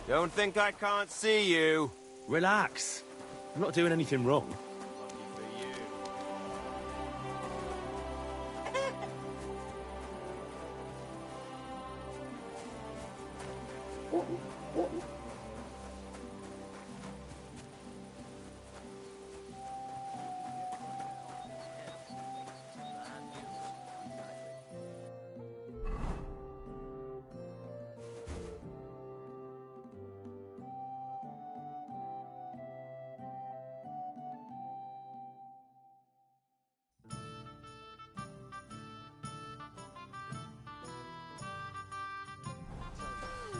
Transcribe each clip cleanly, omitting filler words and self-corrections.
Don't think I can't see you. Relax. I'm not doing anything wrong.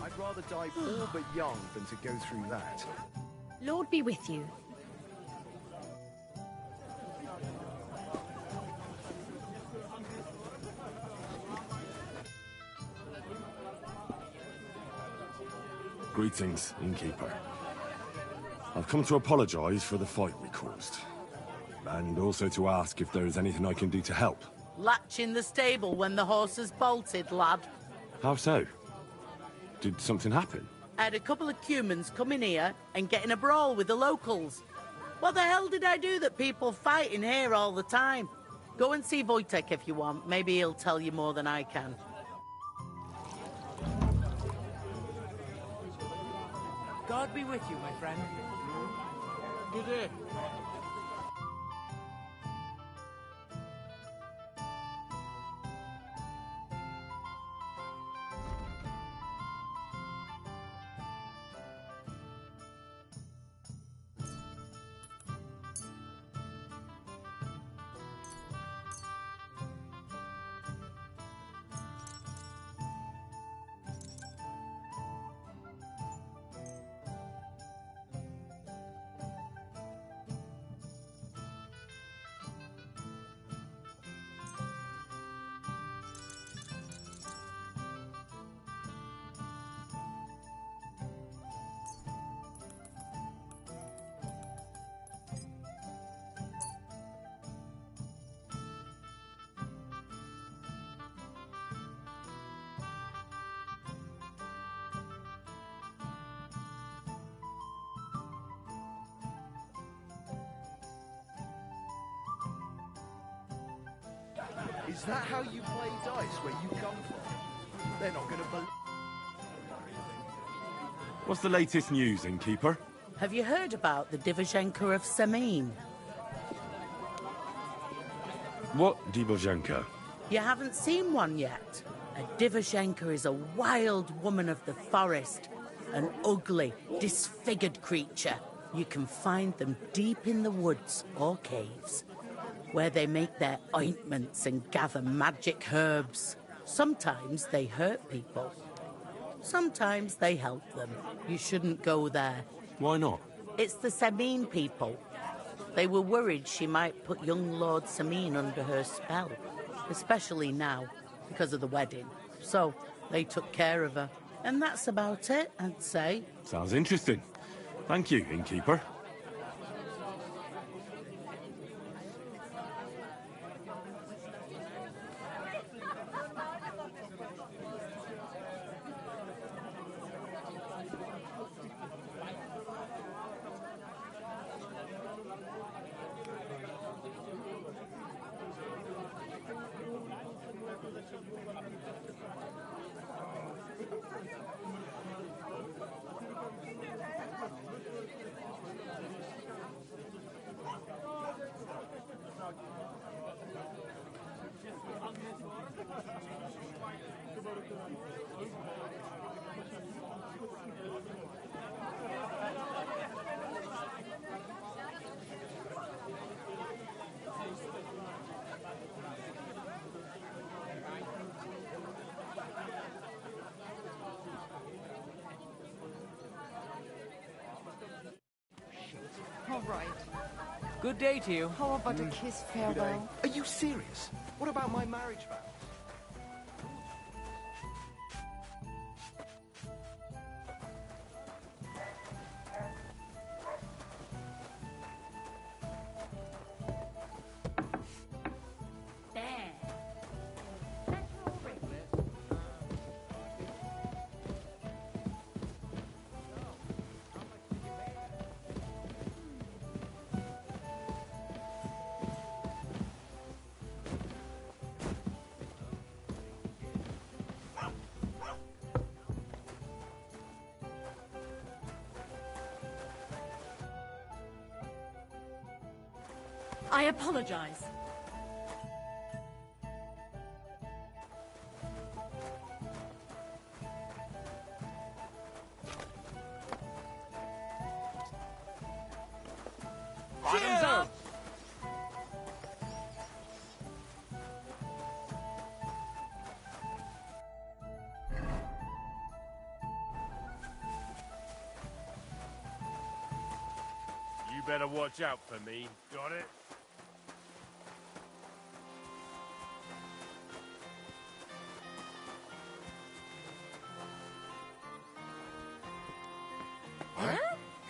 I'd rather die poor but young than to go through that. Lord be with you. Greetings, innkeeper. I've come to apologize for the fight we caused. And also to ask if there is anything I can do to help. Latch in the stable when the horses bolted, lad. How so? Did something happen? I had a couple of humans come in here and get in a brawl with the locals. What the hell did I do that people fight in here all the time? Go and see Wojtek if you want. Maybe he'll tell you more than I can. God be with you, my friend. Good day. Is that how you play dice where you come from? They're not going to believe... What's the latest news, innkeeper? Have you heard about the Divizhenka of Samin? What Divozhenka? You haven't seen one yet. A Divizhenka is a wild woman of the forest. An ugly, disfigured creature. You can find them deep in the woods or caves, where they make their ointments and gather magic herbs. Sometimes they hurt people. Sometimes they help them. You shouldn't go there. Why not? It's the Samin people. They were worried she might put young Lord Samin under her spell, especially now, because of the wedding. So they took care of her. And that's about it, I'd say. Sounds interesting. Thank you, innkeeper. all right. Good day to you. How about a kiss farewell? Are you serious? What about my marriage vows? There. I apologize. Bottoms up! You better watch out for me. Got it?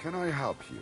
Can I help you?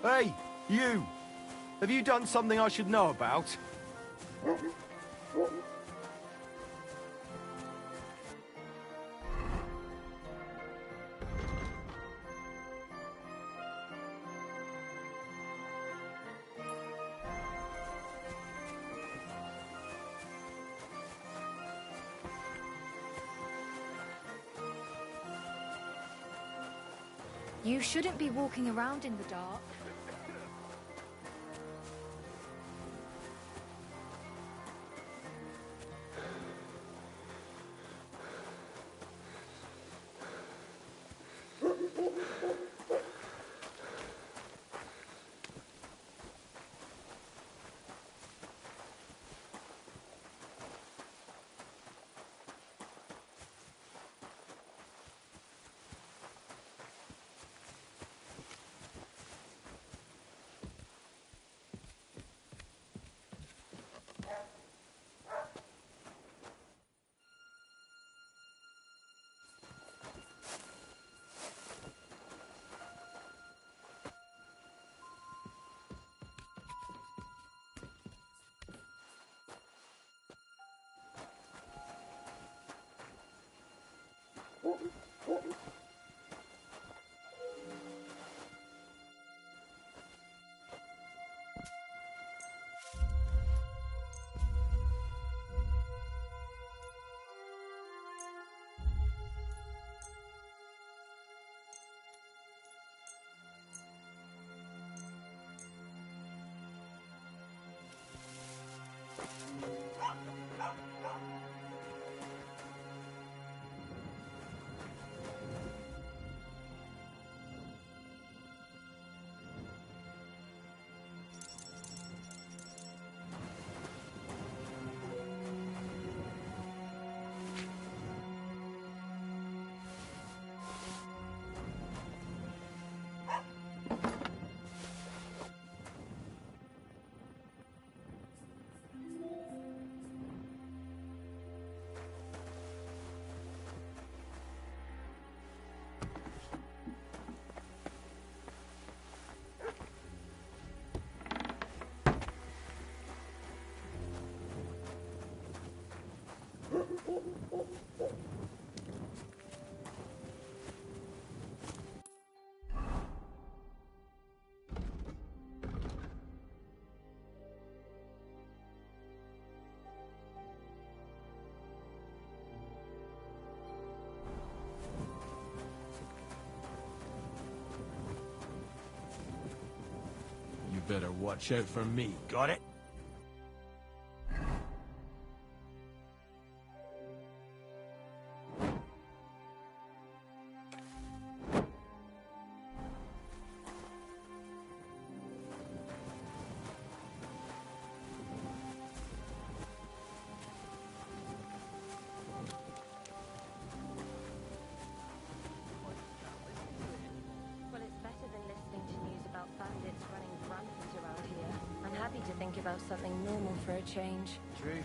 Hey, you! Have you done something I should know about? You shouldn't be walking around in the dark. better watch out for me, got it? Well, it's better than listening to news about bandits running rampant around here. I'm happy to think about something normal for a change. True.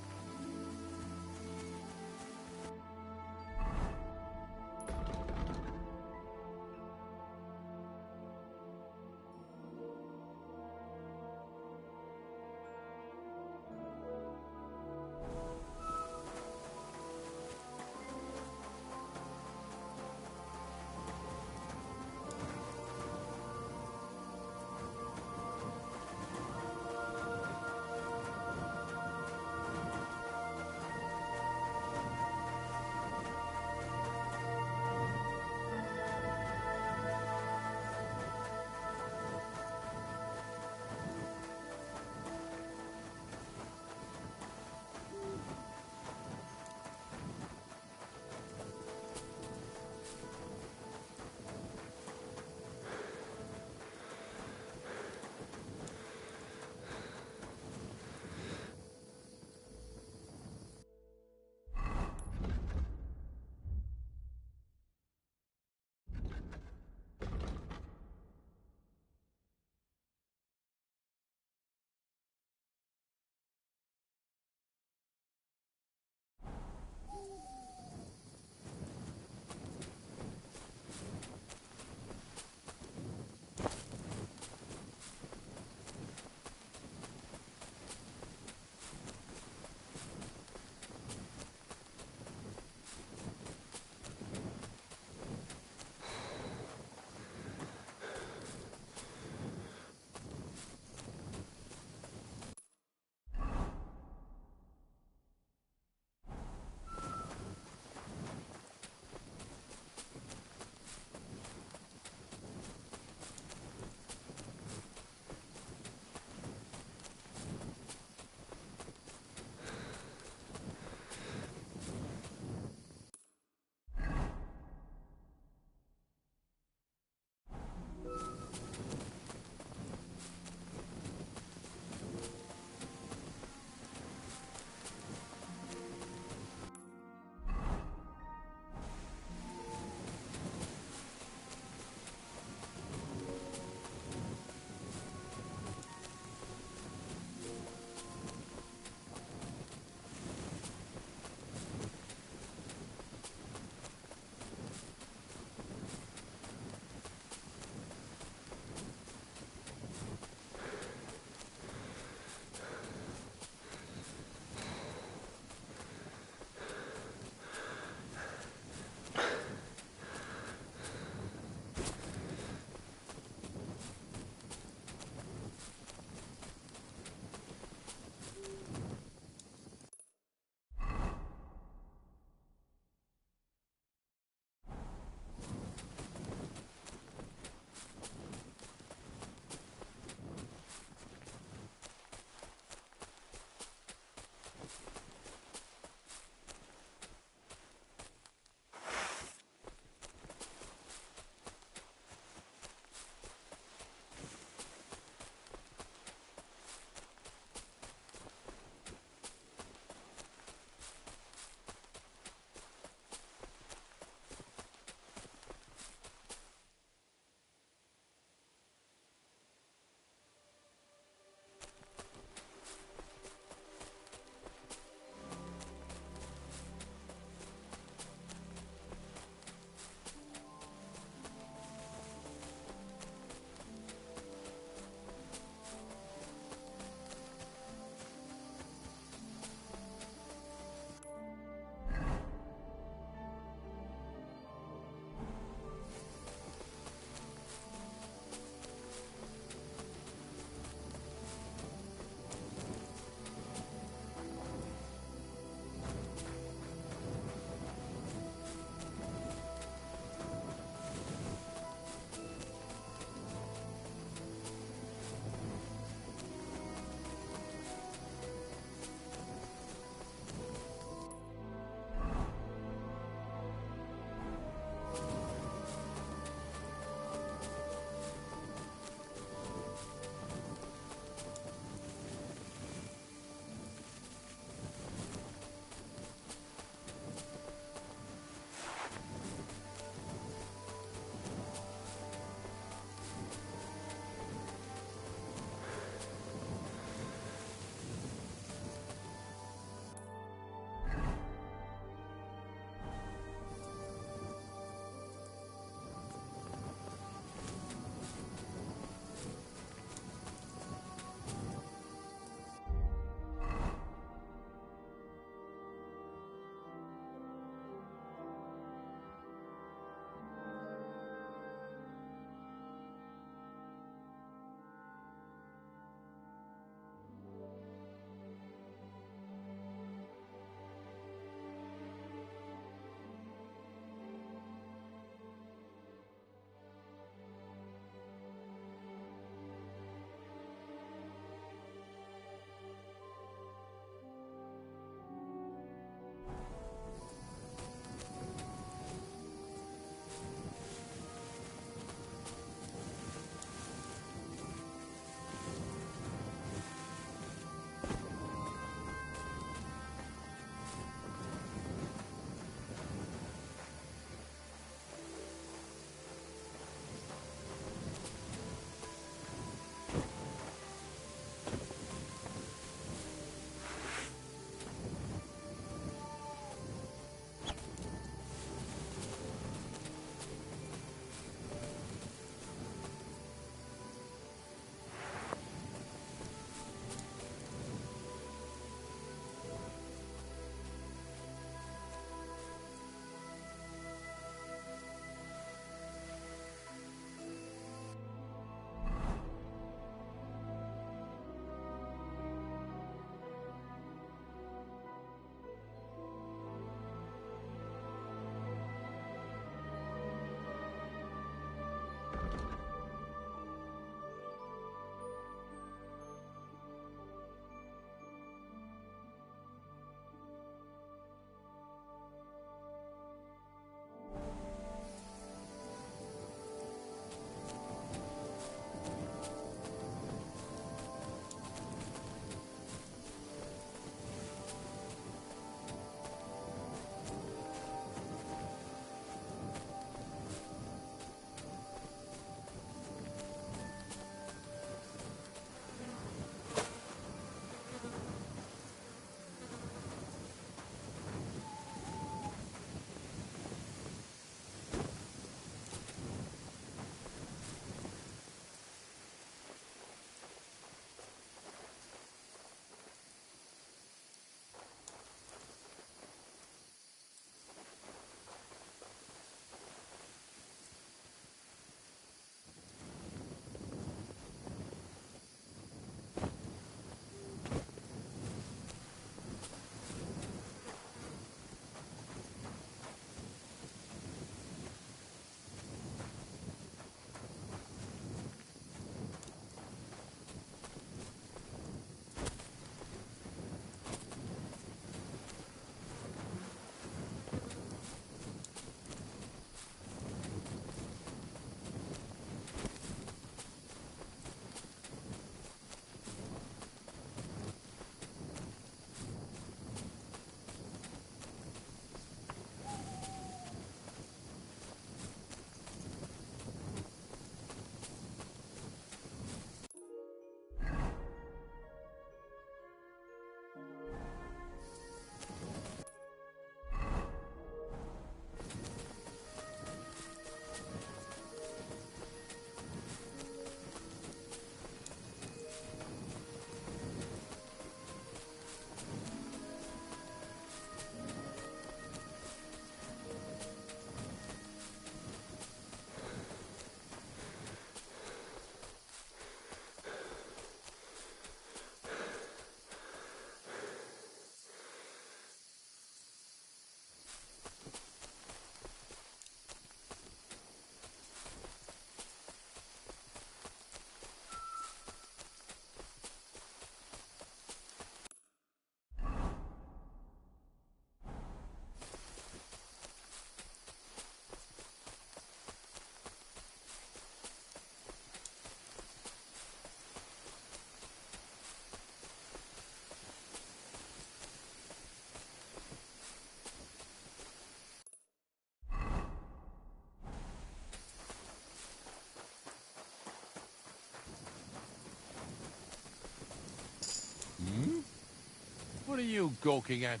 you gawking at?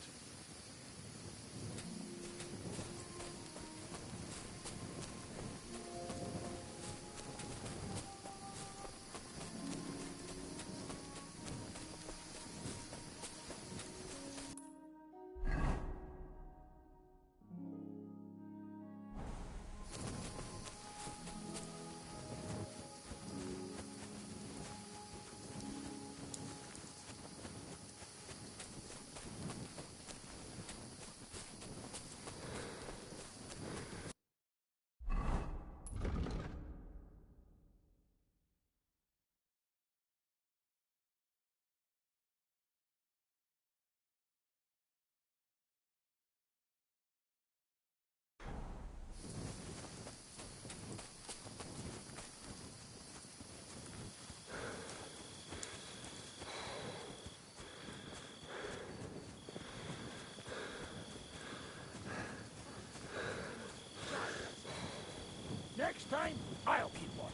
Next time, I'll keep watch.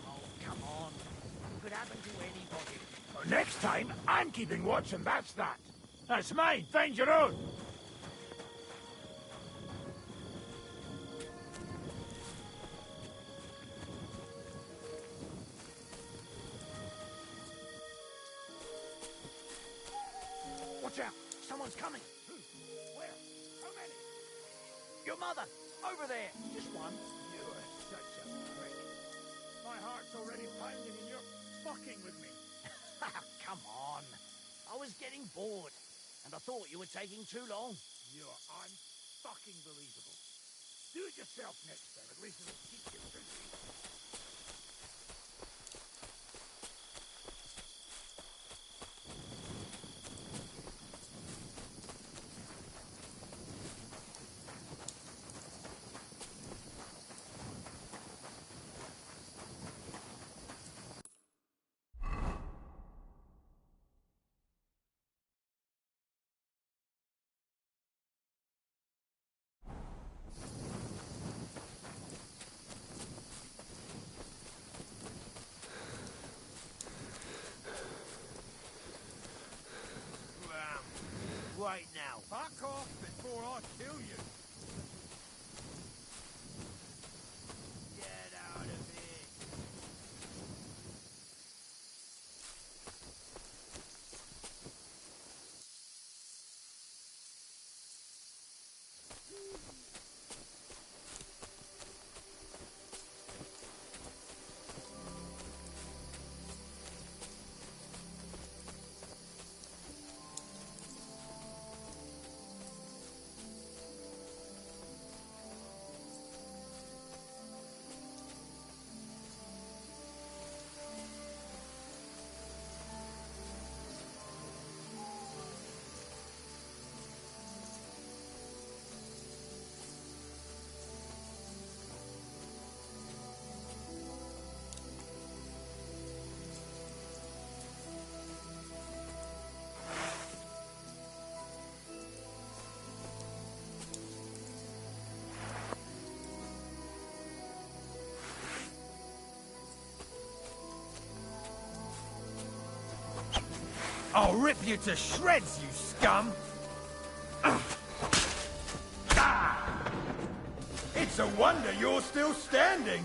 Oh, come on. It could happen to anybody. Next time, I'm keeping watch, and that's that. That's mine. Find your own. Watch out. Someone's coming. Where? How many? Your mother. Over there. Just one. You're such a prick. My heart's already pounding and you're fucking with me. Come on. I was getting bored, and I thought you were taking too long. You're unfucking believable. Do it yourself next time. At least it'll keep you busy. Right now. Back off before I kill you. Get out of I'll rip you to shreds, you scum! It's a wonder you're still standing!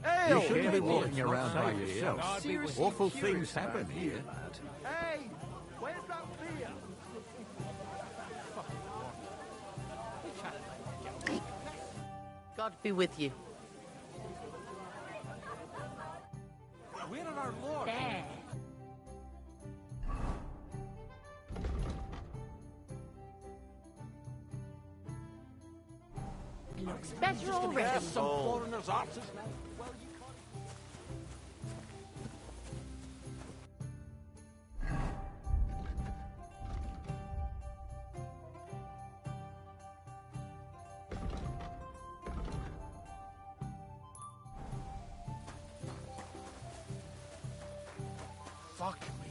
Ale! You shouldn't be walking around by yourself. Seriously Awful curious things happen about here. beer, lad. Hey! Where's that beer? God be with you. Where are our lords? There. Looks better already. Some foreigners' arses now. Fuck me.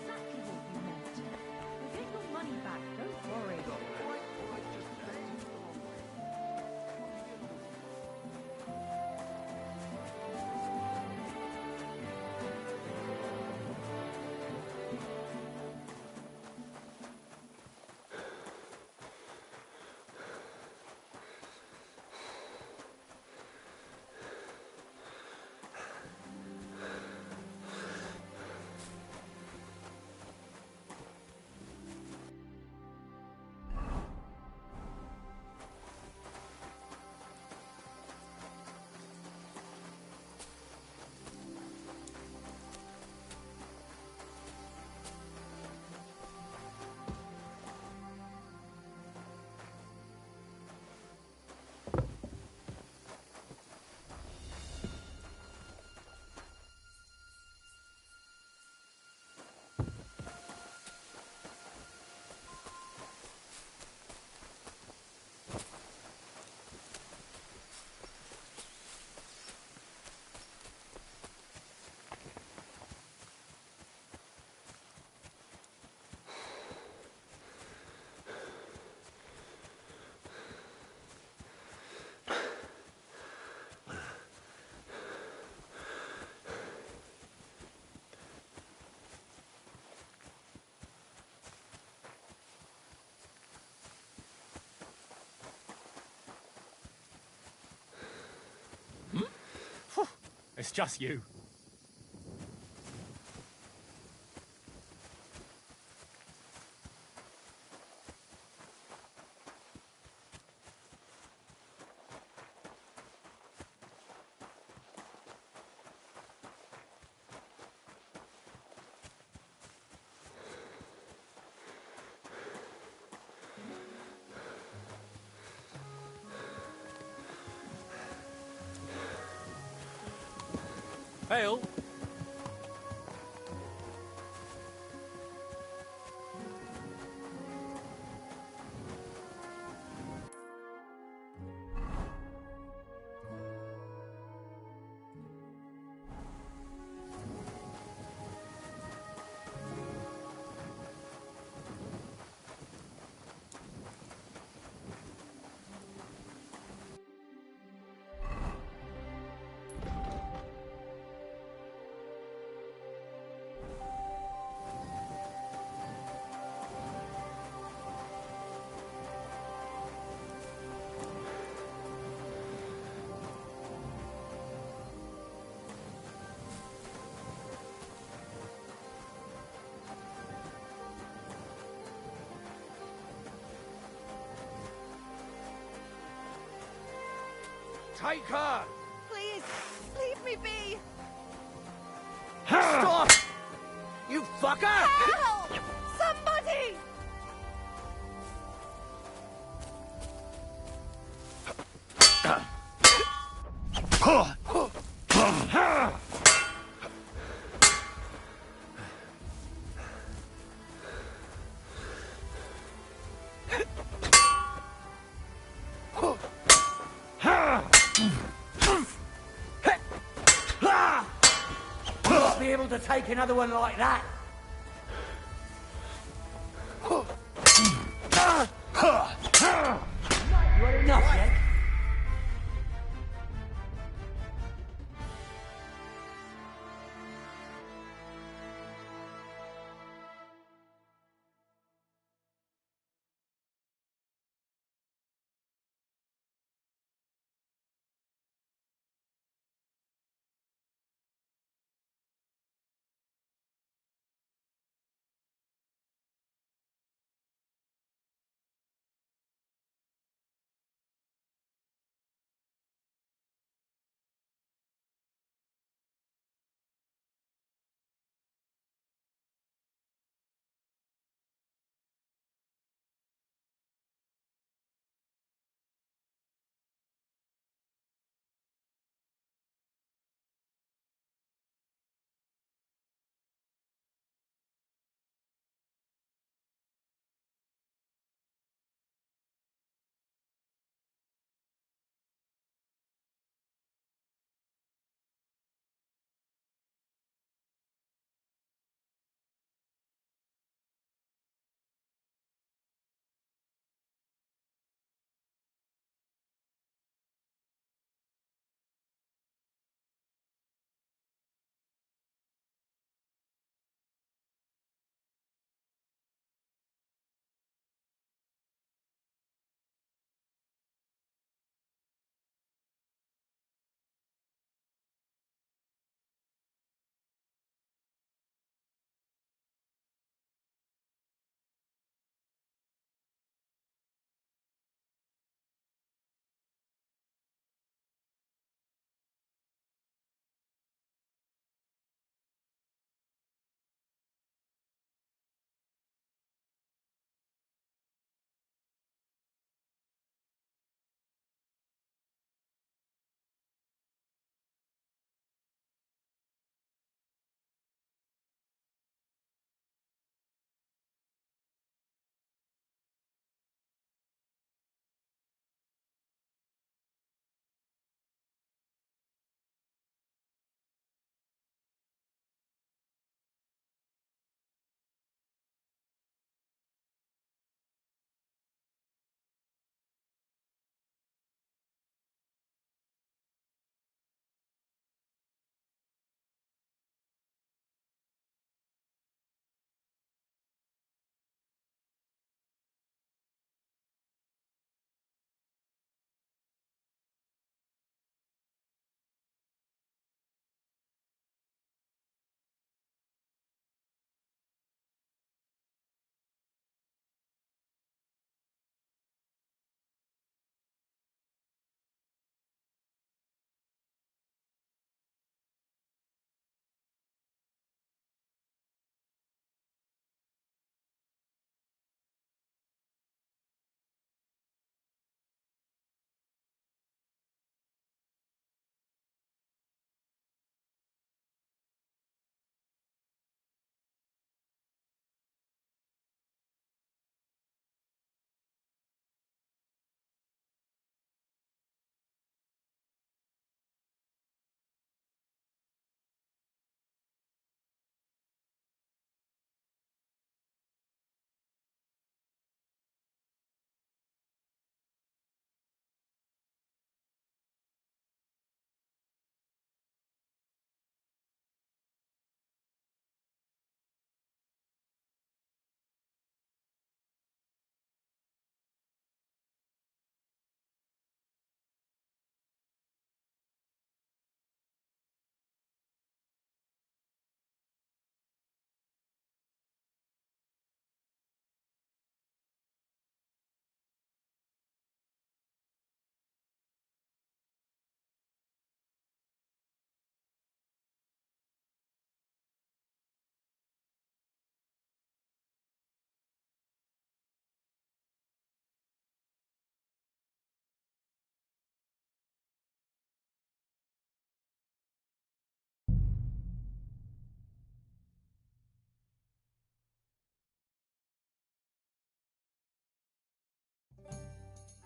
Exactly what you meant. We'll get your money back, don't worry. It's just you. Hale. Take her! Please, leave me be! Stop! You fucker! Help! Somebody! take another one like that. You had enough yet?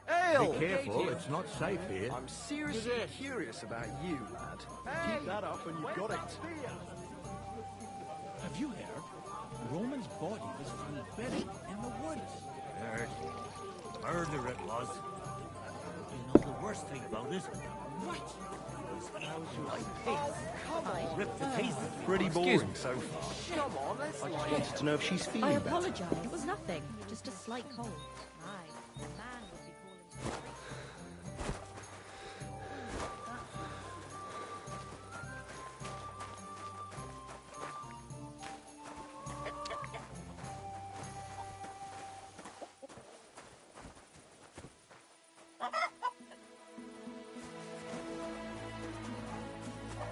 Ale! Be careful, it's not safe here. I'm seriously curious about you, lad. Keep that up and you've got it. Have you heard? Roman's body was found buried in the woods. Heard. Murder it was. You know the worst thing about it? What? Smells like pigs. Come on. Rip the taste. Pretty boring so far. Come on, let's I just light wanted to know if she's feeling I better. apologize. It was nothing. Just a slight cold. Aye, a man would be calling.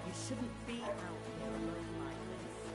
You shouldn't be out here alone like this.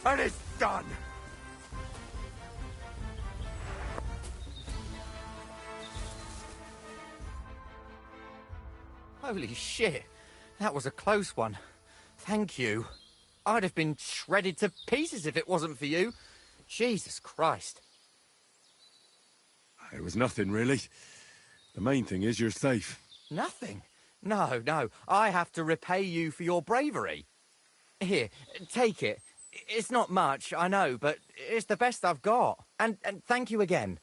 and it's done. Holy shit. That was a close one. Thank you. I'd have been shredded to pieces if it wasn't for you. Jesus Christ. It was nothing, really. The main thing is you're safe. Nothing? No, no. I have to repay you for your bravery. Here, take it. It's not much, I know, but it's the best I've got. And thank you again.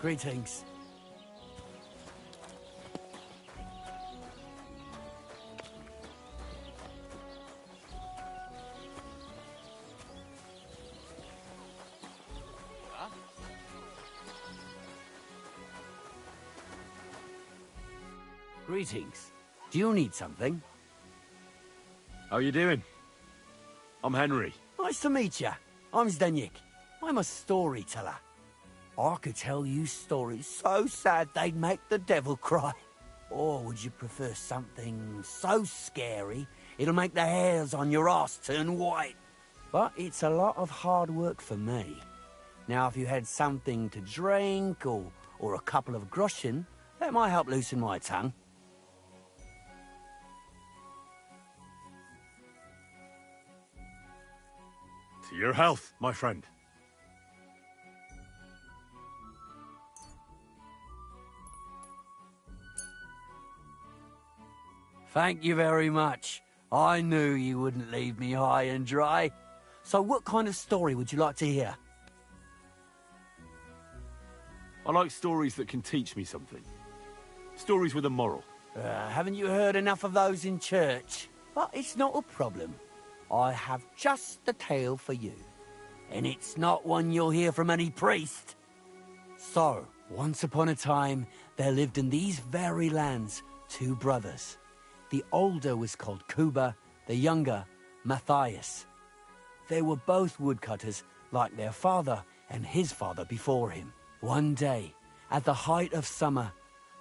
Greetings. Greetings. Do you need something? How you doing? I'm Henry. Nice to meet you. I'm Zdeněk. I'm a storyteller. I could tell you stories so sad they'd make the devil cry. Or would you prefer something so scary it'll make the hairs on your ass turn white? But it's a lot of hard work for me. Now, if you had something to drink or a couple of groschen, that might help loosen my tongue. To your health, my friend. Thank you very much. I knew you wouldn't leave me high and dry. So what kind of story would you like to hear? I like stories that can teach me something. Stories with a moral. Haven't you heard enough of those in church? But it's not a problem. I have just the tale for you. And it's not one you'll hear from any priest. So, once upon a time, there lived in these very lands 2 brothers. The older was called Kuba, the younger, Matthias. They were both woodcutters, like their father and his father before him. One day, at the height of summer,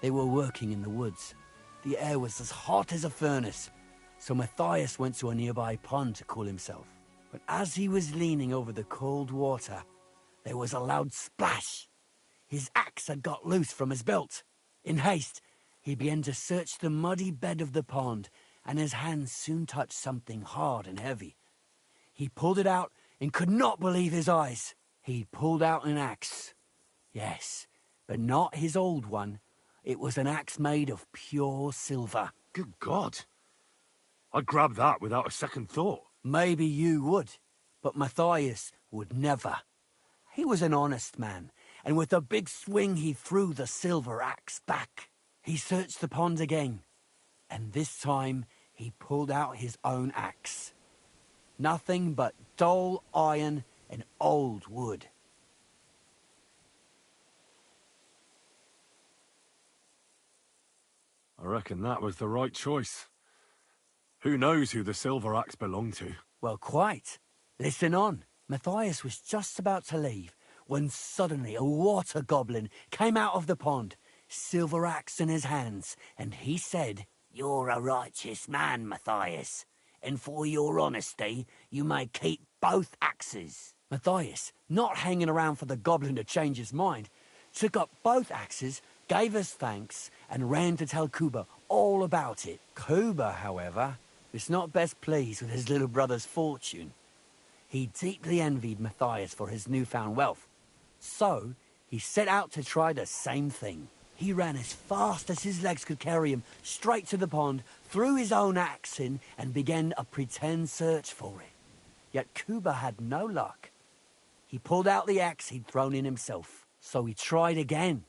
they were working in the woods. The air was as hot as a furnace, so Matthias went to a nearby pond to cool himself. But as he was leaning over the cold water, there was a loud splash. His axe had got loose from his belt. In haste, he began to search the muddy bed of the pond, and his hands soon touched something hard and heavy. He pulled it out and could not believe his eyes. He pulled out an axe. Yes, but not his old one. It was an axe made of pure silver. Good God. I'd grab that without a second thought. Maybe you would, but Matthias would never. He was an honest man, and with a big swing he threw the silver axe back. He searched the pond again, and this time he pulled out his own axe. Nothing but dull iron and old wood. I reckon that was the right choice. Who knows who the silver axe belonged to? Well, quite. Listen on. Matthias was just about to leave when suddenly a water goblin came out of the pond, silver axe in his hands, and he said, "You're a righteous man, Matthias, and for your honesty, you may keep both axes." Matthias, not hanging around for the goblin to change his mind, took up both axes, gave us thanks, and ran to tell Kuba all about it. Kuba, however, was not best pleased with his little brother's fortune. He deeply envied Matthias for his newfound wealth. So, he set out to try the same thing. He ran as fast as his legs could carry him straight to the pond, threw his own axe in, and began a pretend search for it. Yet Kuba had no luck. He pulled out the axe he'd thrown in himself. So he tried again.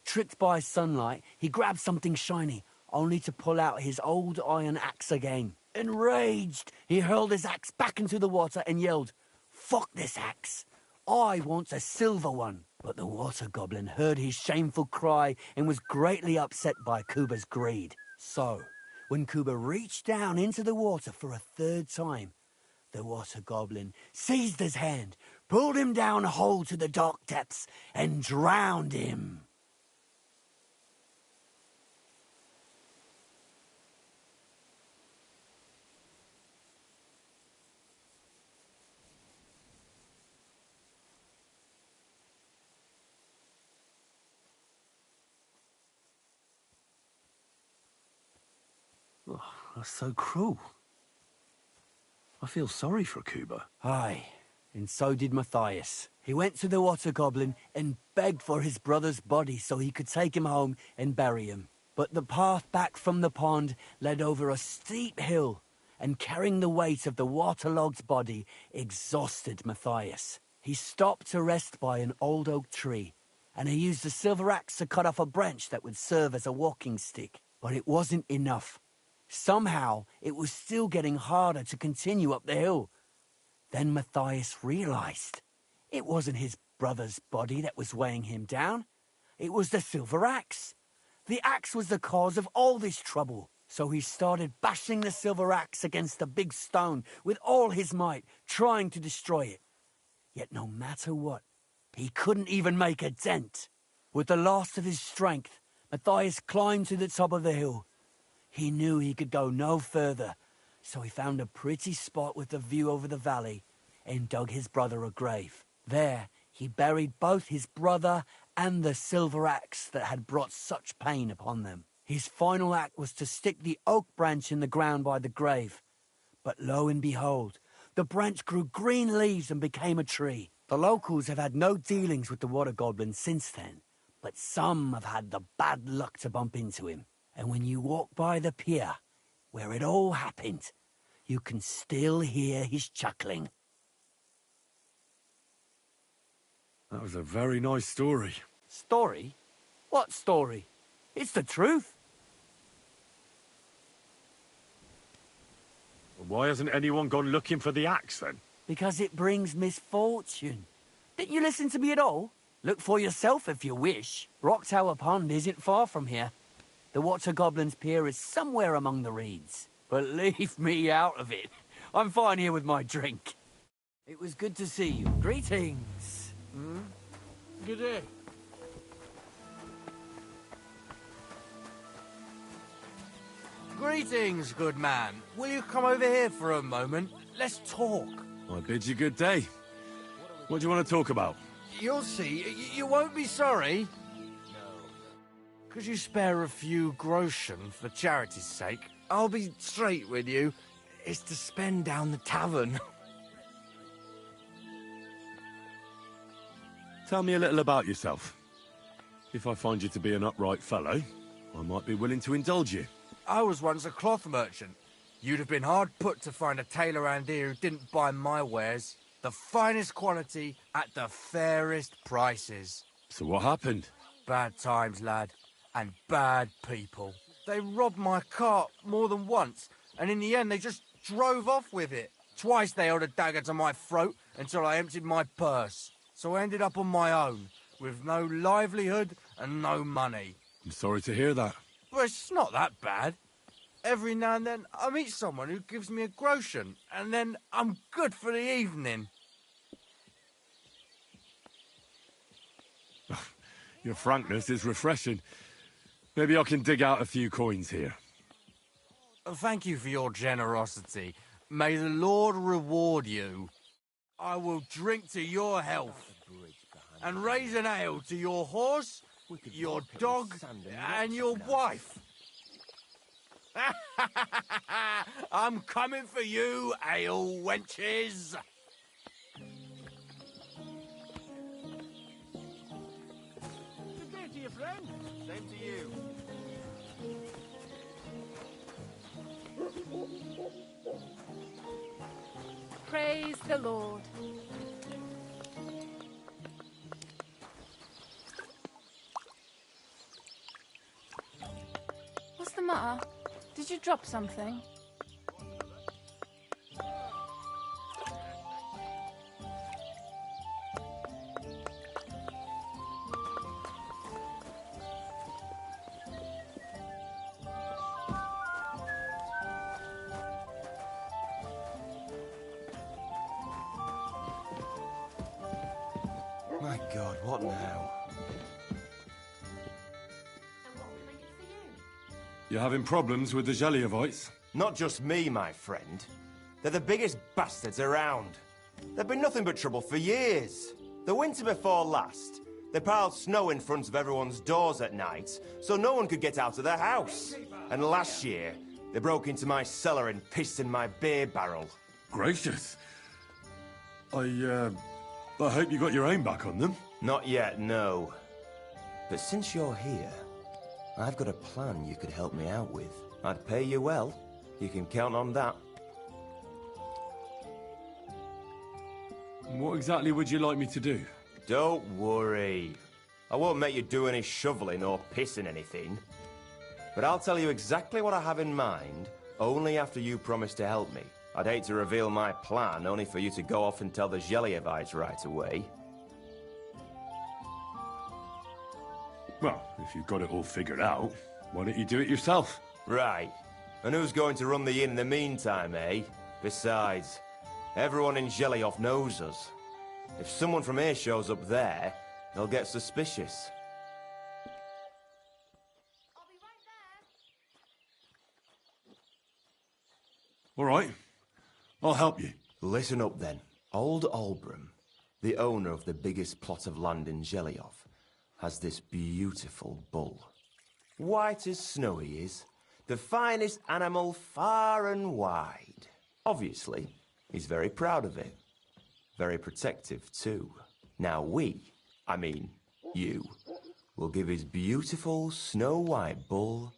Tricked by sunlight, he grabbed something shiny, only to pull out his old iron axe again. Enraged, he hurled his axe back into the water and yelled, "Fuck this axe! I want a silver one." But the water goblin heard his shameful cry and was greatly upset by Kuba's greed. So, when Kuba reached down into the water for a third time, the water goblin seized his hand, pulled him down a hole to the dark depths, and drowned him. Oh, that's so cruel. I feel sorry for Kuba. Aye, and so did Matthias. He went to the water goblin and begged for his brother's body so he could take him home and bury him. But the path back from the pond led over a steep hill, and carrying the weight of the waterlogged body exhausted Matthias. He stopped to rest by an old oak tree, and he used the silver axe to cut off a branch that would serve as a walking stick. But it wasn't enough. Somehow, it was still getting harder to continue up the hill. Then Matthias realized it wasn't his brother's body that was weighing him down. It was the silver axe. The axe was the cause of all this trouble. So he started bashing the silver axe against the big stone with all his might, trying to destroy it. Yet no matter what, he couldn't even make a dent. With the last of his strength, Matthias climbed to the top of the hill. He knew he could go no further, so he found a pretty spot with a view over the valley and dug his brother a grave. There, he buried both his brother and the silver axe that had brought such pain upon them. His final act was to stick the oak branch in the ground by the grave. But lo and behold, the branch grew green leaves and became a tree. The locals have had no dealings with the water goblin since then, but some have had the bad luck to bump into him. And when you walk by the pier, where it all happened, you can still hear his chuckling. That was a very nice story. Story? What story? It's the truth. Why hasn't anyone gone looking for the axe, then? Because it brings misfortune. Didn't you listen to me at all? Look for yourself if you wish. Rock Tower Pond isn't far from here. The Water Goblin's Pier is somewhere among the reeds. But leave me out of it. I'm fine here with my drink. It was good to see you. Greetings. Good day. Greetings, good man. Will you come over here for a moment? Let's talk. I bid you good day. What do you want to talk about? You'll see. You won't be sorry. Could you spare a few groschen for charity's sake? I'll be straight with you. It's to spend down the tavern. Tell me a little about yourself. If I find you to be an upright fellow, I might be willing to indulge you. I was once a cloth merchant. You'd have been hard put to find a tailor around here who didn't buy my wares. The finest quality at the fairest prices. So what happened? Bad times, lad. And bad people. They robbed my cart more than once, and in the end they just drove off with it. Twice they held a dagger to my throat until I emptied my purse. So I ended up on my own, with no livelihood and no money. I'm sorry to hear that. But it's not that bad. Every now and then I meet someone who gives me a groschen, and then I'm good for the evening. Your frankness is refreshing. Maybe I can dig out a few coins here. Thank you for your generosity. May the Lord reward you. I will drink to your health, and raise an ale to your horse, your dog, and your wife. I'm coming for you, ale wenches. Good day to you, friend. Same to you. Praise the Lord. What's the matter? Did you drop something? My God, what now? You're having problems with the Jelliavites? Not just me, my friend. They're the biggest bastards around. They've been nothing but trouble for years. The winter before last, they piled snow in front of everyone's doors at night, so no one could get out of their house. And last year, they broke into my cellar and pissed in my beer barrel. Gracious. I hope you got your aim back on them. Not yet, no. But since you're here, I've got a plan you could help me out with. I'd pay you well. You can count on that. What exactly would you like me to do? Don't worry. I won't make you do any shoveling or pissing anything. But I'll tell you exactly what I have in mind, only after you promise to help me. I'd hate to reveal my plan, only for you to go off and tell the Zhelievites right away. Well, if you've got it all figured out, why don't you do it yourself? Right. And who's going to run the inn in the meantime, eh? Besides, everyone in Zheliov knows us. If someone from here shows up there, they'll get suspicious. All right. I'll help you. Listen up then. Old Olbram, the owner of the biggest plot of land in Zheliov, has this beautiful bull. White as snow he is. The finest animal far and wide. Obviously, he's very proud of it. Very protective, too. Now I mean you, will give his beautiful snow-white bull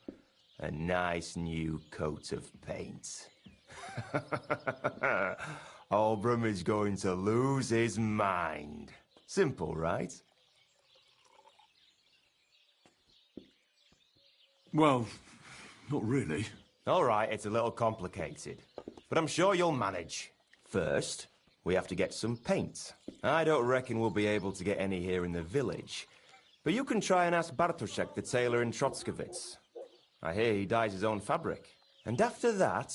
a nice new coat of paint. Olbram is going to lose his mind. Simple, right? Well, not really. All right, it's a little complicated, but I'm sure you'll manage. First, we have to get some paint. I don't reckon we'll be able to get any here in the village, but you can try and ask Bartoszek, the tailor in Trotskovitz. I hear he dyes his own fabric. And after that,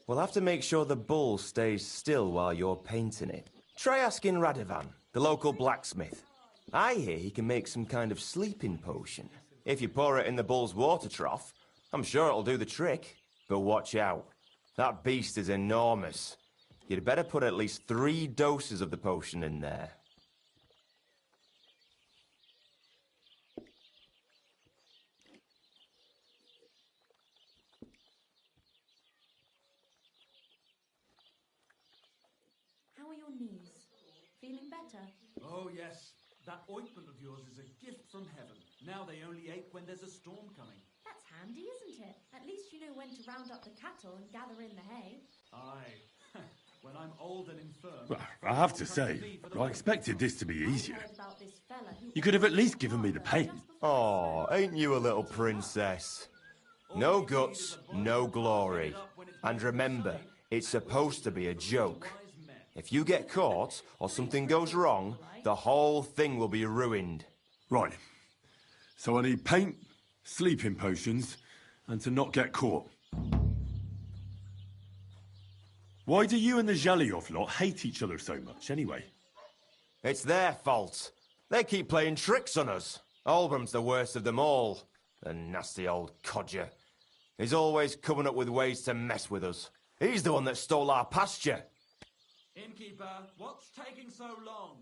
we'll have to make sure the bull stays still while you're painting it. Try asking Radovan, the local blacksmith. I hear he can make some kind of sleeping potion. If you pour it in the bull's water trough, I'm sure it'll do the trick. But watch out. That beast is enormous. You'd better put at least 3 doses of the potion in there. How are your knees? Feeling better? Oh, yes. That ointment of yours is a gift from heaven. Now they only ache when there's a storm coming. That's handy, isn't it? At least you know when to round up the cattle and gather in the hay. Aye. When I'm old and infirm... Well, I have to say, I expected this to be easier. You could have at least given me the paint. Oh, ain't you a little princess? No guts, no glory. And remember, it's supposed to be a joke. If you get caught, or something goes wrong, the whole thing will be ruined. Right. So I need paint, sleeping potions, and to not get caught. Why do you and the Zheliov lot hate each other so much, anyway? It's their fault. They keep playing tricks on us. Olbram's the worst of them all. The nasty old codger. He's always coming up with ways to mess with us. He's the one that stole our pasture. Innkeeper, what's taking so long?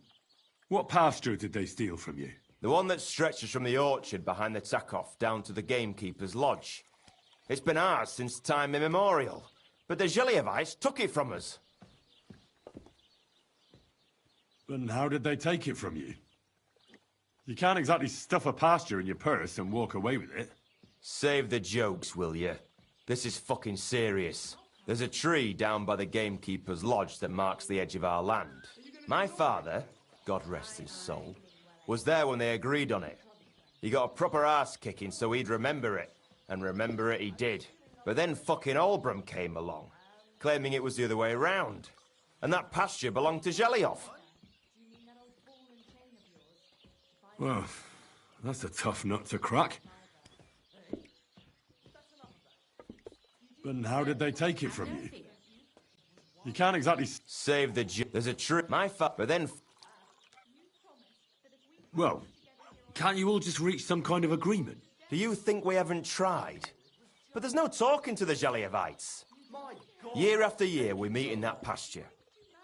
What pasture did they steal from you? The one that stretches from the orchard behind the Takov down to the gamekeeper's lodge. It's been ours since time immemorial, but the Zhelievites took it from us. And how did they take it from you? You can't exactly stuff a pasture in your purse and walk away with it. Save the jokes, will you? This is fucking serious. There's a tree down by the gamekeeper's lodge that marks the edge of our land. My father, God rest his soul, was there when they agreed on it. He got a proper ass-kicking so he'd remember it. And remember it he did. But then fucking Olbram came along, claiming it was the other way around. And that pasture belonged to Zheliov. Well, that's a tough nut to crack. And how did they take it from you? You can't exactly... Save the... There's a tree... But then... Well, can't you all just reach some kind of agreement? Do you think we haven't tried? But there's no talking to the Zhelievites. Year after year, we meet in that pasture.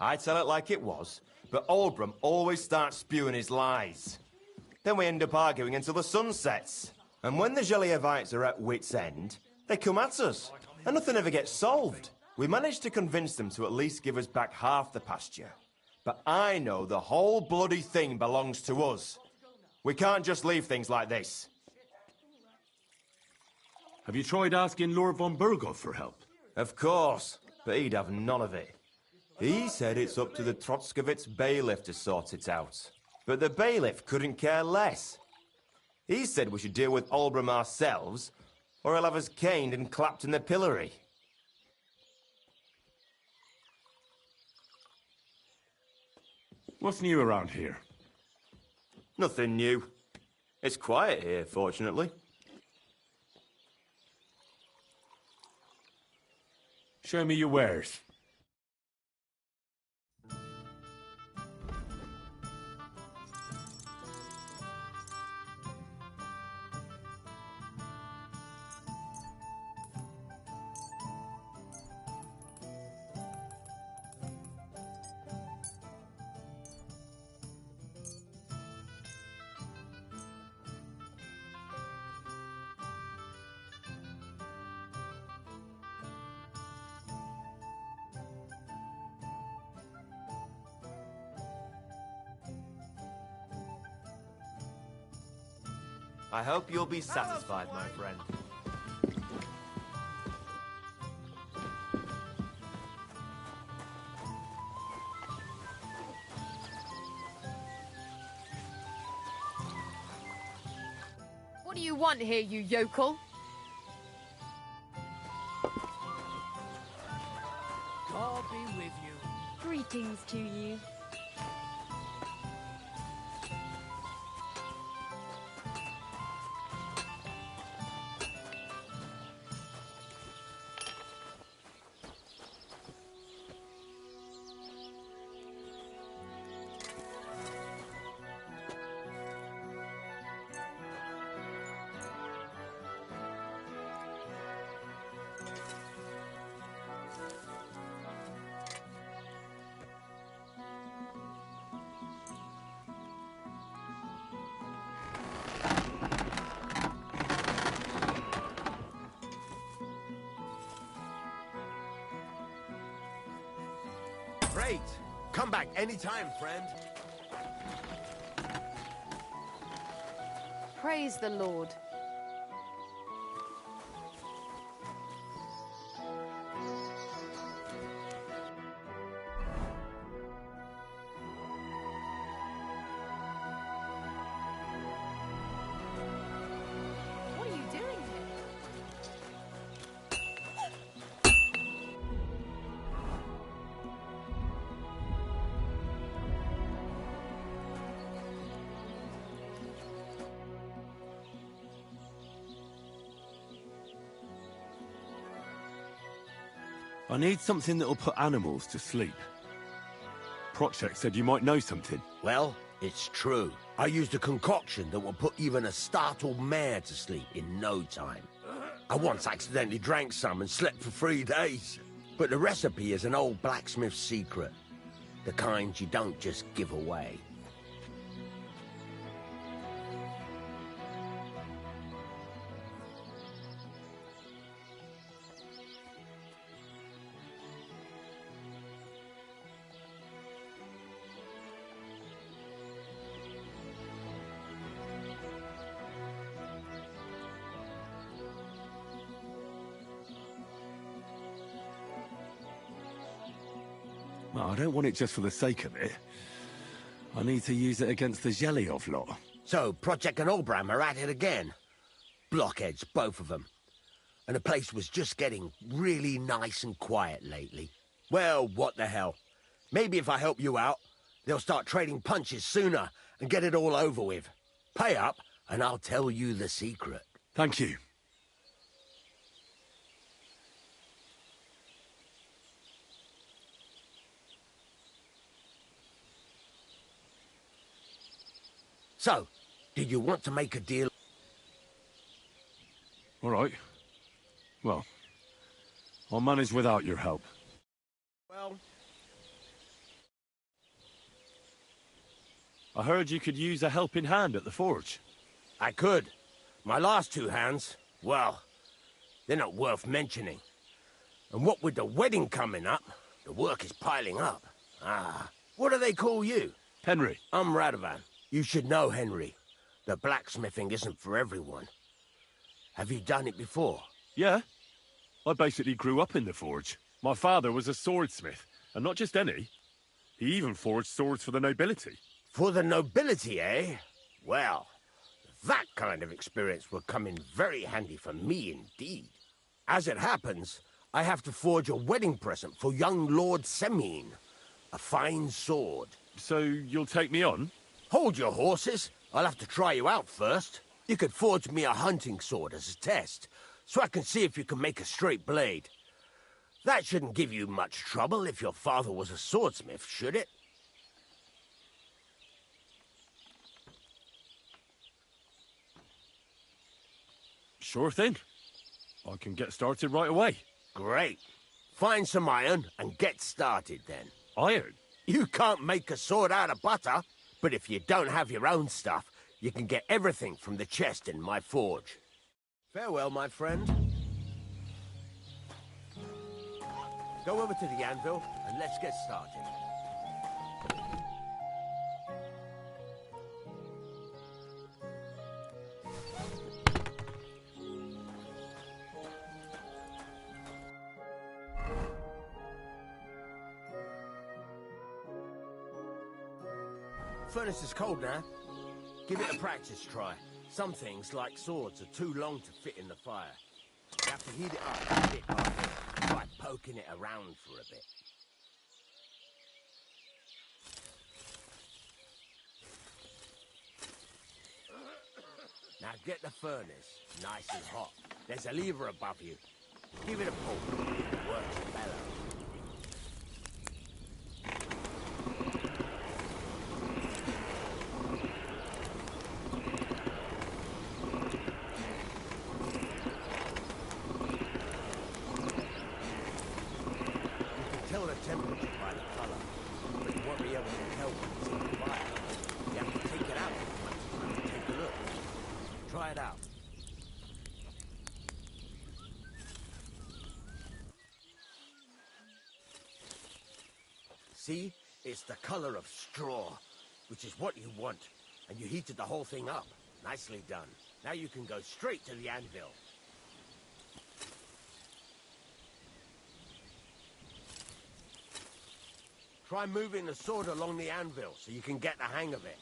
I tell it like it was, but Olbram always starts spewing his lies. Then we end up arguing until the sun sets. And when the Zhelievites are at wit's end, they come at us. And nothing ever gets solved. We managed to convince them to at least give us back half the pasture. But I know the whole bloody thing belongs to us. We can't just leave things like this. Have you tried asking Lord von Burgov for help? Of course, but he'd have none of it. He said it's up to the Trotskovitz bailiff to sort it out. But the bailiff couldn't care less. He said we should deal with Olbram ourselves, or he'll have us caned and clapped in the pillory. What's new around here? Nothing new. It's quiet here, fortunately. Show me your wares. I hope you'll be satisfied, my friend. What do you want here, you yokel? God be with you. Greetings to you. Great! Come back anytime, friend. Praise the Lord. What are you doing here? I need something that'll put animals to sleep. Prochek said you might know something. Well, it's true. I used a concoction that will put even a startled mare to sleep in no time. I once accidentally drank some and slept for 3 days. But the recipe is an old blacksmith's secret. The kind you don't just give away. Well, I don't want it just for the sake of it. I need to use it against the Zhelyov lot. So, Project and Olbram are at it again. Blockheads, both of them. And the place was just getting really nice and quiet lately. Well, what the hell. Maybe if I help you out, they'll start trading punches sooner and get it all over with. Pay up, and I'll tell you the secret. Thank you. So, did you want to make a deal? All right. Well, I'll manage without your help. Well, I heard you could use a helping hand at the forge. I could. My last 2 hands, well, they're not worth mentioning. And what with the wedding coming up, the work is piling up. Ah, what do they call you? Henry. I'm Radovan. You should know, Henry. The blacksmithing isn't for everyone. Have you done it before? Yeah. I basically grew up in the forge. My father was a swordsmith, and not just any. He even forged swords for the nobility. For the nobility, eh? Well, the That kind of experience will come in very handy for me indeed. As it happens, I have to forge a wedding present for young Lord Semine. A fine sword. So you'll take me on? Hold your horses. I'll have to try you out first. You could forge me a hunting sword as a test, so I can see if you can make a straight blade. That shouldn't give you much trouble if your father was a swordsmith, should it? Sure thing. I can get started right away. Great. Find some iron and get started then. Iron? You can't make a sword out of butter, but if you don't have your own stuff, you can get everything from the chest in my forge. Farewell, my friend. Go over to the anvil and let's get started. Furnace is cold now. Give it a practice try. Some things, like swords, are too long to fit in the fire. You have to heat it up bit by bit, by poking it around for a bit. Now get the furnace nice and hot. There's a lever above you. Give it a pull. Work the bellows. Tell the temperature by the colour, but you won't be able to tell when it's in the fire. You have to take it out and take a look. Try it out. See? It's the colour of straw, which is what you want. And you heated the whole thing up. Nicely done. Now you can go straight to the anvil. Try moving the sword along the anvil so you can get the hang of it.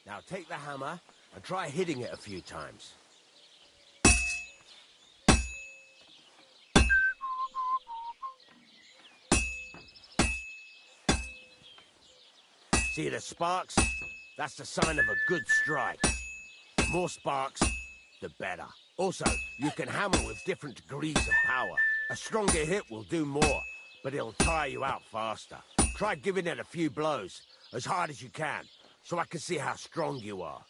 Now take the hammer and try hitting it a few times. See the sparks? That's the sign of a good strike. The more sparks, the better. Also, you can hammer with different degrees of power. A stronger hit will do more, but it'll tire you out faster. Try giving it a few blows, as hard as you can, so I can see how strong you are.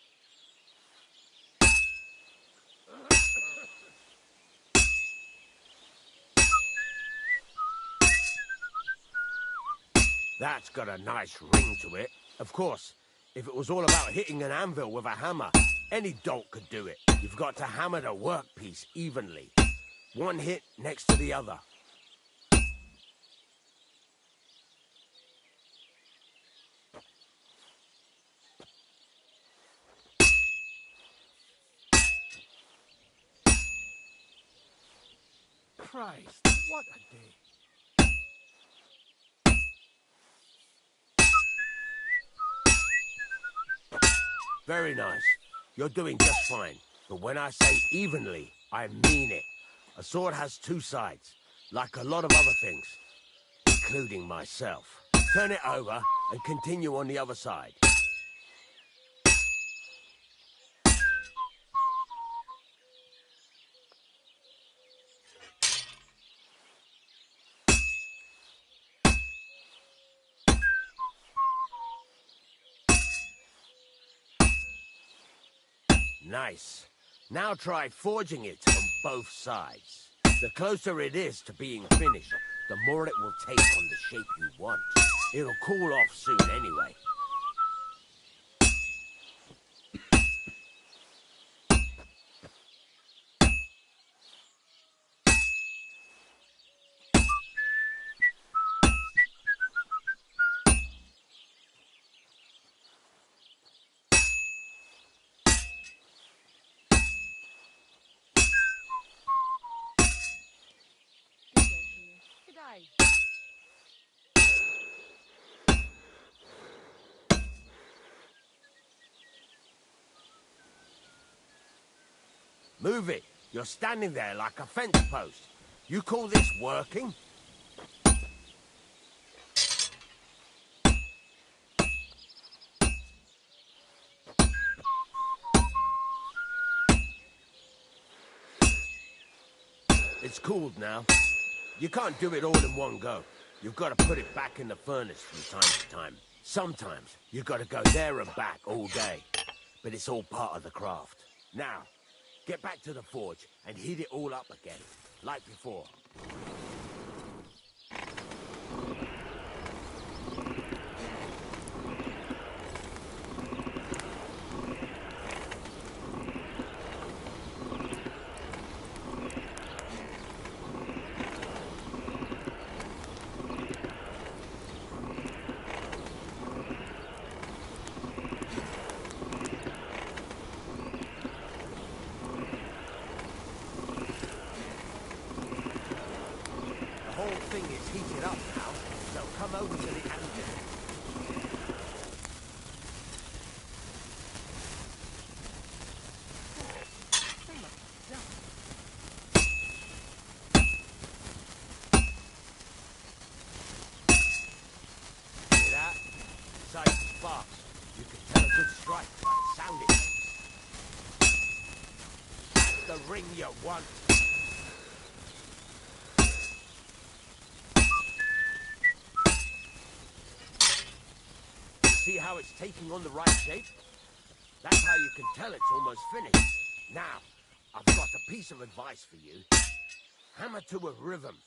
That's got a nice ring to it. Of course, if it was all about hitting an anvil with a hammer, any dolt could do it. You've got to hammer the workpiece evenly. One hit next to the other. Christ, what a day. Very nice. You're doing just fine. But when I say evenly, I mean it. A sword has two sides, like a lot of other things, including myself. Turn it over and continue on the other side. Nice. Now try forging it on both sides. The closer it is to being finished, the more it will take on the shape you want. It'll cool off soon anyway. Aye! Move it. You're standing there like a fence post. You call this working? It's cooled now. You can't do it all in one go. You've got to put it back in the furnace from time to time. Sometimes you've got to go there and back all day. But it's all part of the craft. Now, get back to the forge and heat it all up again, like before. The whole thing is heated up now, so come over to the anvil. Hear that? Besides the sparks, you can tell a good strike by the sound it makes. That's the ring you want. See how it's taking on the right shape? That's how you can tell it's almost finished. Now, I've got a piece of advice for you. Hammer to a rhythm.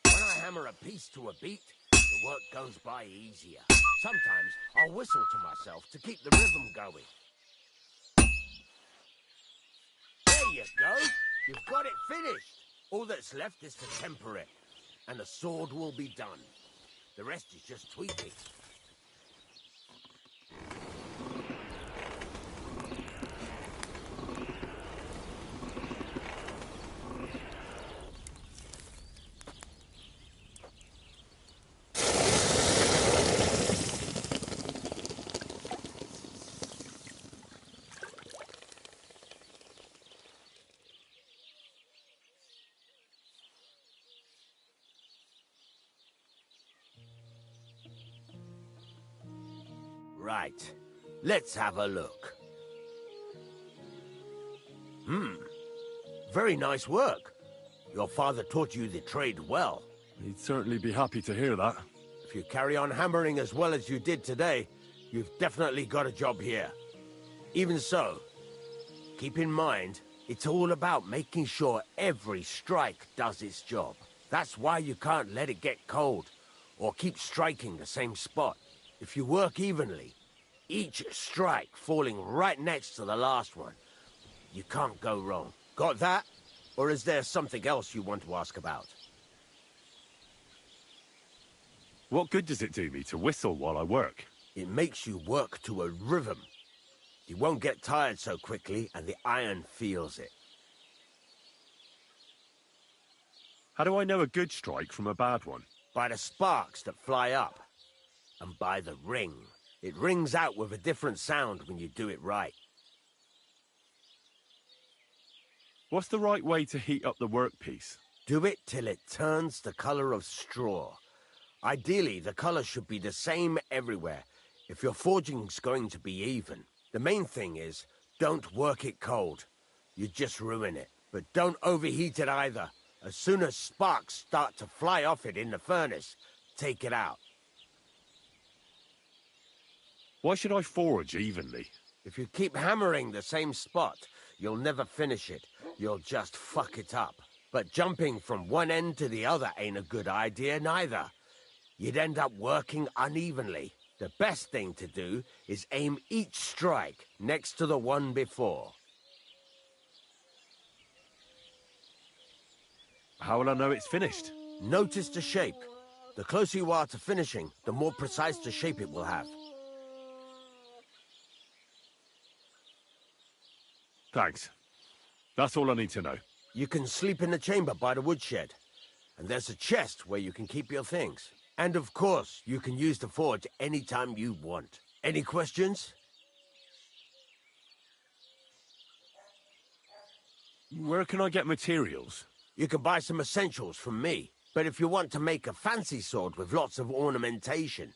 When I hammer a piece to a beat, the work goes by easier. Sometimes I'll whistle to myself to keep the rhythm going. There you go. You've got it finished. All that's left is to temper it, and the sword will be done. The rest is just tweaking. Right. Let's have a look. Very nice work. Your father taught you the trade well. He'd certainly be happy to hear that. If you carry on hammering as well as you did today, you've definitely got a job here. Even so, keep in mind, it's all about making sure every strike does its job. That's why you can't let it get cold, or keep striking the same spot. If you work evenly, each strike falling right next to the last one, you can't go wrong. Got that? Or is there something else you want to ask about? What good does it do me to whistle while I work? It makes you work to a rhythm. You won't get tired so quickly, and the iron feels it. How do I know a good strike from a bad one? By the sparks that fly up, and by the ring. It rings out with a different sound when you do it right. What's the right way to heat up the workpiece? Do it till it turns the color of straw. Ideally, the color should be the same everywhere, if your forging's going to be even. The main thing is, don't work it cold. You just ruin it. But don't overheat it either. As soon as sparks start to fly off it in the furnace, take it out. Why should I forge evenly? If you keep hammering the same spot, you'll never finish it. You'll just fuck it up. But jumping from one end to the other ain't a good idea neither. You'd end up working unevenly. The best thing to do is aim each strike next to the one before. How will I know it's finished? Notice the shape. The closer you are to finishing, the more precise the shape it will have. Thanks. That's all I need to know. You can sleep in the chamber by the woodshed. And there's a chest where you can keep your things. And of course, you can use the forge anytime you want. Any questions? Where can I get materials? You can buy some essentials from me. But if you want to make a fancy sword with lots of ornamentation,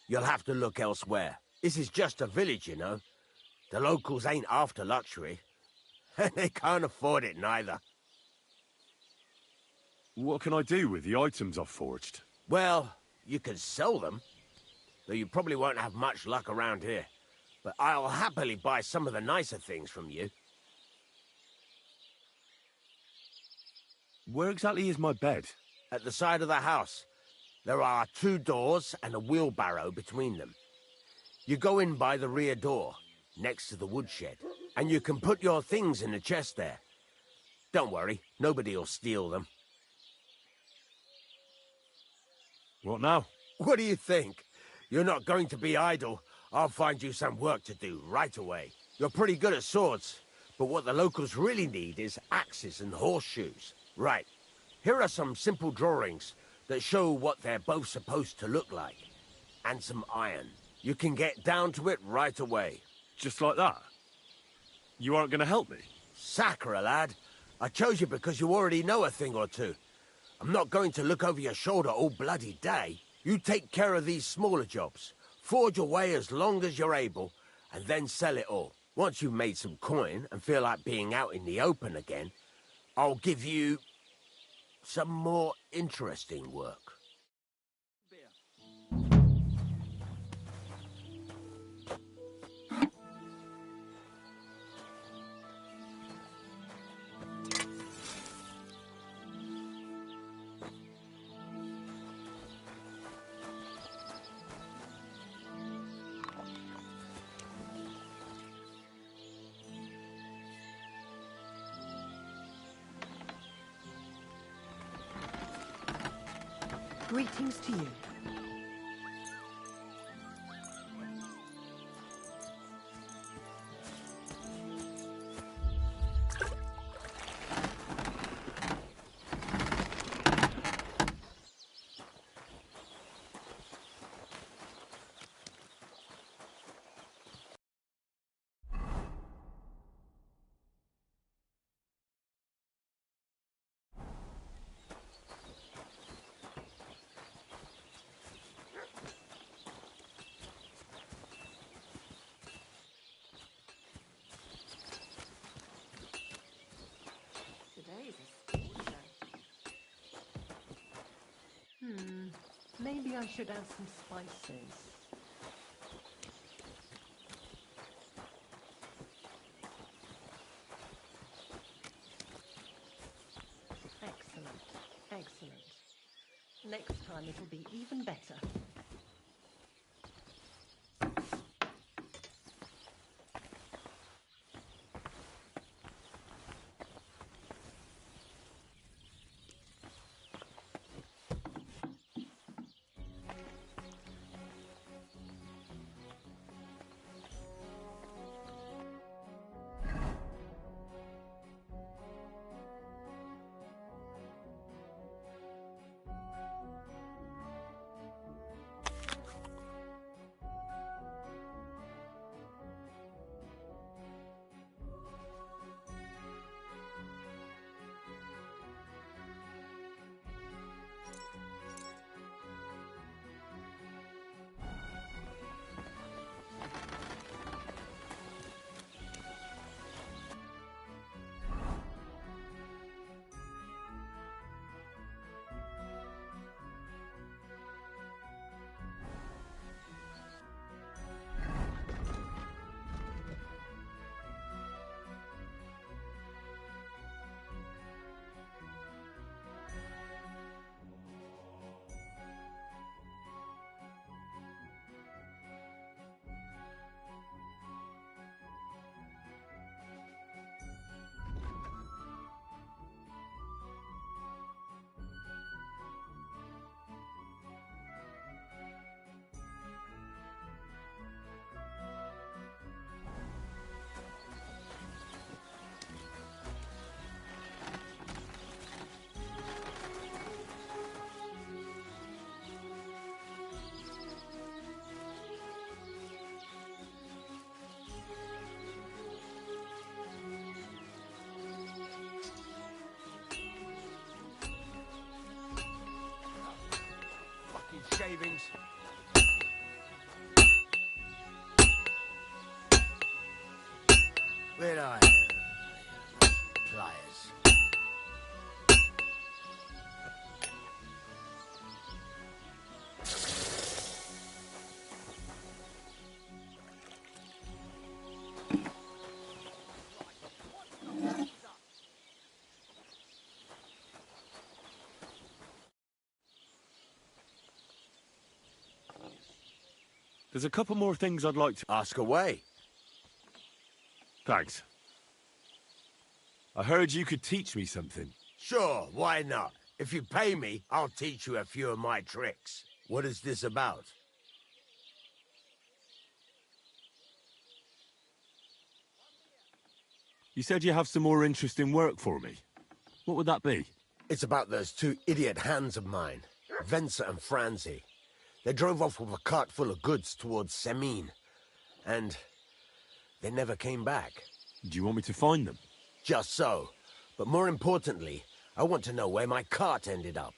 you'll have to look elsewhere. This is just a village, you know. The locals ain't after luxury. They can't afford it neither. What can I do with the items I've forged? Well, you can sell them, though you probably won't have much luck around here. But I'll happily buy some of the nicer things from you. Where exactly is my bed? At the side of the house. There are 2 doors and a wheelbarrow between them. You go in by the rear door, next to the woodshed, and you can put your things in the chest there. Don't worry, nobody'll steal them. What now? What do you think? You're not going to be idle. I'll find you some work to do right away. You're pretty good at swords, but what the locals really need is axes and horseshoes. Right. Here are some simple drawings that show what they're both supposed to look like. And some iron. You can get down to it right away. Just like that? You aren't going to help me? Sacre, lad. I chose you because you already know a thing or two. I'm not going to look over your shoulder all bloody day. You take care of these smaller jobs. Forge away as long as you're able, and then sell it all. Once you've made some coin and feel like being out in the open again, I'll give you some more interesting work. Greetings to you. Today's a scorcher. Maybe I should add some spices. Excellent, excellent. Next time it'll be even better. shavings. Where are you? Pliers. There's a couple more things I'd like to... Ask away. Thanks. I heard you could teach me something. Sure, why not? If you pay me, I'll teach you a few of my tricks. What is this about? You said you have some more interesting work for me. What would that be? It's about those two idiot hands of mine, Venser and Franzi. They drove off with a cart full of goods towards Semine, and they never came back. Do you want me to find them? Just so. But more importantly, I want to know where my cart ended up,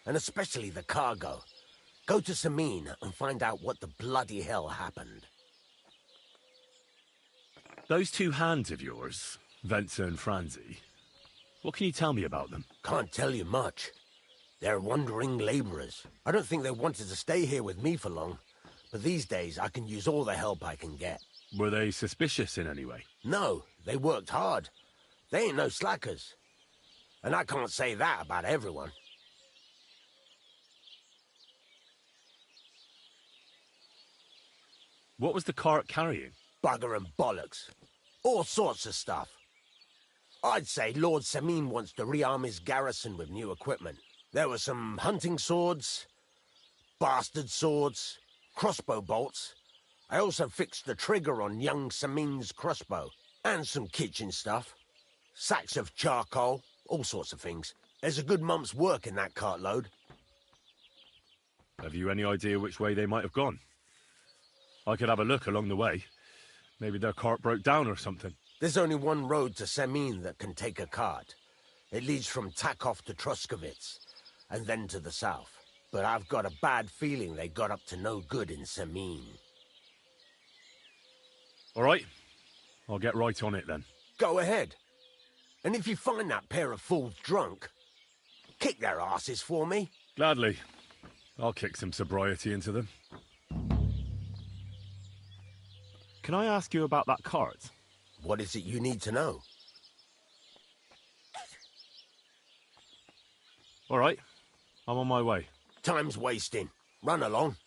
and especially the cargo. Go to Semine and find out what the bloody hell happened. Those two hands of yours, Venser and Franzi, what can you tell me about them? Can't tell you much. They're wandering laborers. I don't think they wanted to stay here with me for long, but these days I can use all the help I can get. Were they suspicious in any way? No, they worked hard. They ain't no slackers. And I can't say that about everyone. What was the cart carrying? Bugger and bollocks. All sorts of stuff. I'd say Lord Semine wants to rearm his garrison with new equipment. There were some hunting swords, bastard swords, crossbow bolts. I also fixed the trigger on young Semine's crossbow. And some kitchen stuff. Sacks of charcoal, all sorts of things. There's a good month's work in that cartload. Have you any idea which way they might have gone? I could have a look along the way. Maybe their cart broke down or something. There's only one road to Semine that can take a cart. It leads from Takov to Troskovitz, and then to the south. But I've got a bad feeling they got up to no good in Semine. All right. I'll get right on it then. Go ahead. And if you find that pair of fools drunk, kick their asses for me. Gladly. I'll kick some sobriety into them. Can I ask you about that cart? What is it you need to know? All right. I'm on my way. Time's wasting. Run along.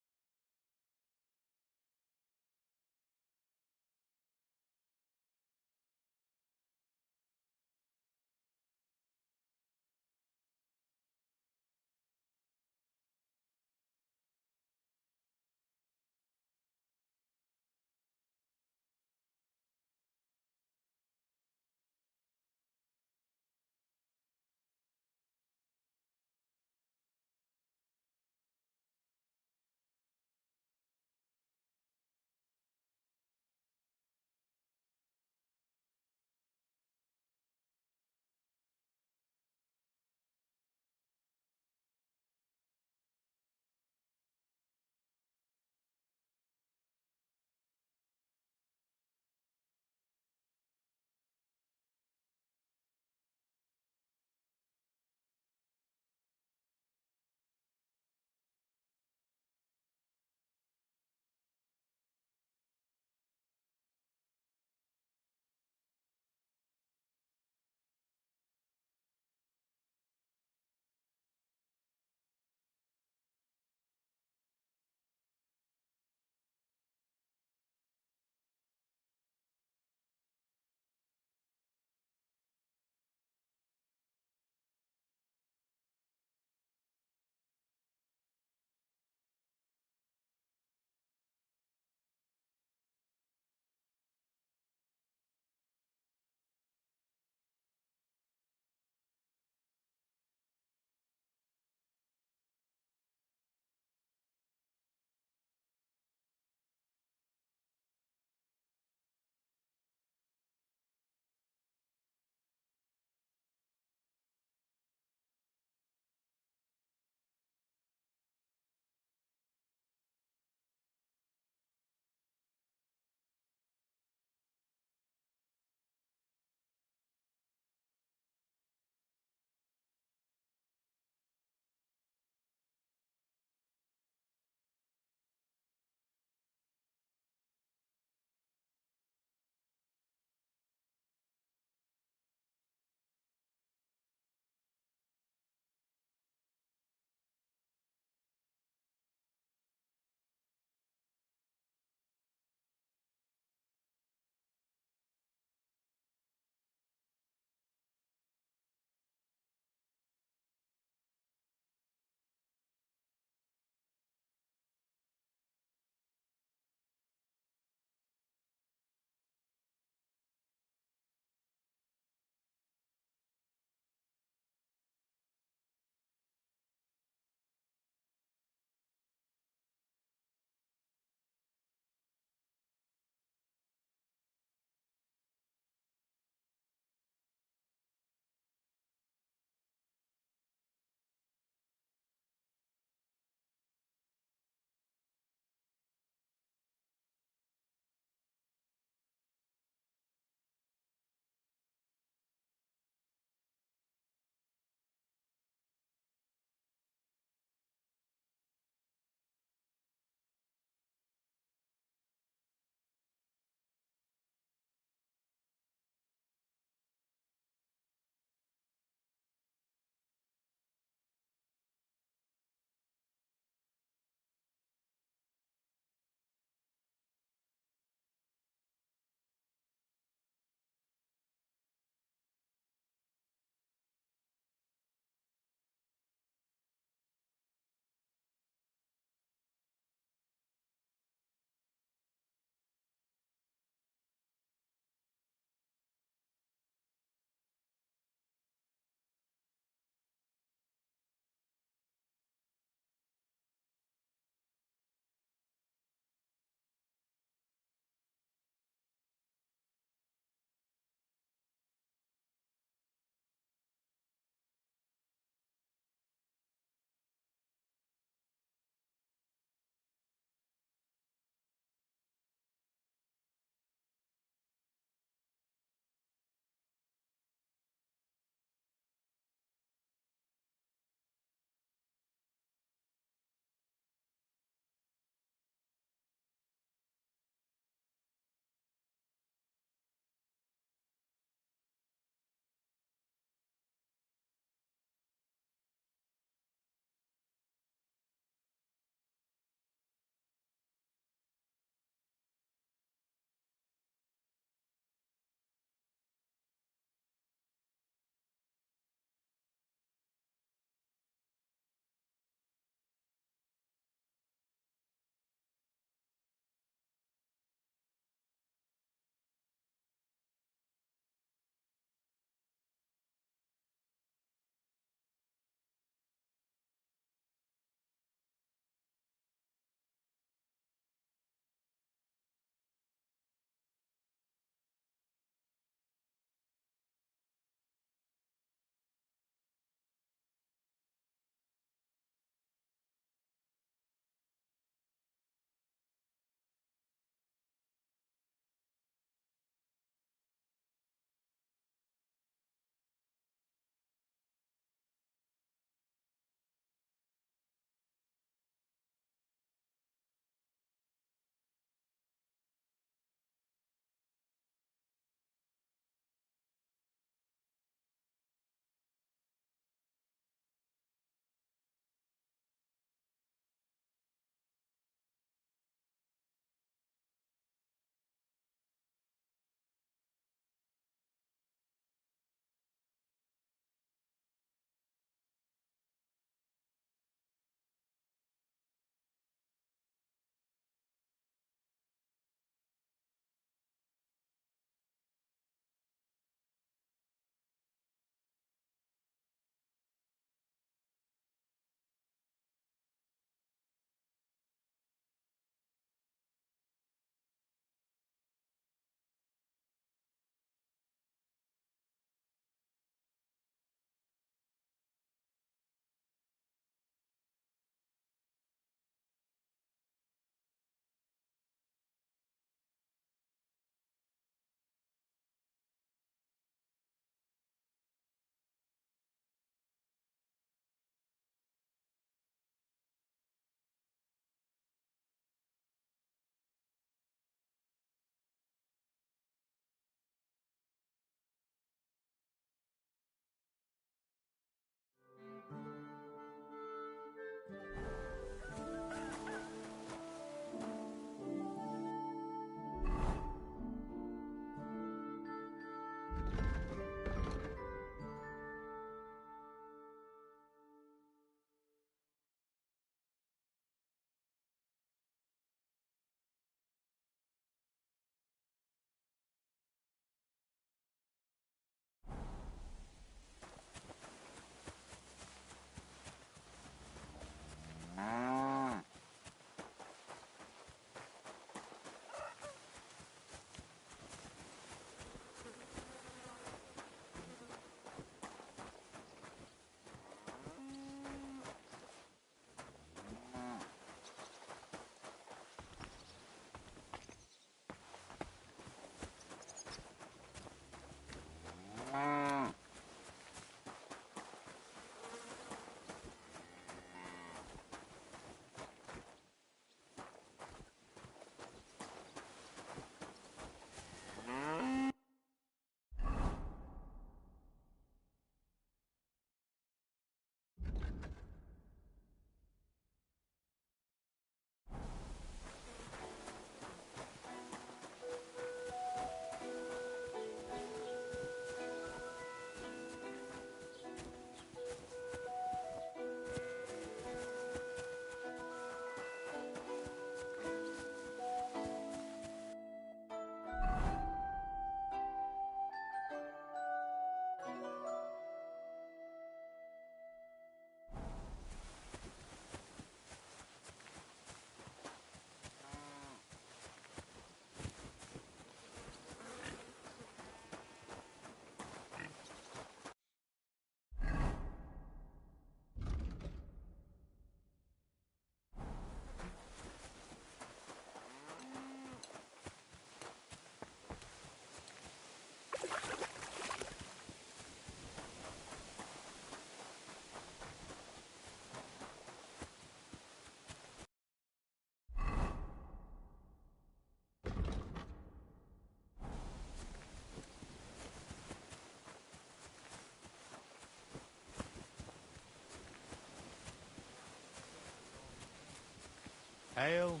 Ale.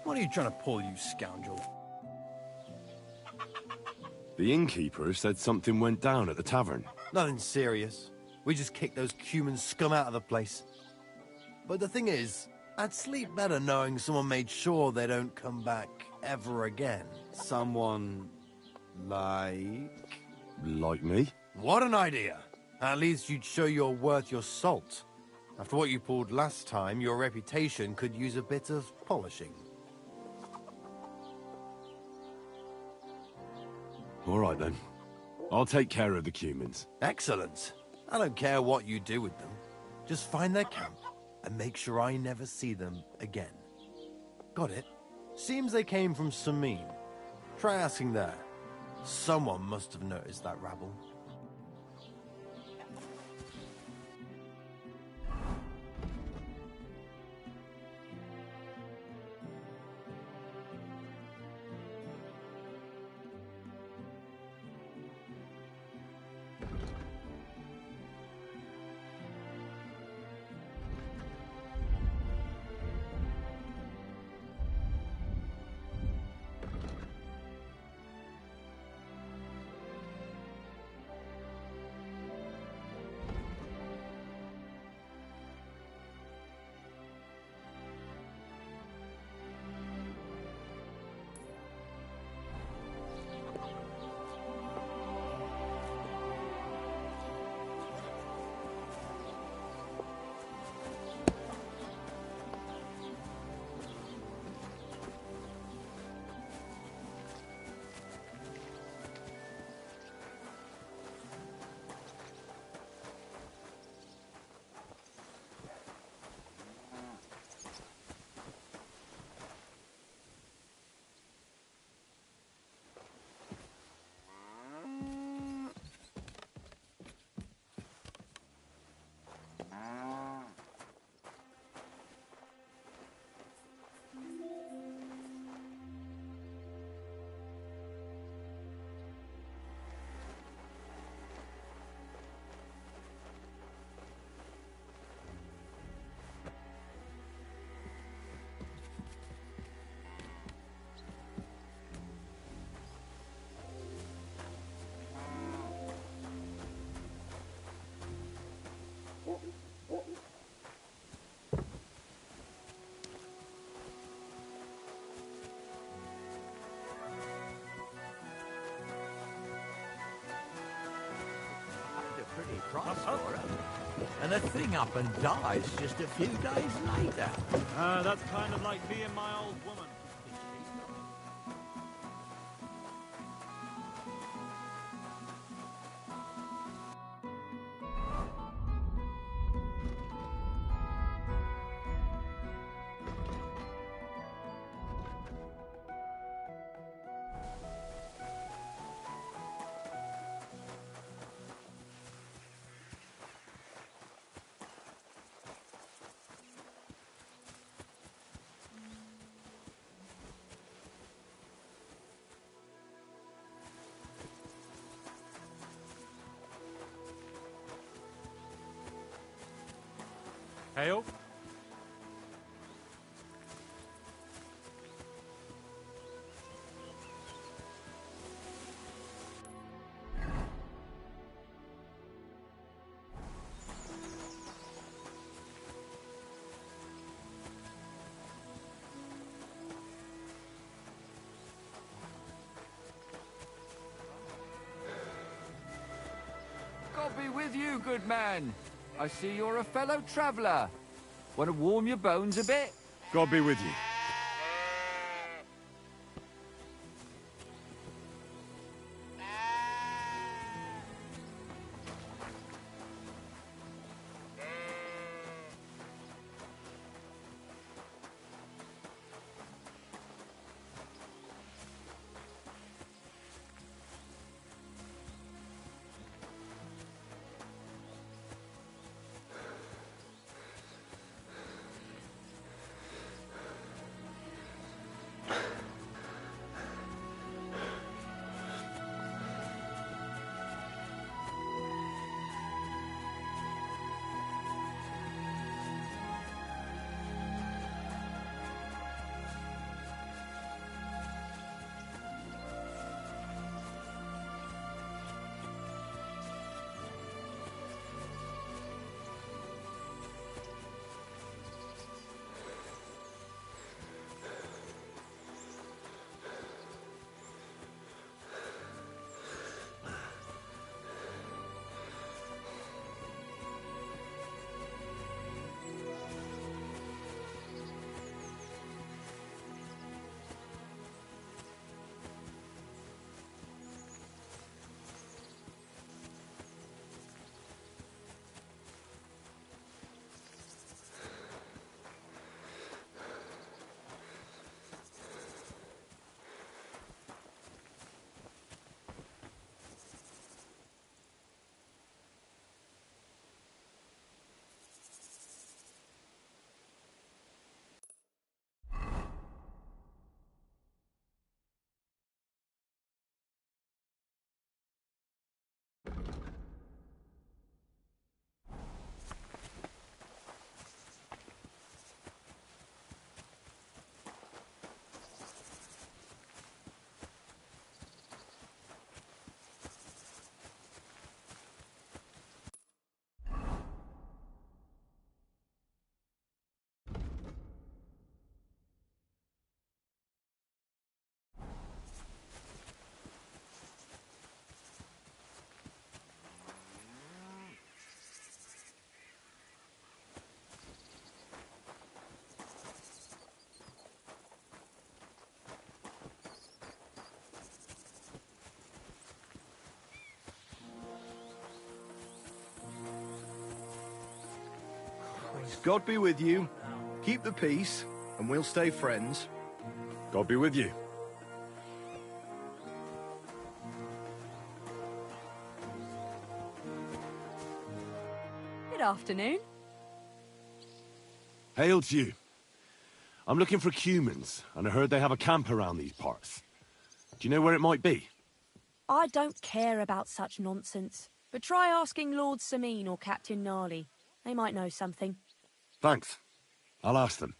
What are you trying to pull, you scoundrel? The innkeeper said something went down at the tavern. Nothing serious. We just kicked those human scum out of the place. But the thing is, I'd sleep better knowing someone made sure they don't come back ever again. Someone... like... Like me? What an idea! At least you'd show you're worth your salt. After what you pulled last time, your reputation could use a bit of polishing. All right, then. I'll take care of the Cumans. Excellent. I don't care what you do with them. Just find their camp and make sure I never see them again. Got it? Seems they came from Samin. Try asking there. Someone must have noticed that rabble. Pretty price for it. And the thing up and dies just a few days later. That's kind of like me and my old woman. Hail. God be with you, good man. I see you're a fellow traveller. Want to warm your bones a bit? God be with you. God be with you. Keep the peace, and we'll stay friends. God be with you. Good afternoon. Hail to you. I'm looking for humans, and I heard they have a camp around these parts. Do you know where it might be? I don't care about such nonsense, but try asking Lord Sameen or Captain Gnarly. They might know something. Thanks. I'll ask them.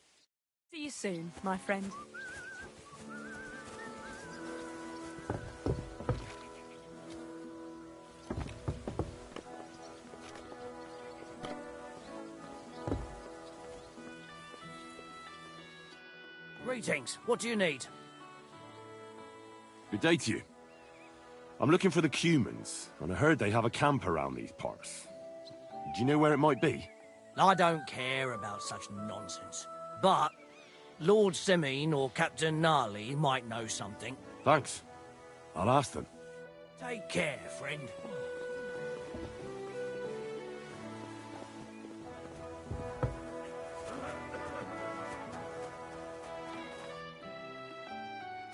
See you soon, my friend. Greetings. What do you need? Good day to you. I'm looking for the humans, and I heard they have a camp around these parts. Do you know where it might be? I don't care about such nonsense, but Lord Semine or Captain Gnarly might know something. Thanks. I'll ask them. Take care, friend.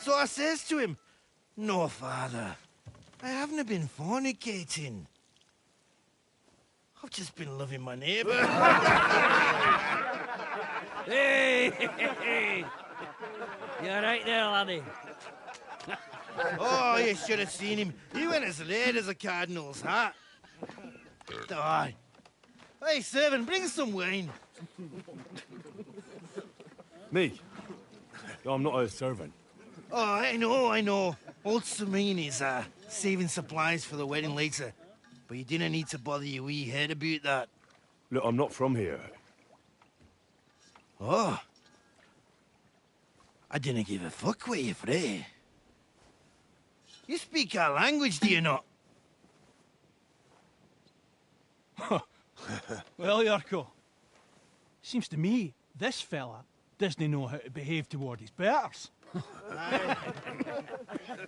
So I says to him, "No, father, I haven't been fornicating. I've just been loving my neighbour." Hey! You alright there, laddie? Oh, you should have seen him. He went as red as a cardinal's hat. Aye. Hey, servant, bring some wine. Me? No, I'm not a servant. Oh, I know. Old Samine is saving supplies for the wedding later. But you didn't need to bother your wee head about that. Look, I'm not from here. Oh. I didn't give a fuck what you're frae. You speak our language, do you not? Well, Yurko, seems to me this fella doesn't know how to behave toward his betters.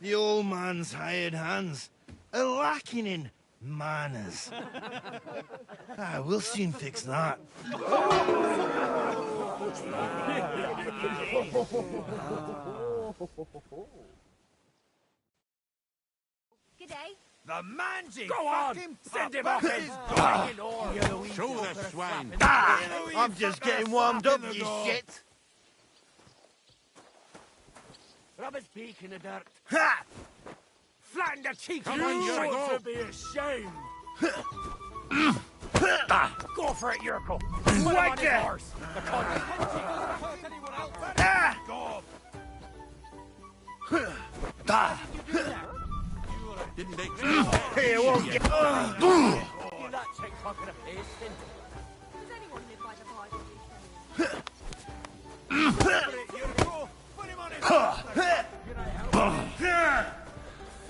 The old man's hired hands are lacking in manners. We'll soon fix that. G'day. The mangy Go on! fucking Send him puppet off is his going on. Show the swine! I'm just getting warmed up, you shit. Rub his beak in the dirt. Ha! Flatten the cheeks! Come on, Yurko. should be ashamed! Go for it, Yurko! Whack it! Horse! The cunt! Didn't they Here, won't get... Does anyone live by the Bible?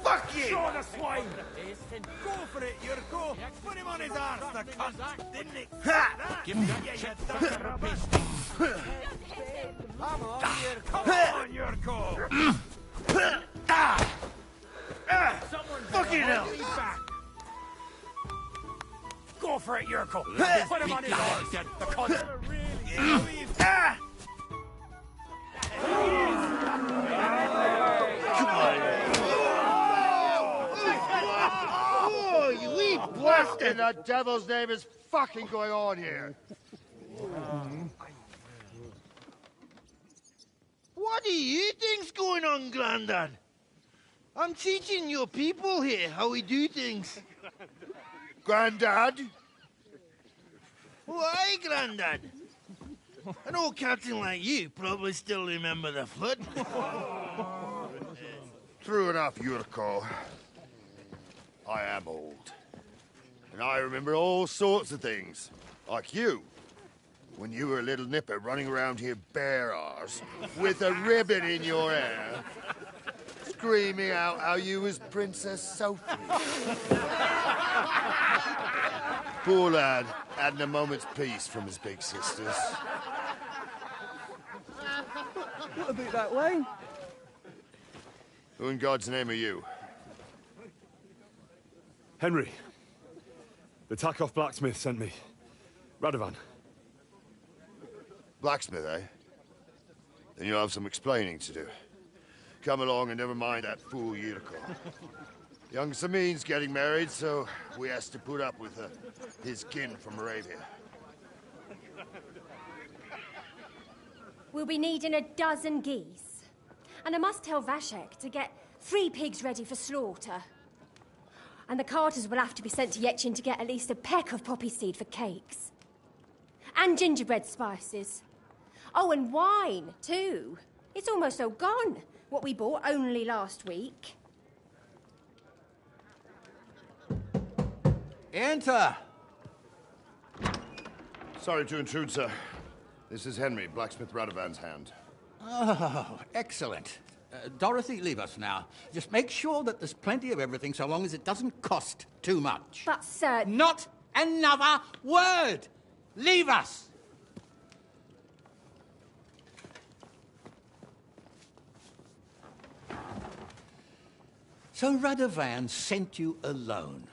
Fuck you! Show the swine! Go for it, Yurko! Put him on his arse, the cunt! Didn't it? Ha! Give him that shit Come on, Yurko! Fucking hell! Go for it, Yurko! Put him on his horse! The cunt! Oh, you wee bastard! In the devil's name is fucking going on here? What do you think's going on, Grandad? I'm teaching your people here how we do things. Grandad? Why, Grandad? An old captain like you probably still remember the flood. True enough, Yurko. I am old. And I remember all sorts of things. Like you. When you were a little nipper running around here bare arse, with a ribbon in your hair, screaming out how you was Princess Sophie. Poor lad, hadn't a moment's peace from his big sisters. What about that way? Who in God's name are you? Henry. The Takoff blacksmith sent me. Radovan. Blacksmith, eh? Then you'll have some explaining to do. Come along and never mind that fool Yurko. Young Samin's getting married, so we has to put up with his kin from Moravia. We'll be needing a dozen geese. And I must tell Vashek to get 3 pigs ready for slaughter. And the carters will have to be sent to Yetchin to get at least a peck of poppy seed for cakes. And gingerbread spices. Oh, and wine, too. It's almost all gone. What we bought only last week. Enter! Sorry to intrude, sir. This is Henry, blacksmith Radovan's hand. Oh, excellent. Dorothy, leave us now. Just make sure that there's plenty of everything so long as it doesn't cost too much. But, sir... Not another word! Leave us! So Radovan sent you alone.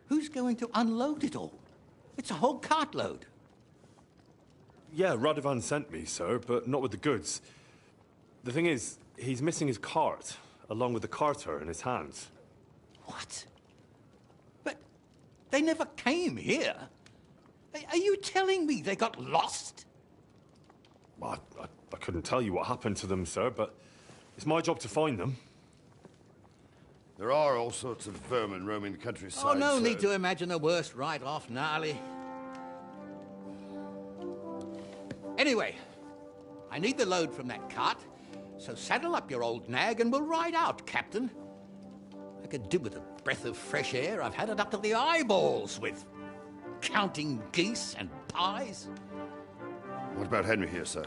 Who's going to unload it all? It's a whole cartload. Yeah, Radovan sent me, sir, but not with the goods. The thing is, he's missing his cart, along with the carter in his hands. What? But they never came here. Are you telling me they got lost? Well, I couldn't tell you what happened to them, sir, but it's my job to find them. There are all sorts of vermin roaming the countryside. Oh, no sir. need to imagine the worst right off, gnarly. Anyway, I need the load from that cart, so saddle up your old nag and we'll ride out, Captain. I could do with a breath of fresh air. I've had it up to the eyeballs with counting geese and pies. What about Henry here, sir?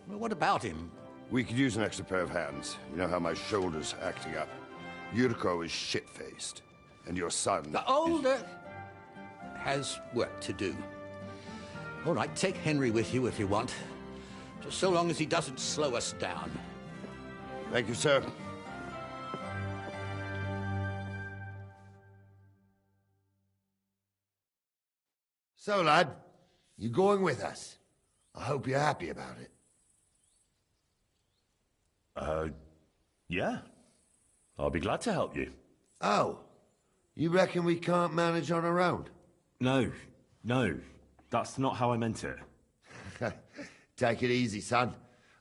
Well, what about him? We could use an extra pair of hands. You know how my shoulder's acting up. Yurko is shit-faced. And your son... The older... has work to do. All right, take Henry with you if you want. Just so long as he doesn't slow us down. Thank you, sir. So, lad, you going with us? I hope you're happy about it. Yeah. I'll be glad to help you. Oh, you reckon we can't manage on our own? No, that's not how I meant it. Take it easy, son.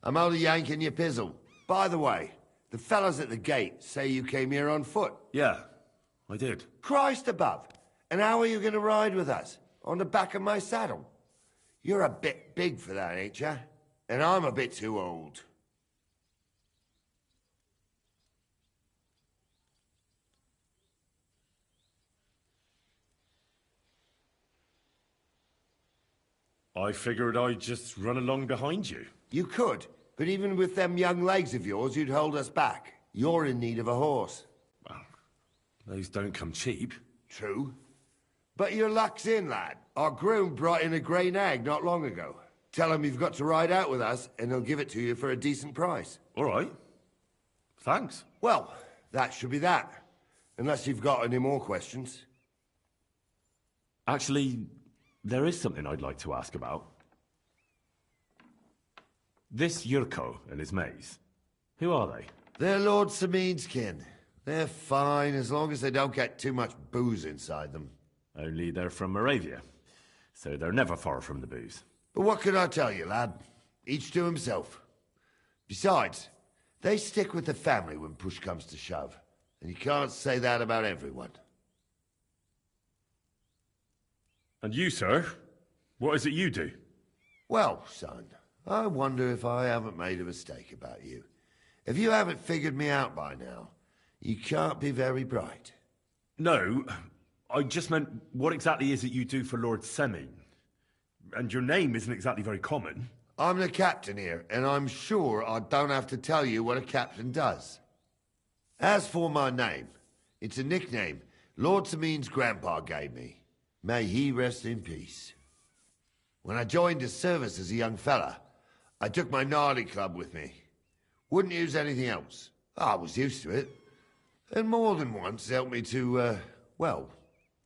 I'm only yanking your pizzle. By the way, the fellas at the gate say you came here on foot. Yeah, I did. Christ above! And how are you going to ride with us? On the back of my saddle? You're a bit big for that, ain't ya? And I'm a bit too old. I figured I'd just run along behind you. You could, but even with them young legs of yours, you'd hold us back. You're in need of a horse. Well, those don't come cheap. True. But your luck's in, lad. Our groom brought in a grey nag not long ago. Tell him you've got to ride out with us, and he'll give it to you for a decent price. All right. Thanks. Well, that should be that. Unless you've got any more questions. Actually, there is something I'd like to ask about. This Yurko and his mates, who are they? They're Lord Samin's kin. They're fine as long as they don't get too much booze inside them. Only they're from Moravia, so they're never far from the booze. But what can I tell you, lad? Each to himself. Besides, they stick with the family when push comes to shove. And you can't say that about everyone. And you, sir? What is it you do? Well, son, I wonder if I haven't made a mistake about you. If you haven't figured me out by now, you can't be very bright. No, I just meant, what exactly is it you do for Lord Semin? And your name isn't exactly very common. I'm the captain here, and I'm sure I don't have to tell you what a captain does. As for my name, it's a nickname Lord Samin's grandpa gave me. May he rest in peace. When I joined his service as a young fella, I took my gnarly club with me. Wouldn't use anything else. I was used to it. And more than once helped me to, well,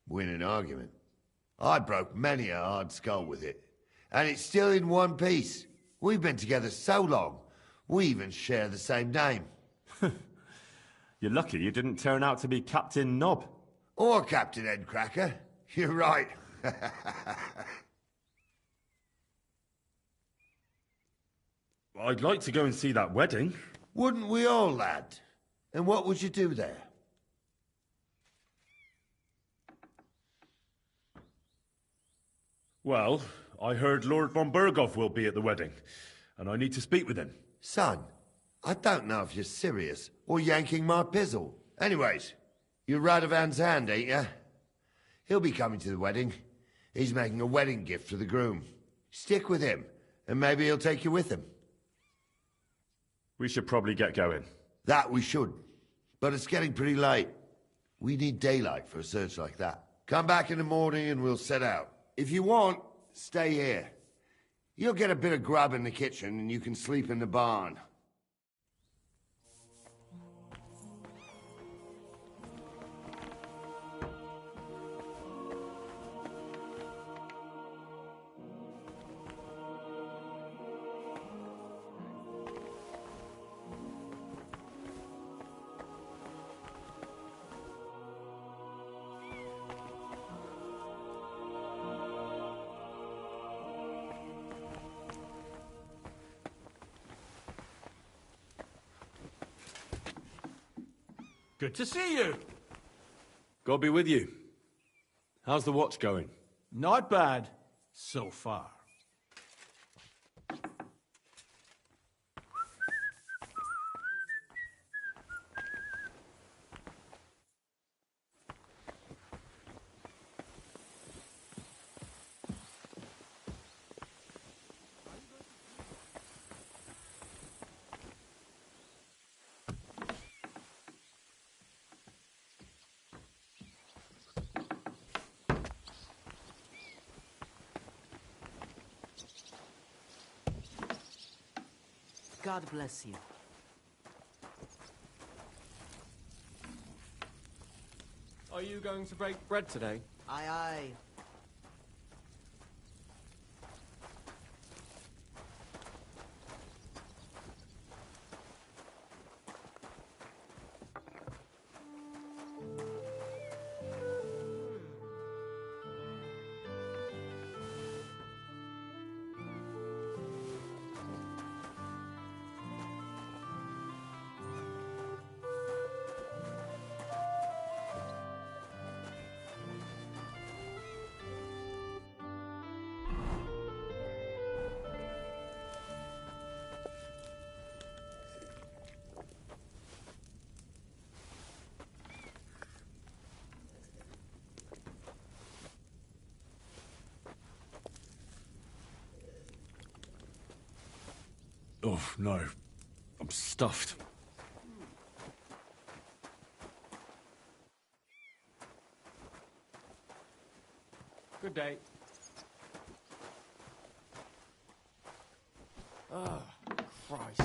win an argument. I broke many a hard skull with it. And it's still in one piece. We've been together so long, we even share the same name. You're lucky you didn't turn out to be Captain Knob. Or Captain Headcracker. You're right. I'd like to go and see that wedding. Wouldn't we all, lad? And what would you do there? Well, I heard Lord von Burgov will be at the wedding, and I need to speak with him. Son, I don't know if you're serious or yanking my pizzle. Anyways, you're Radovan's hand, ain't ya? He'll be coming to the wedding. He's making a wedding gift for the groom. Stick with him, and maybe he'll take you with him. We should probably get going. That we should. But it's getting pretty late. We need daylight for a search like that. Come back in the morning and we'll set out. If you want, stay here. You'll get a bit of grub in the kitchen and you can sleep in the barn. Good to see you. God be with you. How's the watch going? Not bad, so far. God bless you. Are you going to break bread today? Aye, aye. Oh, no. I'm stuffed. Good day. Oh, Christ.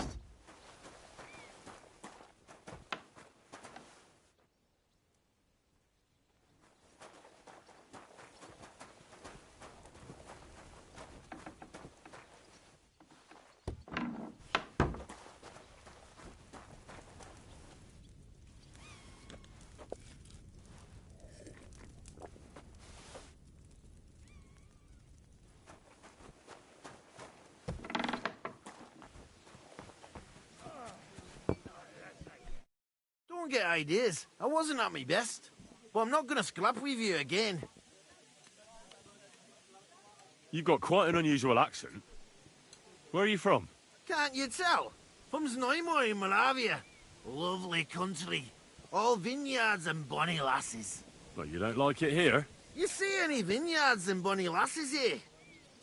Don't get ideas. I wasn't at my best. But I'm not gonna scrap with you again. You've got quite an unusual accent. Where are you from? Can't you tell? From Znaimor in Moravia. Lovely country. All vineyards and bonny lasses. Well, you don't like it here? You see any vineyards and bonny lasses here?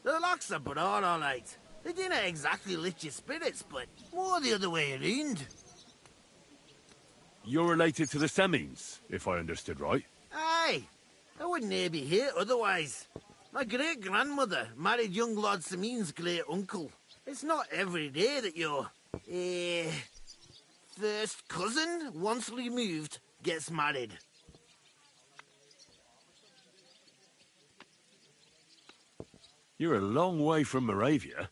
The locks are broad, all right. They didn't exactly lift your spirits, but more the other way around. You're related to the Semines, if I understood right. Aye. I wouldn't be here otherwise. My great-grandmother married young Lord Semine's great-uncle. It's not every day that your, first cousin, once removed, gets married. You're a long way from Moravia.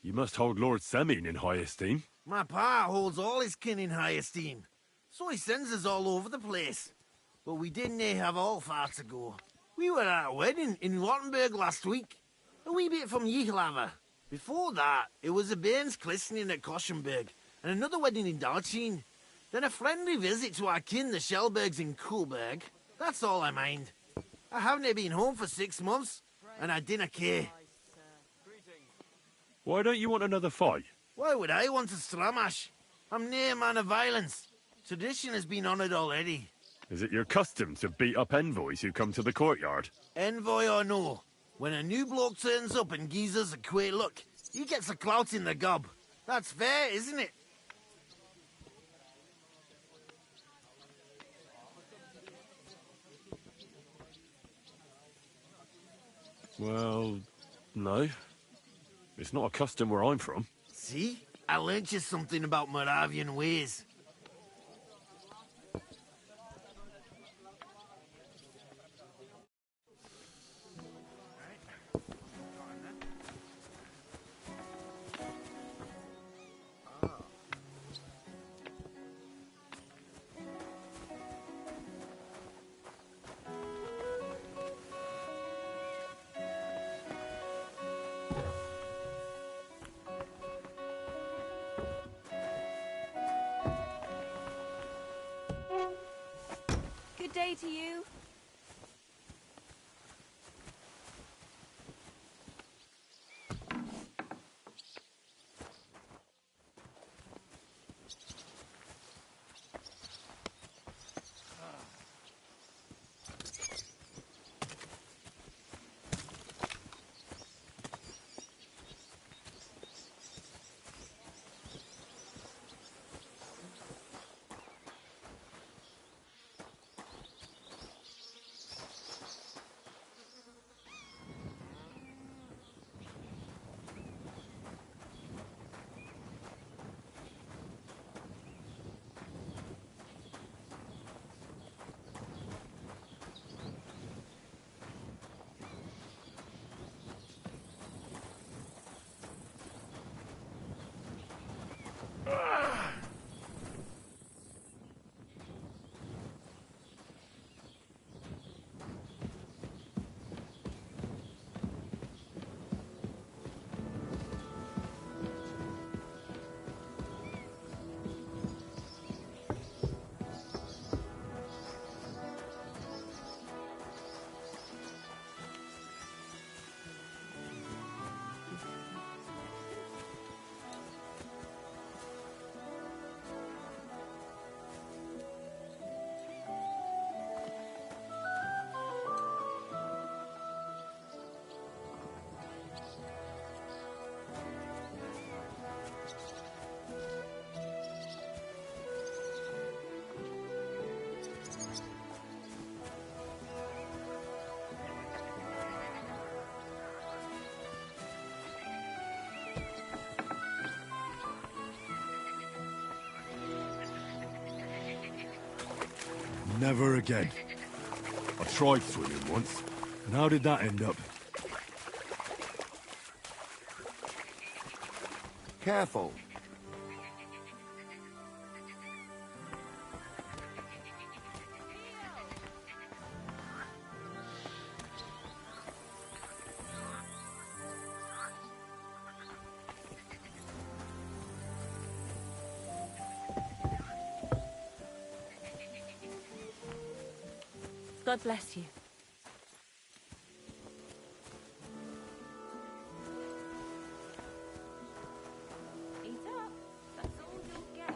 You must hold Lord Semine in high esteem. My pa holds all his kin in high esteem, so he sends us all over the place. But we didn't have all far to go. We were at a wedding in Rottenburg last week, a wee bit from Yichlava. Before that, it was a bairn's christening at Koschenberg, and another wedding in Dalchin. Then a friendly visit to our kin, the Shellbergs in Coolberg. That's all I mind. I haven't been home for 6 months, and I dinna care. Why don't you want another fight? Why would I want a stramash? I'm nae man of violence. Tradition has been honoured already. Is it your custom to beat up envoys who come to the courtyard? Envoy or no, when a new bloke turns up and gives us a queer look, he gets a clout in the gob. That's fair, isn't it? Well, no. It's not a custom where I'm from. See? I learnt you something about Moravian ways. Good day to you. Never again. I tried swimming once, and how did that end up? Careful. God bless you. Eat up. That's all you'll get.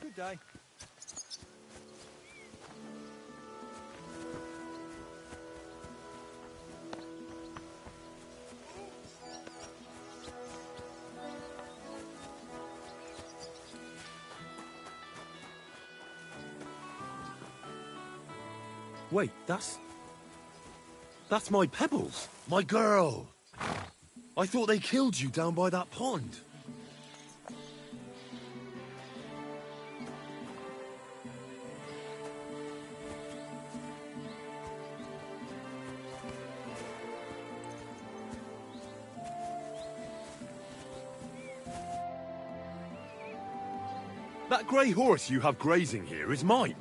Good day. Wait, that's my Pebbles, my girl. I thought they killed you down by that pond. That grey horse you have grazing here is mine.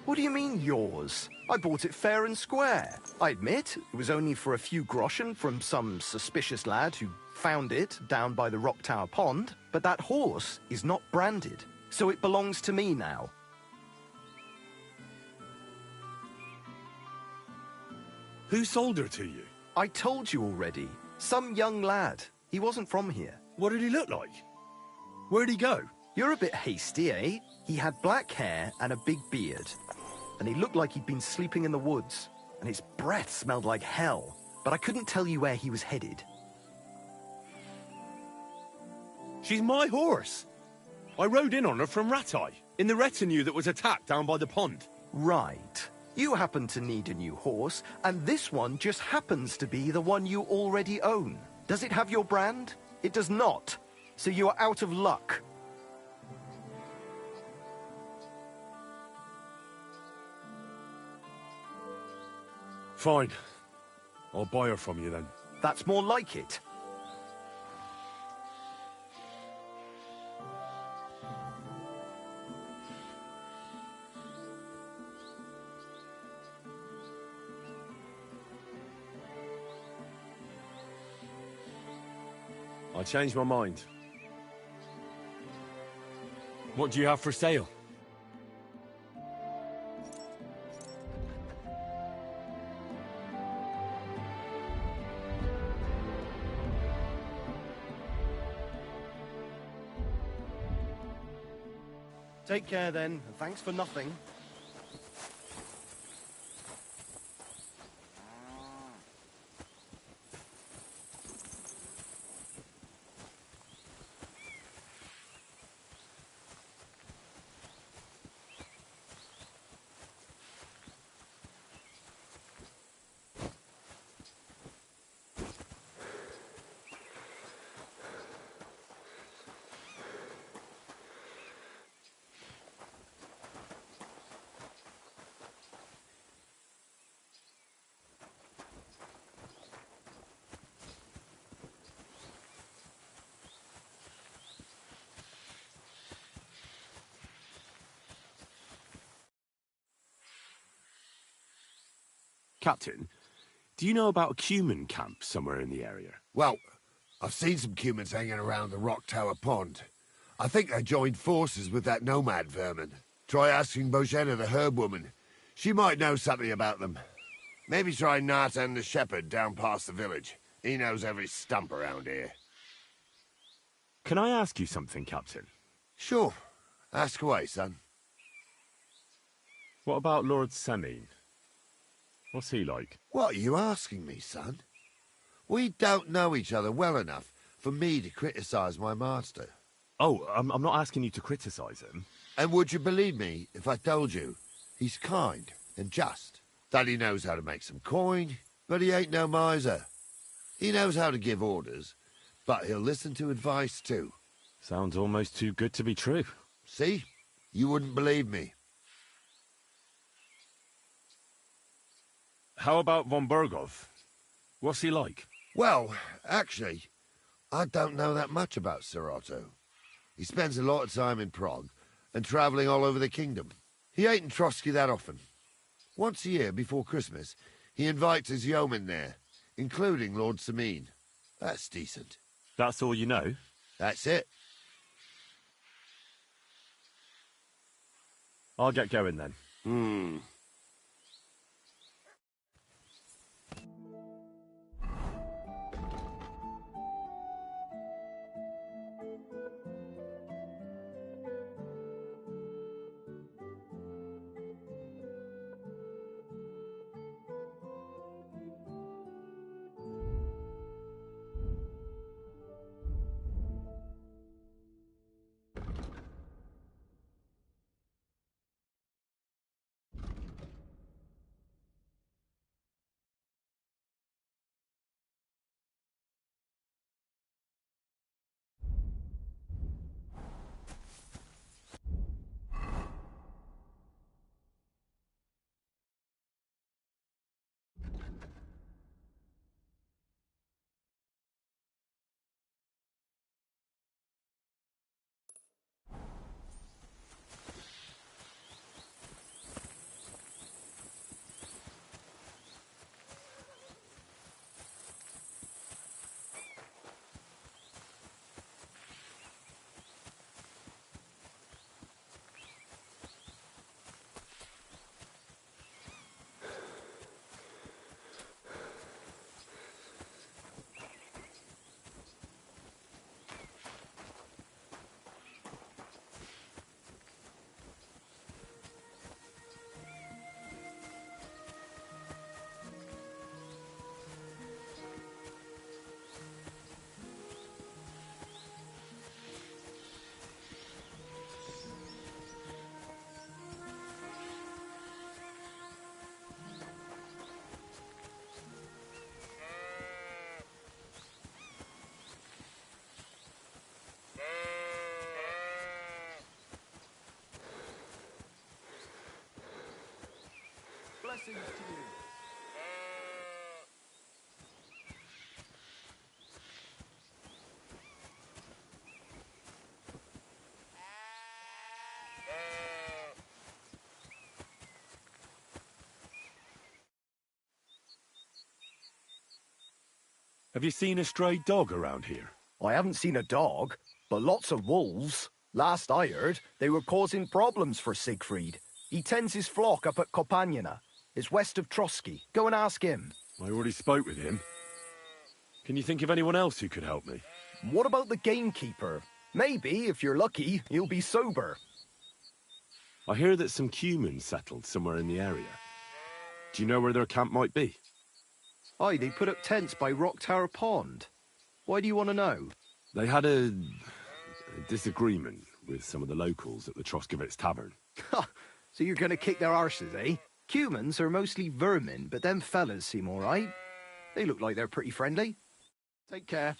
What do you mean, yours? I bought it fair and square. I admit, it was only for a few groschen from some suspicious lad who found it down by the Rock Tower Pond, but that horse is not branded, so it belongs to me now. Who sold her to you? I told you already. Some young lad. He wasn't from here. What did he look like? Where'd he go? You're a bit hasty, eh? He had black hair and a big beard. And he looked like he'd been sleeping in the woods. And his breath smelled like hell. But I couldn't tell you where he was headed. She's my horse. I rode in on her from Ratai, in the retinue that was attacked down by the pond. Right. You happen to need a new horse, and this one just happens to be the one you already own. Does it have your brand? It does not. So you are out of luck. Fine. I'll buy her from you then. That's more like it. I changed my mind. What do you have for sale? Take care then, and thanks for nothing. Captain, do you know about a Cuman camp somewhere in the area? Well, I've seen some humans hanging around the Rock Tower Pond. I think they joined forces with that nomad vermin. Try asking Bojena, the herb woman. She might know something about them. Maybe try Nathan the shepherd down past the village. He knows every stump around here. Can I ask you something, Captain? Sure. Ask away, son. What about Lord Semine? What's he like? What are you asking me, son? We don't know each other well enough for me to criticize my master. Oh, I'm not asking you to criticize him. And would you believe me if I told you he's kind and just? That he knows how to make some coin, but he ain't no miser. He knows how to give orders, but he'll listen to advice too. Sounds almost too good to be true. See? You wouldn't believe me. How about von Berghoff? What's he like? Well, actually, I don't know that much about Sir Otto. He spends a lot of time in Prague and travelling all over the kingdom. He ain't in Trotsky that often. Once a year before Christmas, he invites his yeomen there, including Lord Semine. That's decent. That's all you know? That's it. I'll get going then. Blessings to you. Have you seen a stray dog around here? I haven't seen a dog, but lots of wolves. Last I heard, they were causing problems for Siegfried. He tends his flock up at Kopaniana. It's west of Trotsky. Go and ask him. I already spoke with him. Can you think of anyone else who could help me? What about the gamekeeper? Maybe, if you're lucky, he'll be sober. I hear that some Cumans settled somewhere in the area. Do you know where their camp might be? Aye, they put up tents by Rock Tower Pond. Why do you want to know? They had a disagreement with some of the locals at the Troskovitz Tavern. So you're going to kick their arses, eh? Cumans are mostly vermin, but them fellas seem all right. They look like they're pretty friendly. Take care.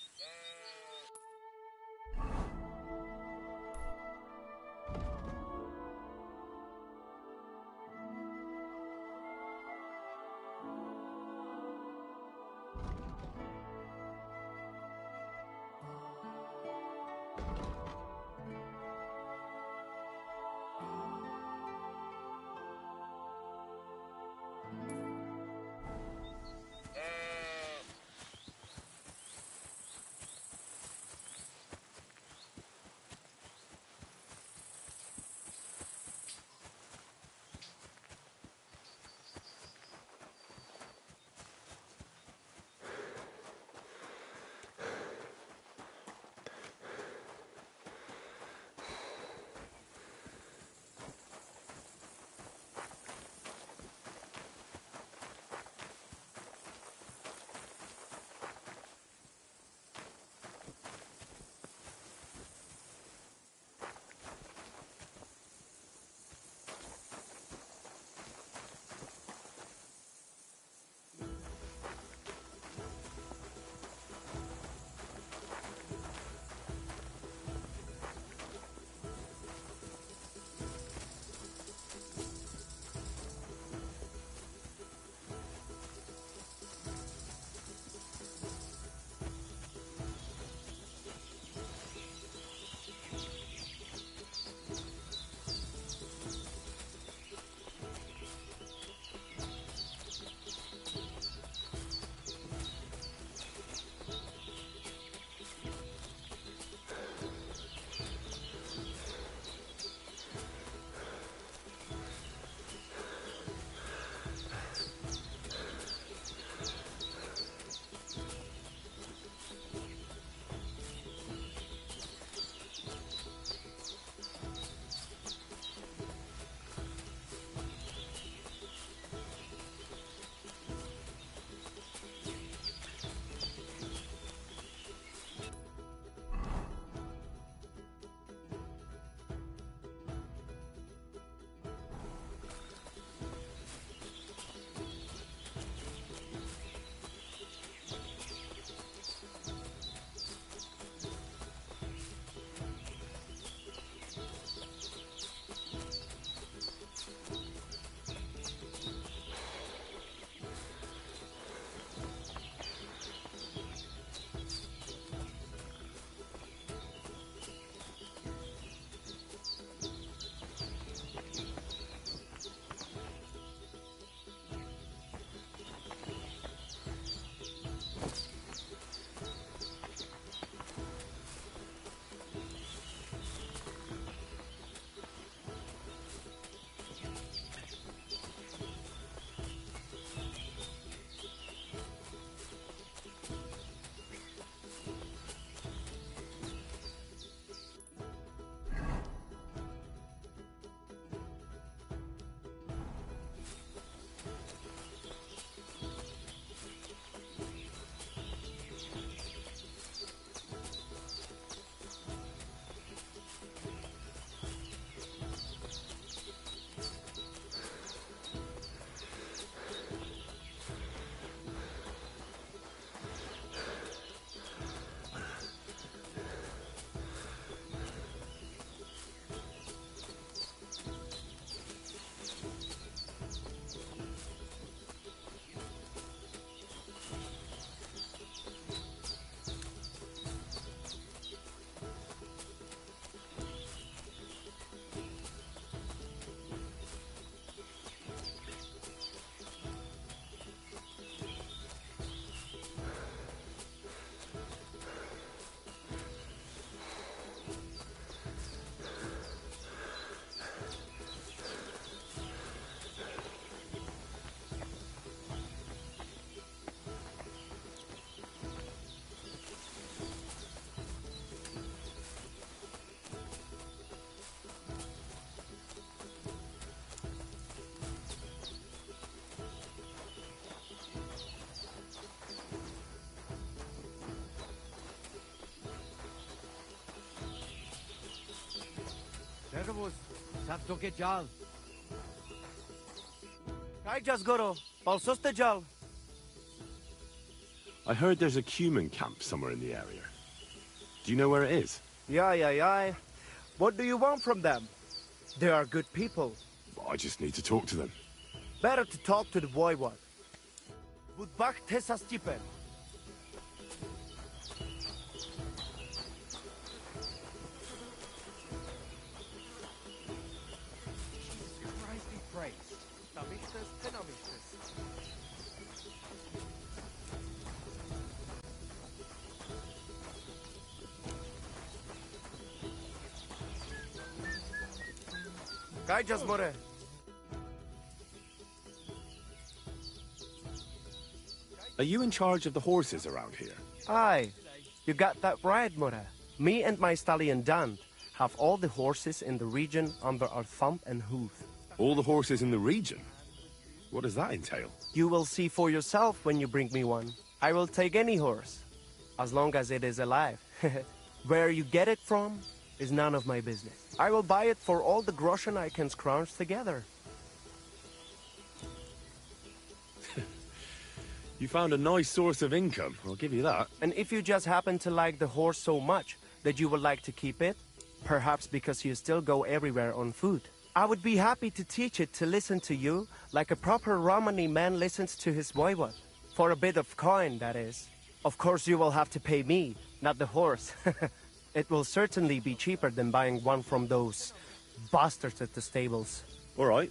Argus, Savtoke Jal. Kaijas Goro, Balsoste Jal. I heard there's a cumin camp somewhere in the area. Do you know where it is? Yeah. What do you want from them? They are good people. I just need to talk to them. Better to talk to the voivod. Budbak Tessa Stipen. Christ be praised. Namistas, tenamistas. Kaijas More. Are you in charge of the horses around here? Aye, you got that right, Mora. Me and my stallion Dan have all the horses in the region under our thumb and hoof. All the horses in the region? What does that entail? You will see for yourself when you bring me one. I will take any horse, as long as it is alive. Where you get it from is none of my business. I will buy it for all the groschen I can scrounge together. You found a nice source of income, I'll give you that. And if you just happen to like the horse so much that you would like to keep it, perhaps because you still go everywhere on foot, I would be happy to teach it to listen to you like a proper Romani man listens to his voivod. For a bit of coin, that is. Of course you will have to pay me, not the horse. It will certainly be cheaper than buying one from those bastards at the stables. All right.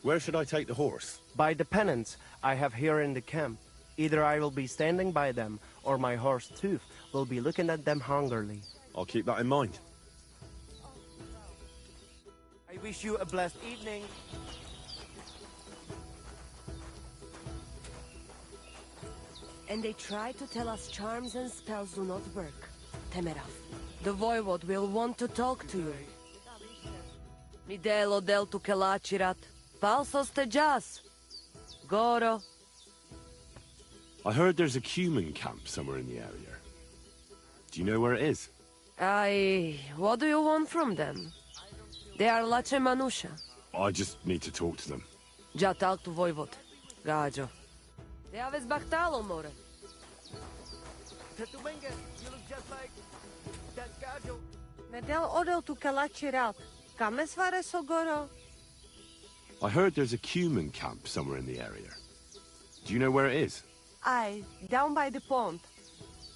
Where should I take the horse? By the pennants I have here in the camp. Either I will be standing by them, or my horse Tooth will be looking at them hungrily. I'll keep that in mind. I wish you a blessed evening. And they try to tell us charms and spells do not work. Temeraf. The voivod will want to talk to you. Midelo del tu kelachirat. Falsos te jas. Goro. I heard there's a cumin camp somewhere in the area. Do you know where it is? What do you want from them? They are lache manusha. I just need to talk to them. Ja talk to voivod. Gajo. They have his baktalo, more. Tetumenga, you look just like that Gajo. Medel odel tu kelachirat. Kames vare sogoro. I heard there's a cumin camp somewhere in the area. Do you know where it is? Aye, down by the pond.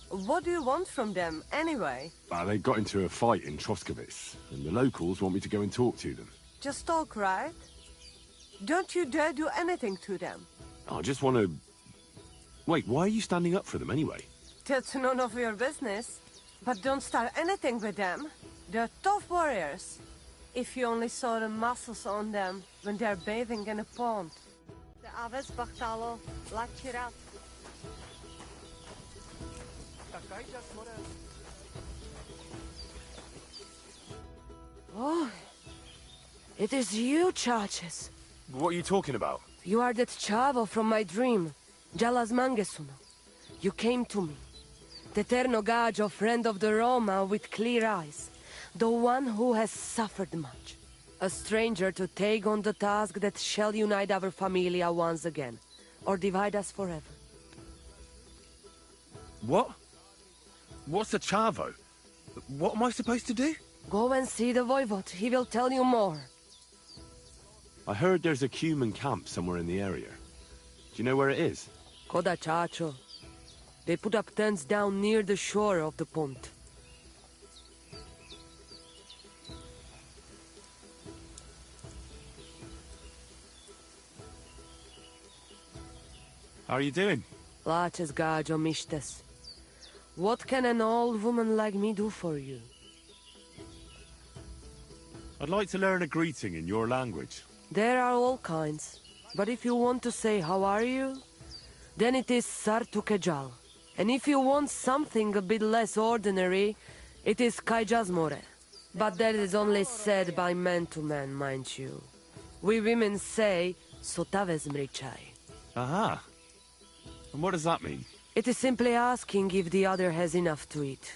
What do you want from them, anyway? They got into a fight in Troskowitz, and the locals want me to go and talk to them. Just talk, right? Don't you dare do anything to them. I just want to... Wait, why are you standing up for them anyway? That's none of your business. But don't start anything with them. They're tough warriors. If you only saw the muscles on them when they're bathing in a pond. The aves bachtalo, lachirat. Oh, it is you, Chaches. What are you talking about? You are that chavo from my dream, Jalas Mangesuno. You came to me. The Terno Gajo, friend of the Roma with clear eyes. The one who has suffered much. A stranger to take on the task that shall unite our familia once again. Or divide us forever. What? What's a chavo? What am I supposed to do? Go and see the voivod. He will tell you more. I heard there's a cumin camp somewhere in the area. Do you know where it is? Koda Chacho. They put up tents down near the shore of the pond. How are you doing? Laches Gajo Mishtes. What can an old woman like me do for you? I'd like to learn a greeting in your language. There are all kinds. But if you want to say how are you, then it is Sartukejal. And if you want something a bit less ordinary, it is Kaijazmore. But that is only said by man to man, mind you. We women say Sotavezmrichai. Aha. And what does that mean? It is simply asking if the other has enough to eat.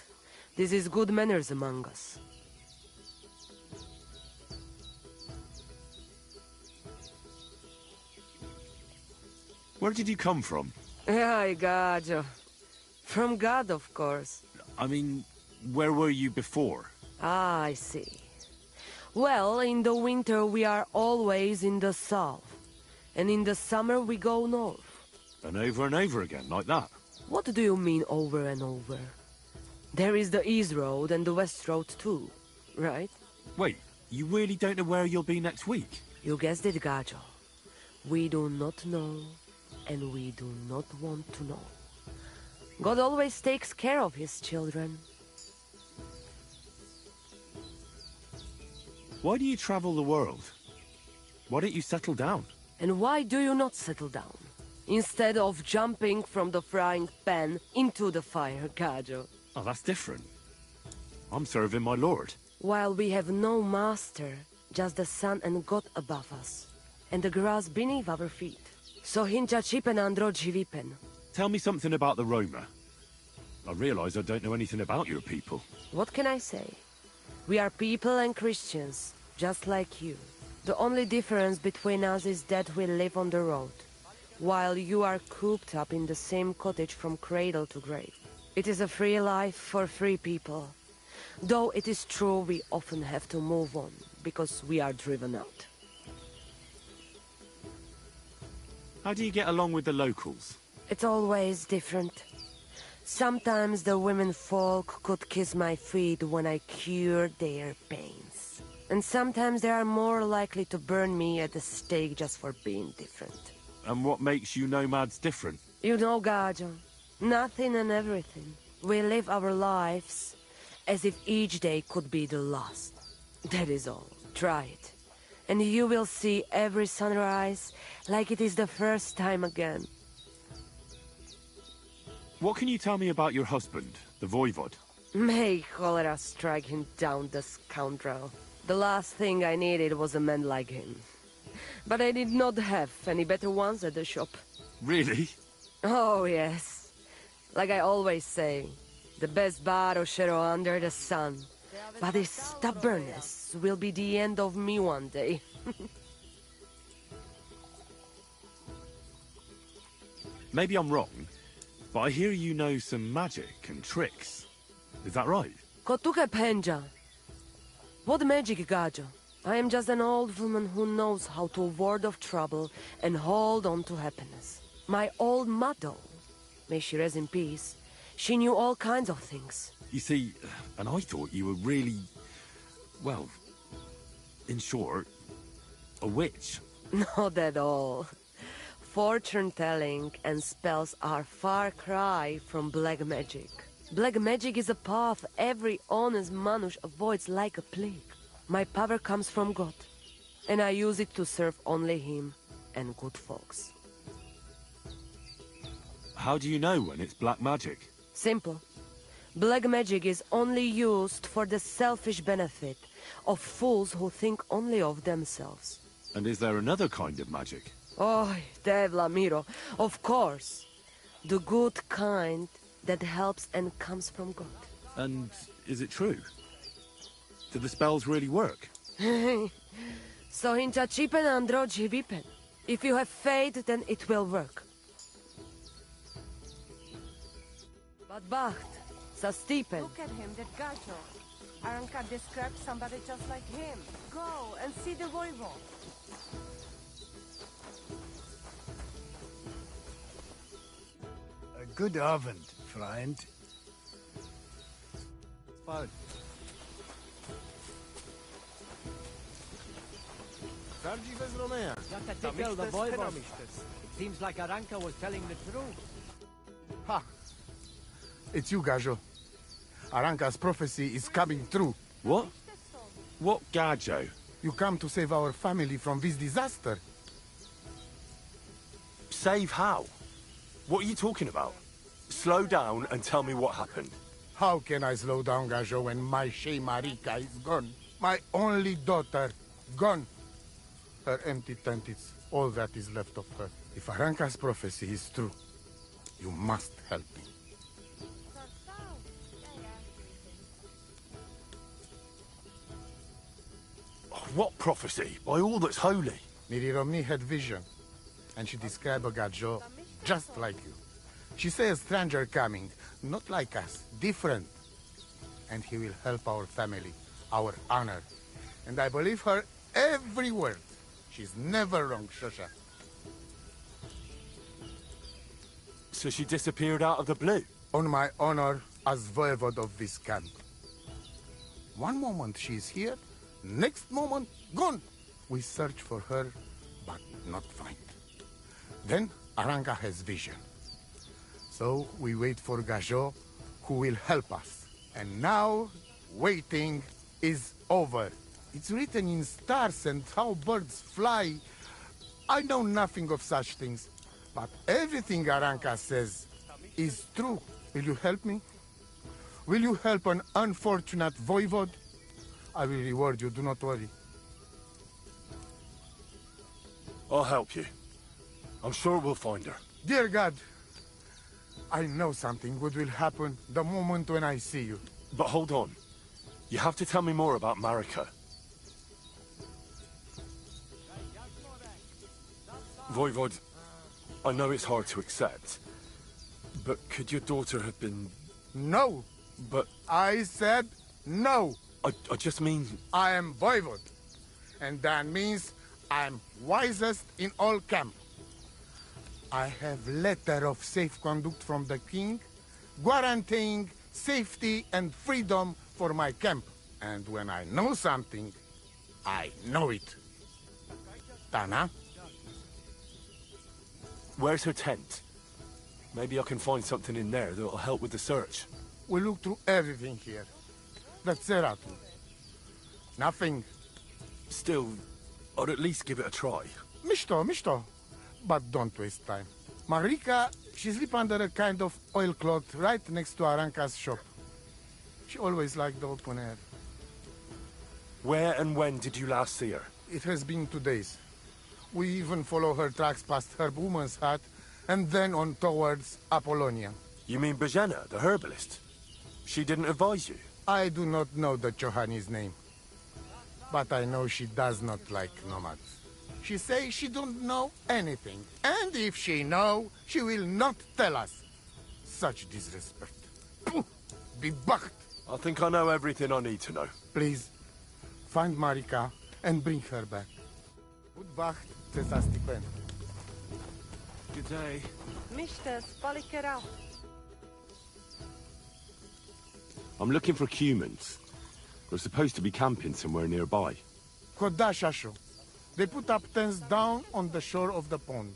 This is good manners among us. Where did you come from? Ay, Gajo. From God, of course. I mean, where were you before? Ah, I see. Well, in the winter we are always in the south. And in the summer we go north. And over again, like that? What do you mean over and over? There is the East Road and the West Road too, right? Wait, you really don't know where you'll be next week? You guessed it, Gajo. We do not know, and we do not want to know. God always takes care of his children. Why do you travel the world? Why don't you settle down? And why do you not settle down? Instead of jumping from the frying pan into the fire, Gajo. Oh, that's different. I'm serving my lord. While we have no master, just the sun and God above us, and the grass beneath our feet. So hincha chipen andro jivipen. Tell me something about the Roma. I realize I don't know anything about your people. What can I say? We are people and Christians, just like you. The only difference between us is that we live on the road, while you are cooped up in the same cottage from cradle to grave. It is a free life for free people. Though it is true we often have to move on, because we are driven out. How do you get along with the locals? It's always different. Sometimes the women folk could kiss my feet when I cured their pains. And sometimes they are more likely to burn me at the stake just for being different. And what makes you nomads different? You know, Gajo, nothing and everything. We live our lives as if each day could be the last. That is all. Try it. And you will see every sunrise like it is the first time again. What can you tell me about your husband, the Voivod? May cholera strike him down, the scoundrel. The last thing I needed was a man like him. But I did not have any better ones at the shop. Really? Oh, yes. Like I always say, the best barochero under the sun. But his stubbornness will be the end of me one day. Maybe I'm wrong, but I hear you know some magic and tricks. Is that right? Kotuke penja. What magic, Gajo? I am just an old woman who knows how to ward off trouble and hold on to happiness. My old mother, may she rest in peace, she knew all kinds of things. You see, and I thought you were really, well, in short, a witch. Not at all. Fortune-telling and spells are far cry from black magic. Black magic is a path every honest manush avoids like a plague. My power comes from God, and I use it to serve only him and good folks. How do you know when it's black magic? Simple. Black magic is only used for the selfish benefit of fools who think only of themselves. And is there another kind of magic? Oh, Devla Miro, of course. The good kind that helps and comes from God. And is it true? Do the spells really work? So hincha chipen andro jivipen. If you have faith, then it will work. But Bacht, sa Stipen. Look at him, that Gajo. Aranka described somebody just like him. Go and see the Voivod. A good Abend, friend. Fine. Tell the Voivod. It seems like Aranka was telling the truth. Ha! It's you, Gajo. Aranka's prophecy is coming true. What? What Gajo? You come to save our family from this disaster. Save how? What are you talking about? Slow down and tell me what happened. How can I slow down, Gajo, when my Shea Marika is gone? My only daughter, gone. Her empty tent is all that is left of her. If Aranka's prophecy is true, you must help me. What prophecy? By all that's holy. Miriromni had vision. and she described a gajo just like you. She say a stranger coming, not like us, different. And he will help our family, our honor. And I believe her every word. She's never wrong, Shosha. So she disappeared out of the blue? On my honor as voivode of this camp. One moment she's here, next moment gone. We search for her, but not find. Then Aranka has vision. So we wait for Gajo, who will help us. And now, waiting is over. It's written in stars and how birds fly. I know nothing of such things, but everything Aranka says is true. Will you help me? Will you help an unfortunate voivode? I will reward you, do not worry. I'll help you. I'm sure we'll find her. Dear God, I know something good will happen the moment when I see you. But hold on. You have to tell me more about Marika. Voivod, I know it's hard to accept, but could your daughter have been... No! But... I said no! I just mean... I am voivode, and that means I am wisest in all camp. I have letter of safe conduct from the king, guaranteeing safety and freedom for my camp. And when I know something, I know it. Tana? Where's her tent? Maybe I can find something in there that'll help with the search. We look through everything here. That's Zeratu. Nothing. Still, I'd at least give it a try. Mishto. But don't waste time. Marika, she sleep under a kind of oilcloth right next to Aranka's shop. She always liked the open air. Where and when did you last see her? It has been 2 days. We even follow her tracks past her woman's hut, and then on towards Apollonia. You mean Bajana, the herbalist? She didn't advise you? I do not know the Johani's name. But I know she does not like nomads. She say she don't know anything. And if she know, she will not tell us. Such disrespect. Pooh! Be bucked! I think I know everything I need to know. Please, find Marika and bring her back. Good wacht, Cesar Stipen. Good day. Mr. Spalikerau. I'm looking for humans. We're supposed to be camping somewhere nearby. Kodashasho. They put up tents down on the shore of the pond.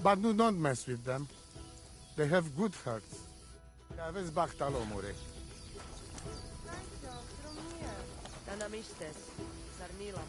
But do not mess with them. They have good hearts. Aveți bahtalo, more. Anamistes, Sarnila.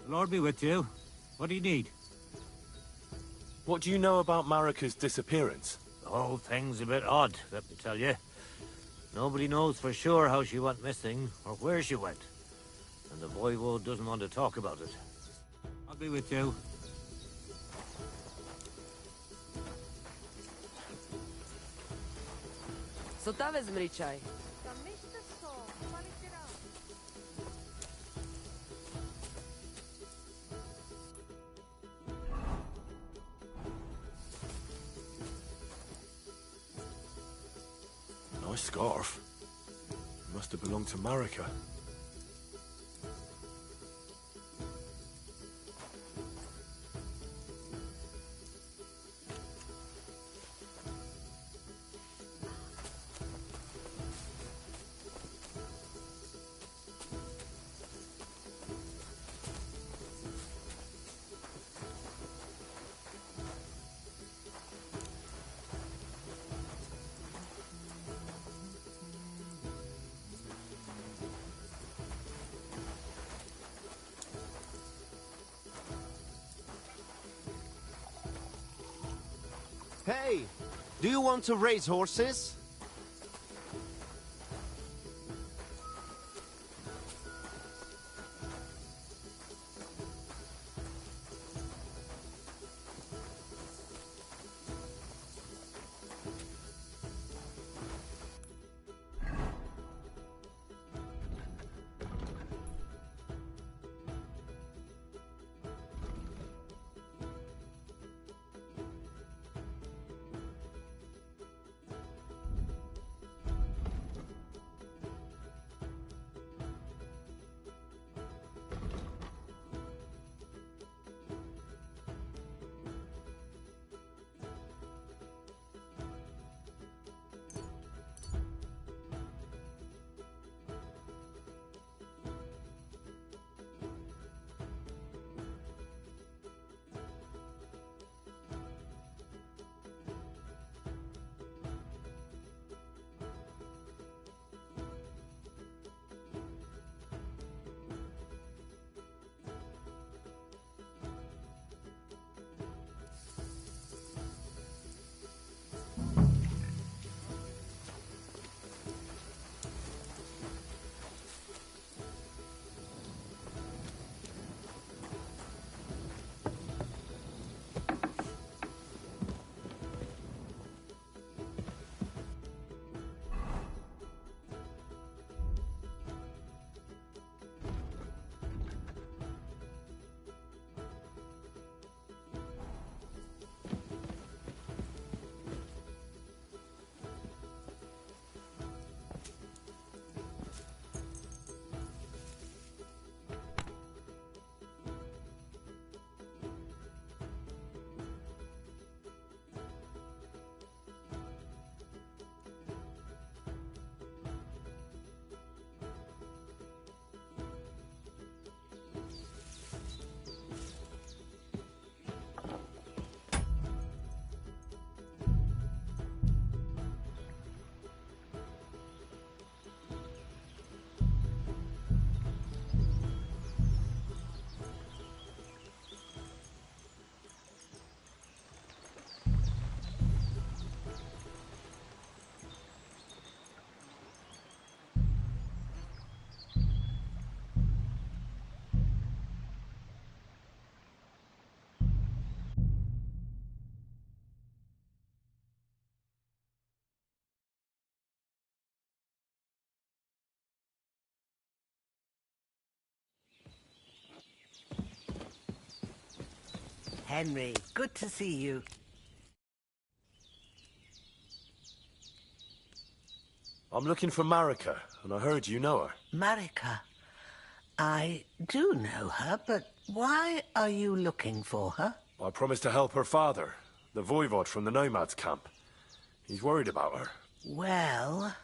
The Lord be with you. What do you need? What do you know about Marika's disappearance? The whole thing's a bit odd, let me tell you. Nobody knows for sure how she went missing or where she went. And the voivode doesn't want to talk about it. I'll be with you. So ta vezmi čaj. Nice scarf. Must have belonged to Marika. Hey, do you want to raise horses? Henry, good to see you. I'm looking for Marika, and I heard you know her. Marika. I do know her, but why are you looking for her? I promised to help her father, the voivod from the nomads camp. He's worried about her. Well,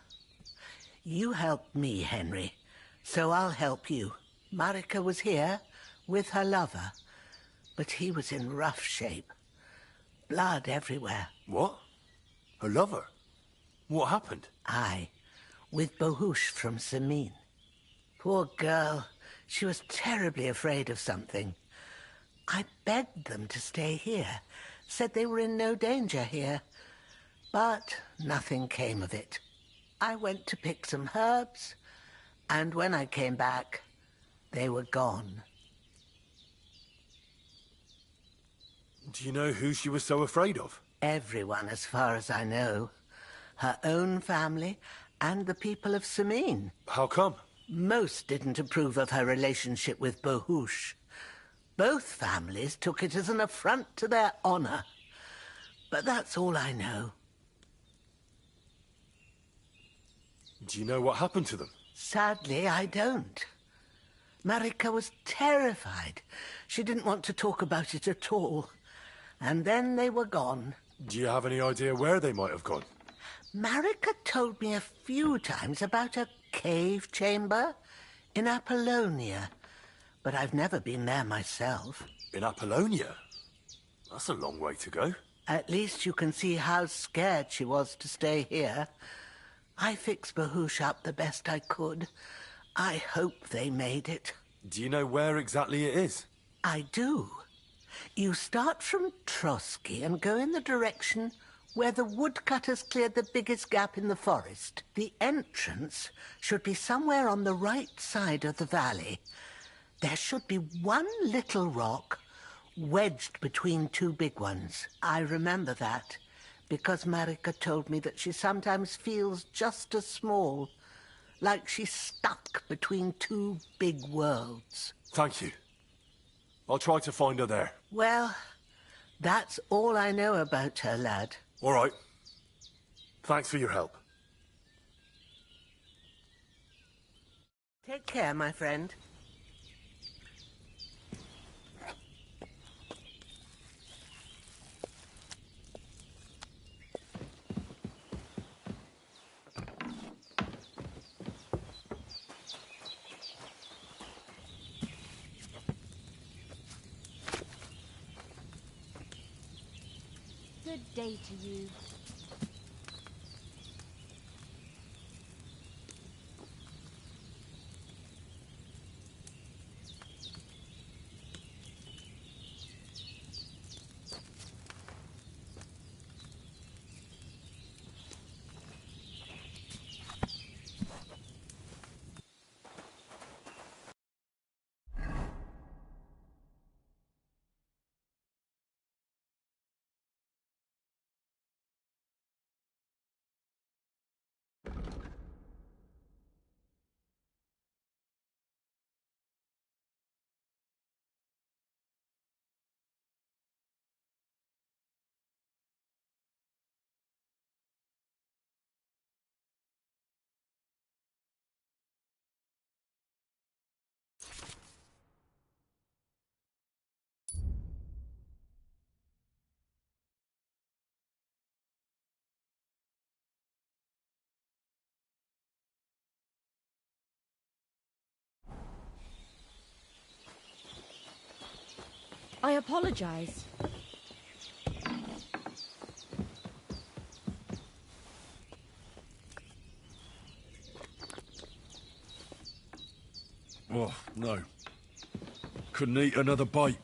you helped me, Henry, so I'll help you. Marika was here with her lover, but he was in rough shape. Blood everywhere. What? Her lover? What happened? Aye, with Bohush from Samin. Poor girl. She was terribly afraid of something. I begged them to stay here, said they were in no danger here. But nothing came of it. I went to pick some herbs, and when I came back, they were gone. Do you know who she was so afraid of? Everyone, as far as I know. Her own family and the people of Samin. How come? Most didn't approve of her relationship with Bohush. Both families took it as an affront to their honor. But that's all I know. Do you know what happened to them? Sadly, I don't. Marika was terrified. She didn't want to talk about it at all. And then they were gone. Do you have any idea where they might have gone? Marika told me a few times about a cave chamber in Apollonia, but I've never been there myself. In Apollonia? That's a long way to go. At least you can see how scared she was to stay here. I fixed Bohush up the best I could. I hope they made it. Do you know where exactly it is? I do. You start from Trotsky and go in the direction Where the woodcutters cleared the biggest gap in the forest. The entrance should be somewhere on the right side of the valley. There should be one little rock wedged between two big ones. I remember that, because Marika told me that she sometimes feels just as small, like she's stuck between two big worlds. Thank you. I'll try to find her there. Well, that's all I know about her, lad. All right. Thanks for your help. Take care, my friend. Good day to you. I apologize. Oh, no. Couldn't eat another bite.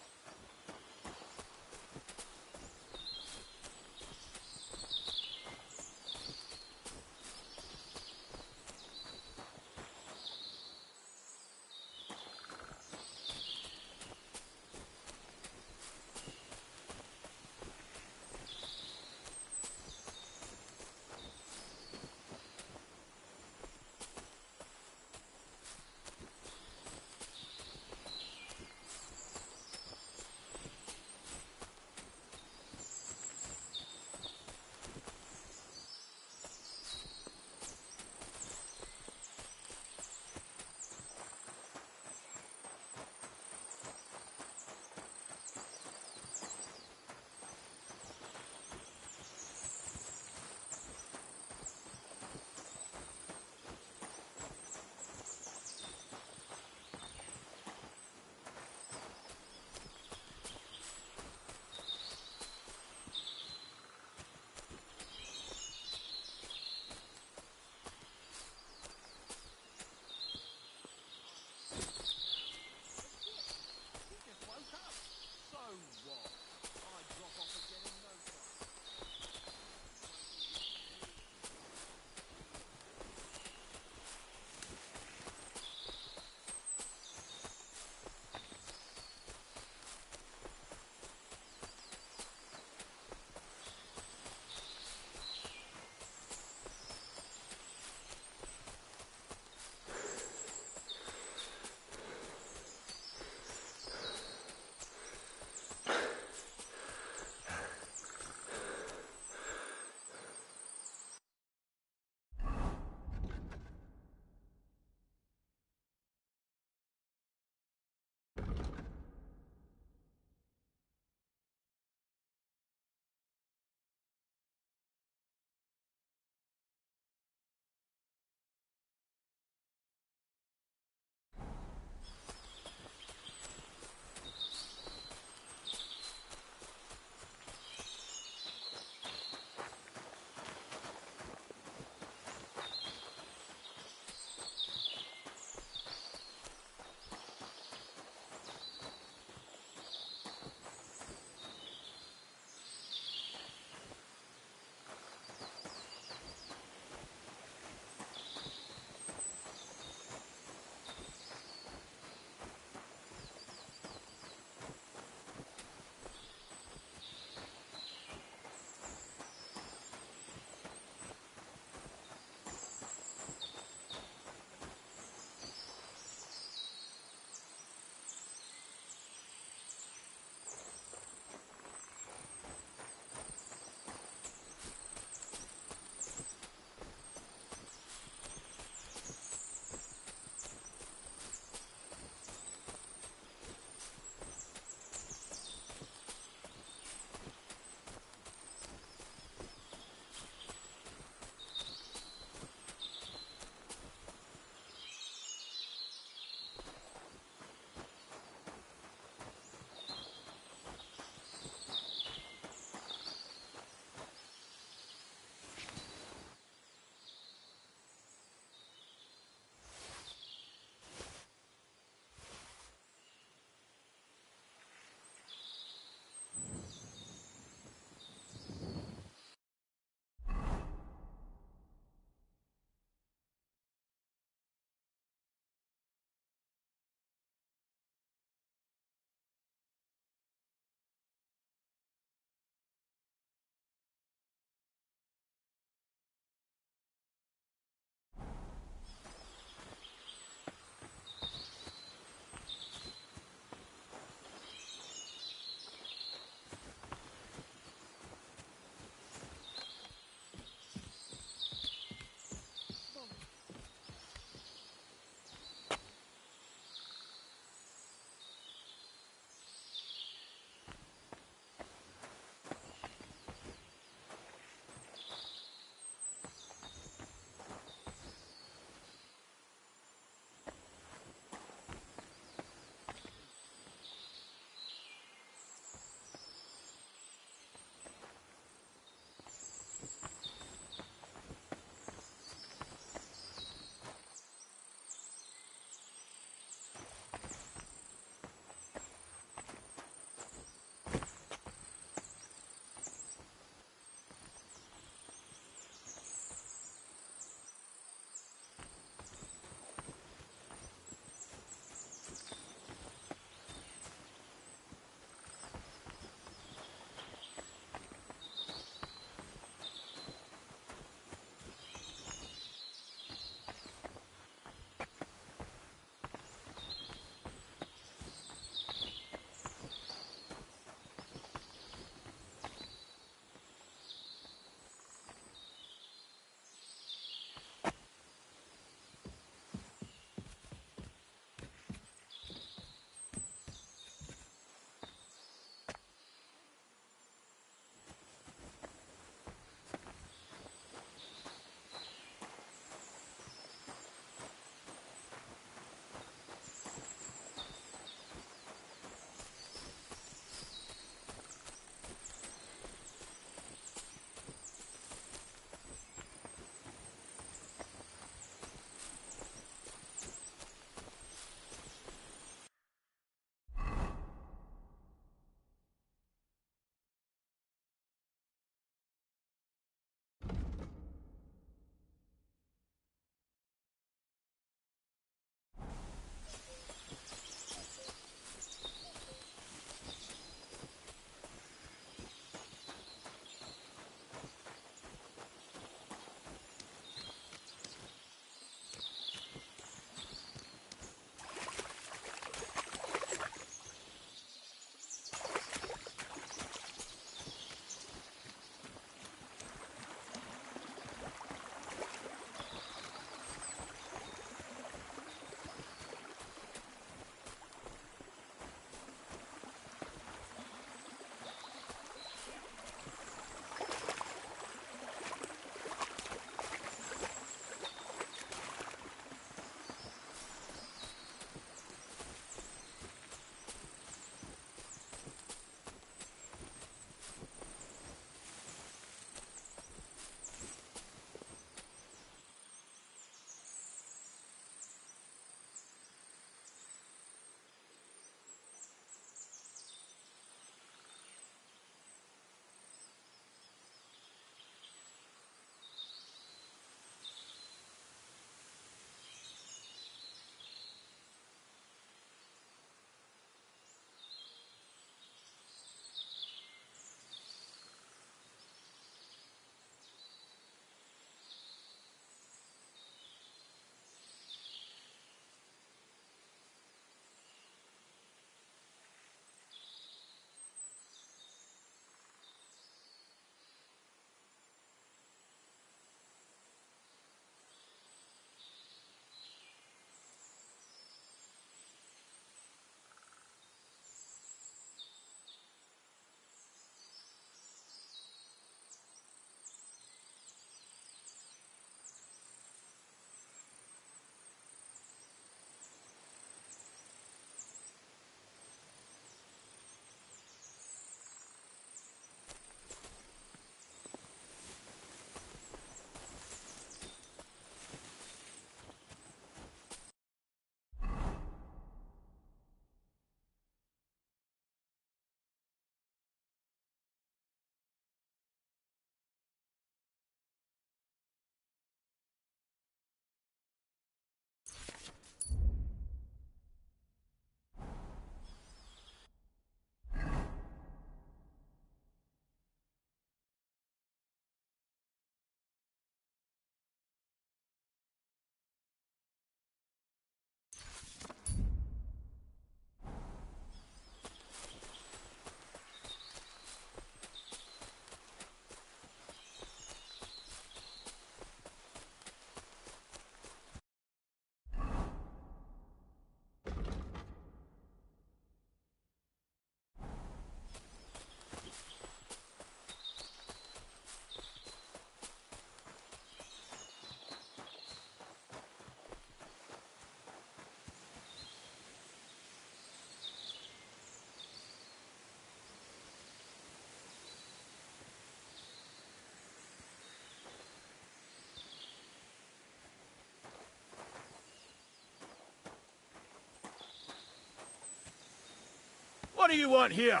do you want here?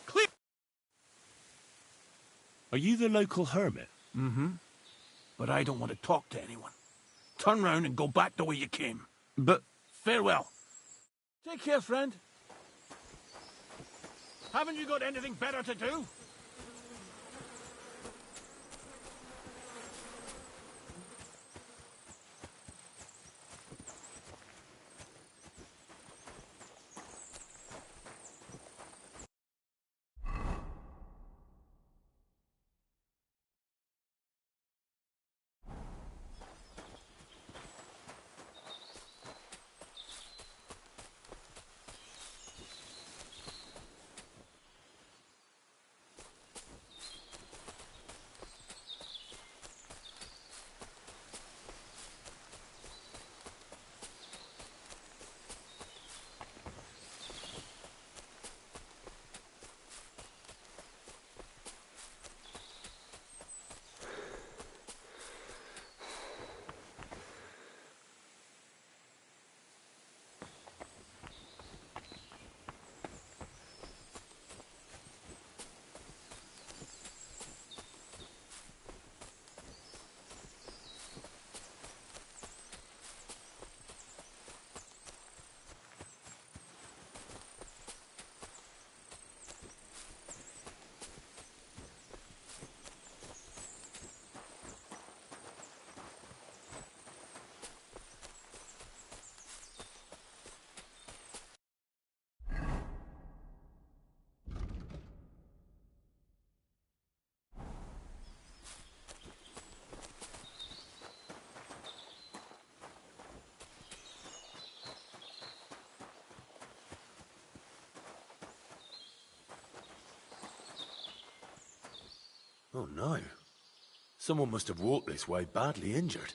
Clear. Are you the local hermit? Mm-hmm. But I don't want to talk to anyone. Turn round and go back the way you came. But... Farewell. Take care, friend. Haven't you got anything better to do? Oh no. Someone must have walked this way badly injured.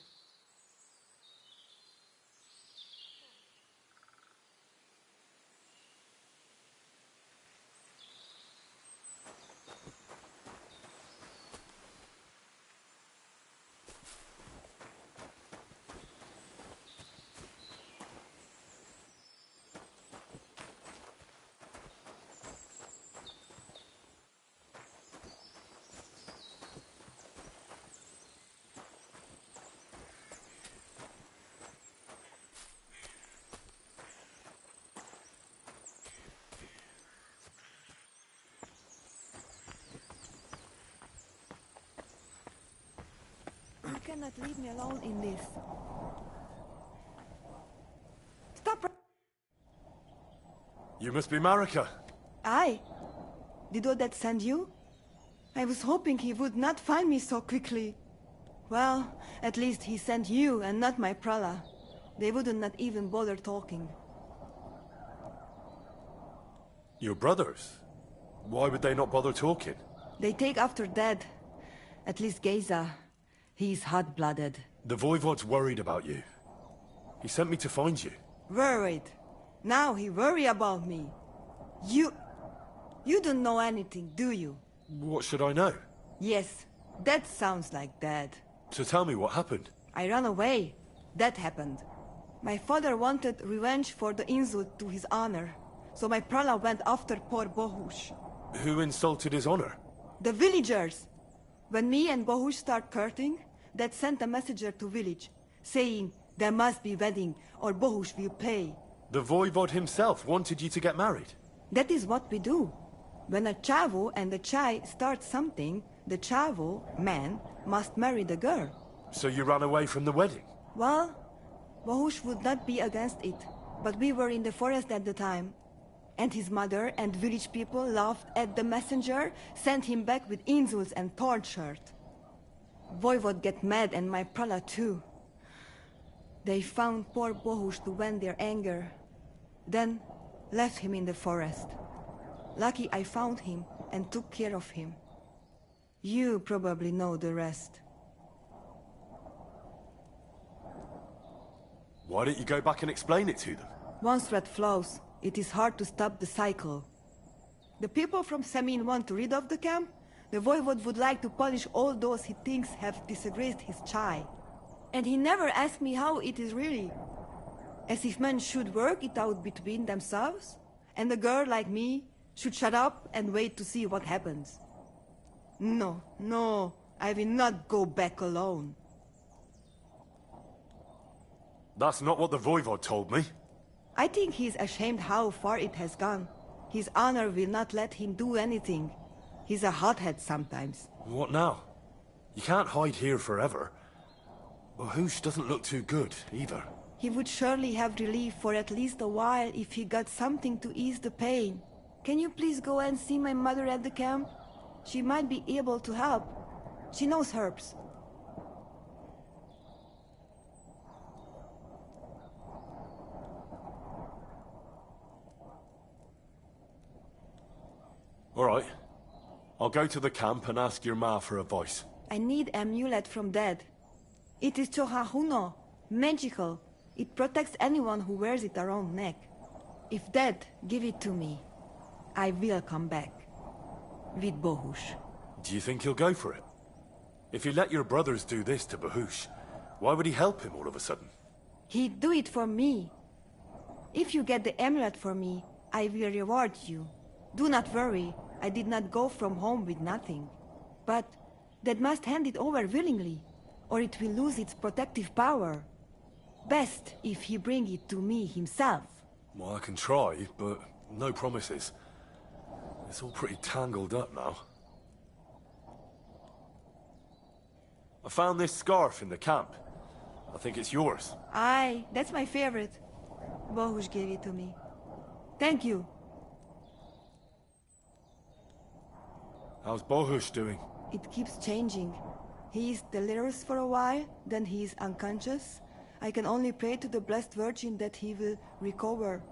You cannot leave me alone in this. Stop! You must be Marika. I? Did Odette send you? I was hoping he would not find me so quickly. Well, at least he sent you and not my prala. They wouldn't not even bother talking. Your brothers? Why would they not bother talking? They take after dead. At least Geza. He's hot-blooded. The Voivod's worried about you. He sent me to find you. Worried? Now he worry about me. You don't know anything, do you? What should I know? Yes, that sounds like Dad. So tell me what happened. I ran away. That happened. My father wanted revenge for the insult to his honor. So my prala went after poor Bohush. Who insulted his honor? The villagers! When me and Bohush start courting, Dad sent a messenger to village, saying there must be wedding or Bohush will pay. The Voivod himself wanted you to get married. That is what we do. When a chavo and a chai start something, the chavo, man, must marry the girl. So you ran away from the wedding? Well, Bohush would not be against it, but we were in the forest at the time. And his mother and village people laughed at the messenger, sent him back with insults and tortured. Voivod get mad and my prala too. They found poor Bohush to vent their anger, then left him in the forest. Lucky I found him and took care of him. You probably know the rest. Why don't you go back and explain it to them? Once threat flows, it is hard to stop the cycle. The people from Samin want to rid of the camp. The Voivod would like to punish all those he thinks have disgraced his chai. And he never asked me how it is really. As if men should work it out between themselves, and a girl like me should shut up and wait to see what happens. No, no, I will not go back alone. That's not what the Voivod told me. I think he's ashamed how far it has gone. His honor will not let him do anything. He's a hothead sometimes. What now? You can't hide here forever. Bahush doesn't look too good, either. He would surely have relief for at least a while if he got something to ease the pain. Can you please go and see my mother at the camp? She might be able to help. She knows herbs. All right. I'll go to the camp and ask your ma for a voice. I need an amulet from Dad. It is Chohahuno, magical. It protects anyone who wears it around neck. If Dad give it to me, I will come back. With Bahush. Do you think he'll go for it? If he let your brothers do this to Bahush, why would he help him all of a sudden? He'd do it for me. If you get the amulet for me, I will reward you. Do not worry, I did not go from home with nothing. But Dad must hand it over willingly, or it will lose its protective power. Best if he bring it to me himself. Well, I can try, but no promises. It's all pretty tangled up now. I found this scarf in the camp. I think it's yours. Aye, that's my favorite. Bahush gave it to me. Thank you. How's Bahush doing? It keeps changing. He is delirious for a while, then he is unconscious. I can only pray to the Blessed Virgin that he will recover.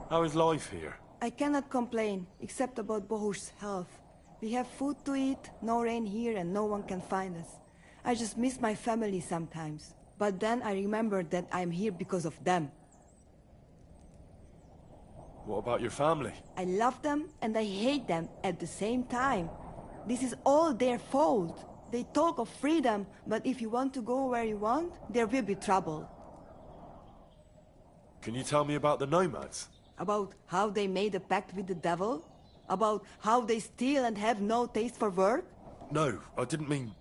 How is life here? I cannot complain, except about Bahush's health. We have food to eat, no rain here, and no one can find us. I just miss my family sometimes. But then I remember that I'm here because of them. What about your family? I love them and I hate them at the same time. This is all their fault. They talk of freedom, but if you want to go where you want, there will be trouble. Can you tell me about the nomads? About how they made a pact with the devil? About how they steal and have no taste for work? No, I didn't mean...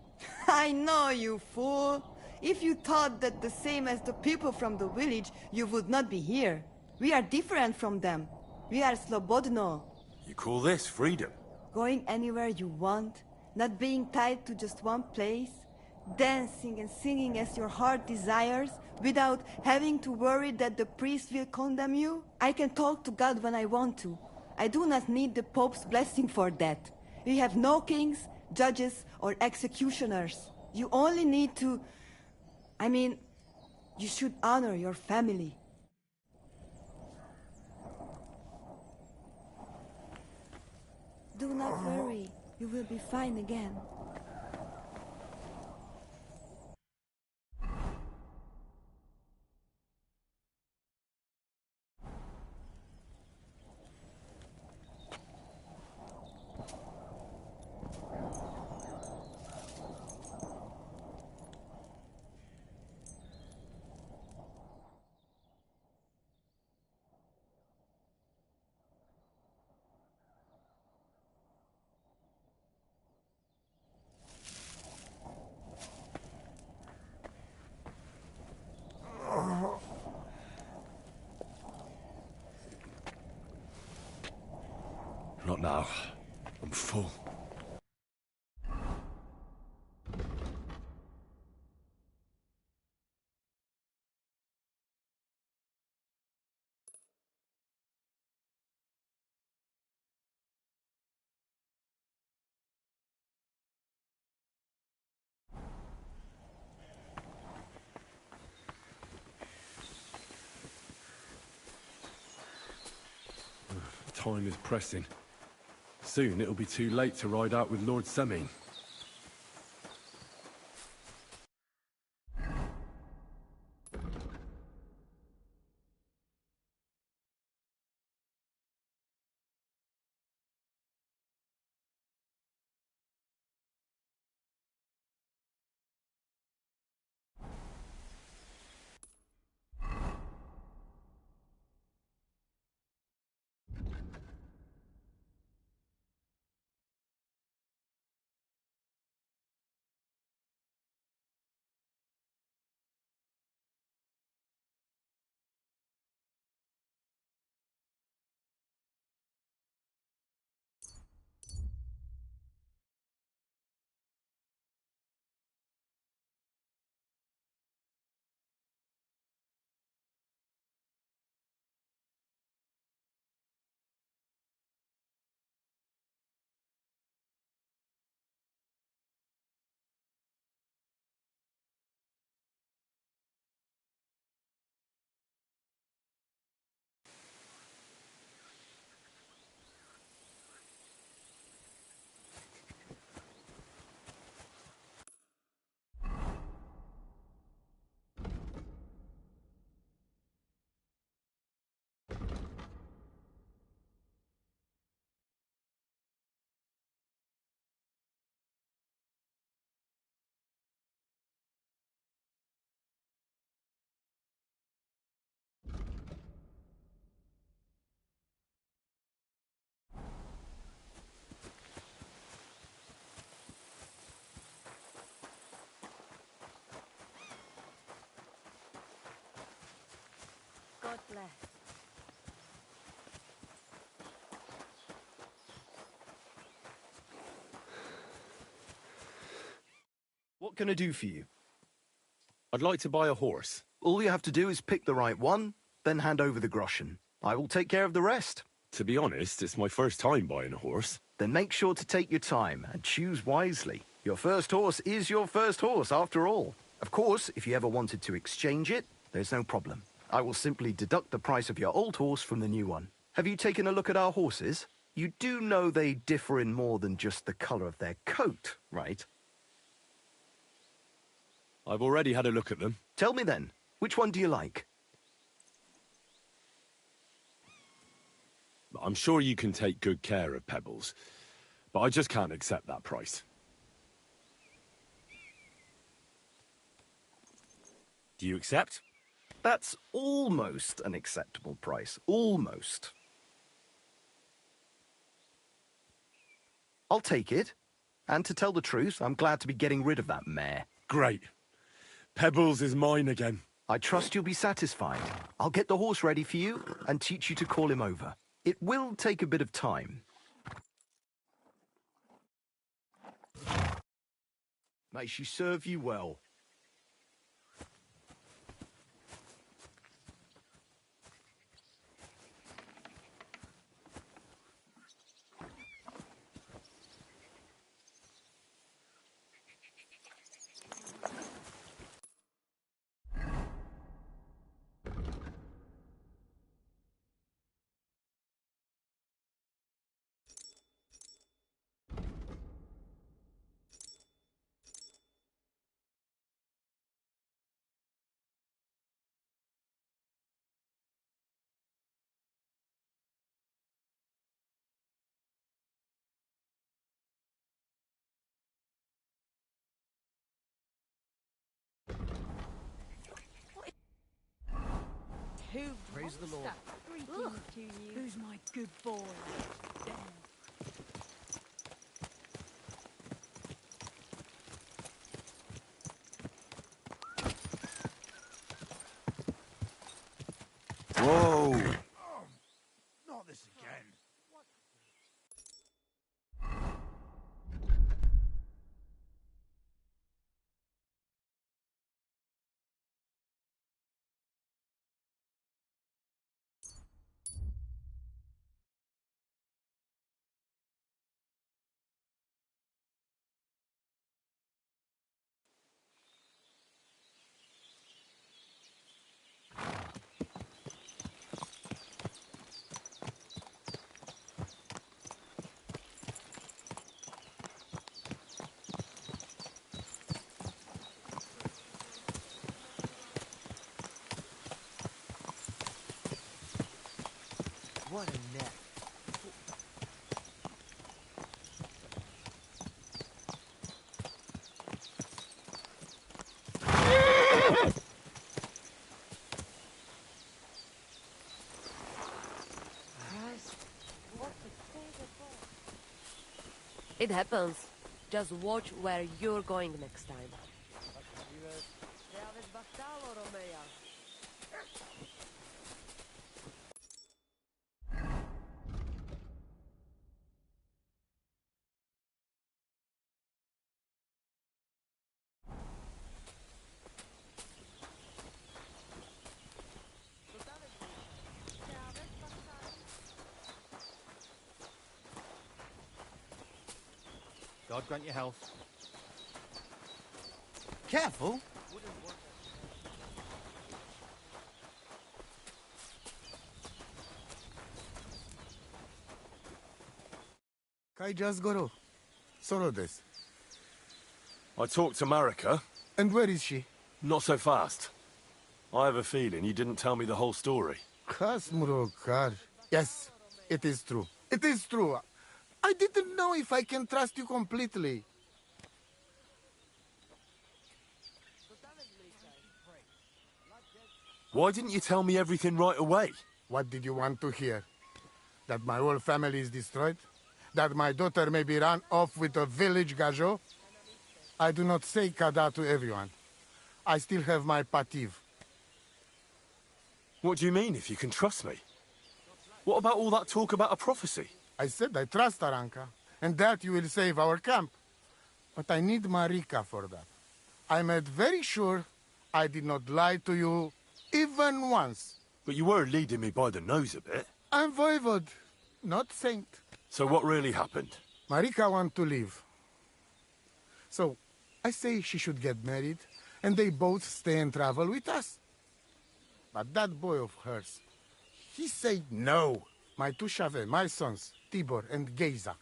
I know, you fool! If you thought that the same as the people from the village, you would not be here. We are different from them. We are slobodno. You call this freedom? Going anywhere you want, not being tied to just one place, dancing and singing as your heart desires, without having to worry that the priest will condemn you. I can talk to God when I want to. I do not need the Pope's blessing for that. We have no kings, judges, or executioners. You only need to... I mean, you should honor your family. Do not worry. You will be fine again. Not now. I'm full. Time is pressing. Soon it'll be too late to ride out with Lord Semin. God bless. What can I do for you? I'd like to buy a horse. All you have to do is pick the right one, then hand over the groschen. I will take care of the rest. To be honest, it's my first time buying a horse. Then make sure to take your time and choose wisely. Your first horse is your first horse, after all. Of course, if you ever wanted to exchange it, there's no problem. I will simply deduct the price of your old horse from the new one. Have you taken a look at our horses? You do know they differ in more than just the color of their coat, right? I've already had a look at them. Tell me then, which one do you like? I'm sure you can take good care of Pebbles, but I just can't accept that price. Do you accept? That's almost an acceptable price. Almost. I'll take it. And to tell the truth, I'm glad to be getting rid of that mare. Great. Pebbles is mine again. I trust you'll be satisfied. I'll get the horse ready for you and teach you to call him over. It will take a bit of time. May she serve you well. Praise the Lord. Greetings to you. Who's my good boy? Whoa! Not this again. What a neck. It happens. Just watch where you're going next time. God grant you health. Careful. Kai just goro. Solo this. I talked to Marika. And where is she? Not so fast. I have a feeling you didn't tell me the whole story. Kasmurokar. Yes, it is true. It is true. I didn't know if I can trust you completely. Why didn't you tell me everything right away? What did you want to hear? That my whole family is destroyed? That my daughter may be run off with a village gajo? I do not say kada to everyone. I still have my pativ. What do you mean, if you can trust me? What about all that talk about a prophecy? I said I trust Aranka, and that you will save our camp. But I need Marika for that. I made very sure I did not lie to you even once. But you were leading me by the nose a bit. I'm voivode, not saint. So what really happened? Marika wants to leave. So, I say she should get married, and they both stay and travel with us. But that boy of hers, he said no. My two Chave, my sons, Tibor and Geza,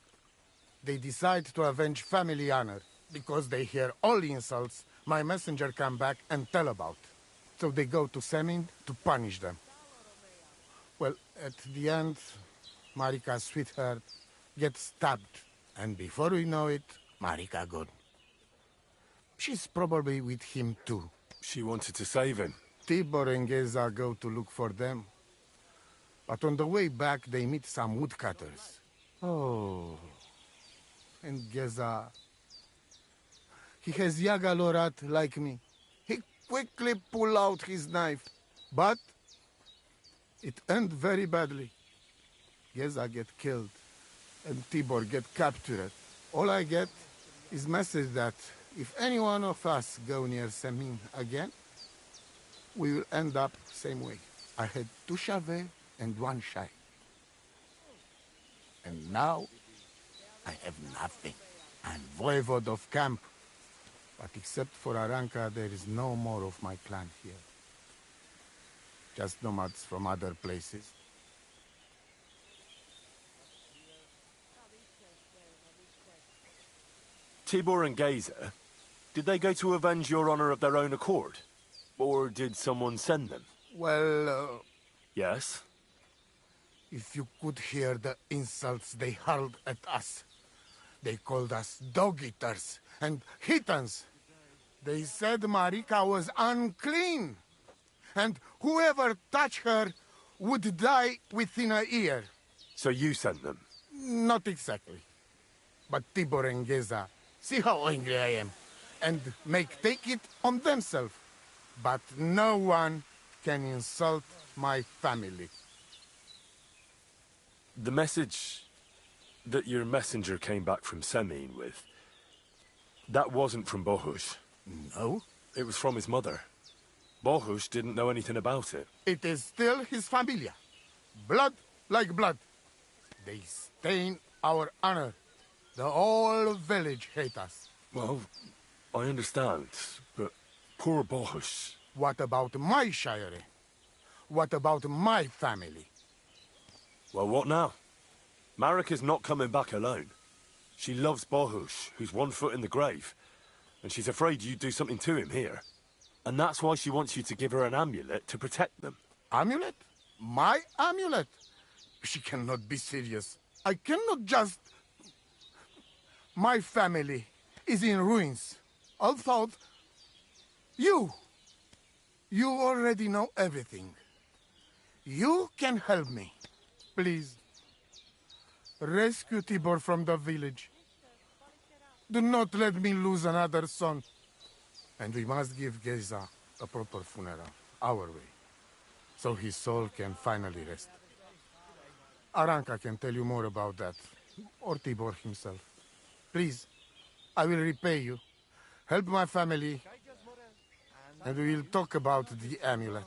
they decide to avenge family honor, because they hear all the insults my messenger come back and tell about. So they go to Semin to punish them. Well, at the end, Marika's sweetheart gets stabbed. And before we know it, Marika gone. She's probably with him too. She wanted to save him. Tibor and Geza go to look for them. But on the way back, they meet some woodcutters. Oh. And Geza... he has Yaga Lorat like me. He quickly pull out his knife. But... it end very badly. Geza get killed. And Tibor get captured. All I get is message that if any one of us go near Semin again, we will end up same way. I had 2 Chave and 1 Shai. And now, I have nothing. I'm voivode of camp. But except for Aranka, there is no more of my clan here. Just nomads from other places. Tibor and Geza, did they go to avenge your honor of their own accord? Or did someone send them? Well, Yes? if you could hear the insults they hurled at us. They called us dog-eaters and Hitans. They said Marika was unclean. And whoever touched her would die within a year. So you sent them? Not exactly. But Tibor and Geza, see how angry I am, and take it on themselves. But no one can insult my family. The message that your messenger came back from Semin with, that wasn't from Bohush. No? It was from his mother. Bohush didn't know anything about it. It is still his familia. Blood like blood. They stain our honor. The whole village hate us. Well, I understand, but poor Bohush. What about my shire? What about my family? Well, what now? Marika's not coming back alone. She loves Bohush, who's 1 foot in the grave. And she's afraid you'd do something to him here. And that's why she wants you to give her an amulet to protect them. Amulet? My amulet? She cannot be serious. I cannot just... My family is in ruins. I thought... You already know everything. You can help me. Please. Rescue Tibor from the village. Do not let me lose another son. And we must give Geza a proper funeral, our way, so his soul can finally rest. Aranka can tell you more about that, or Tibor himself. Please, I will repay you. Help my family, and we will talk about the amulet.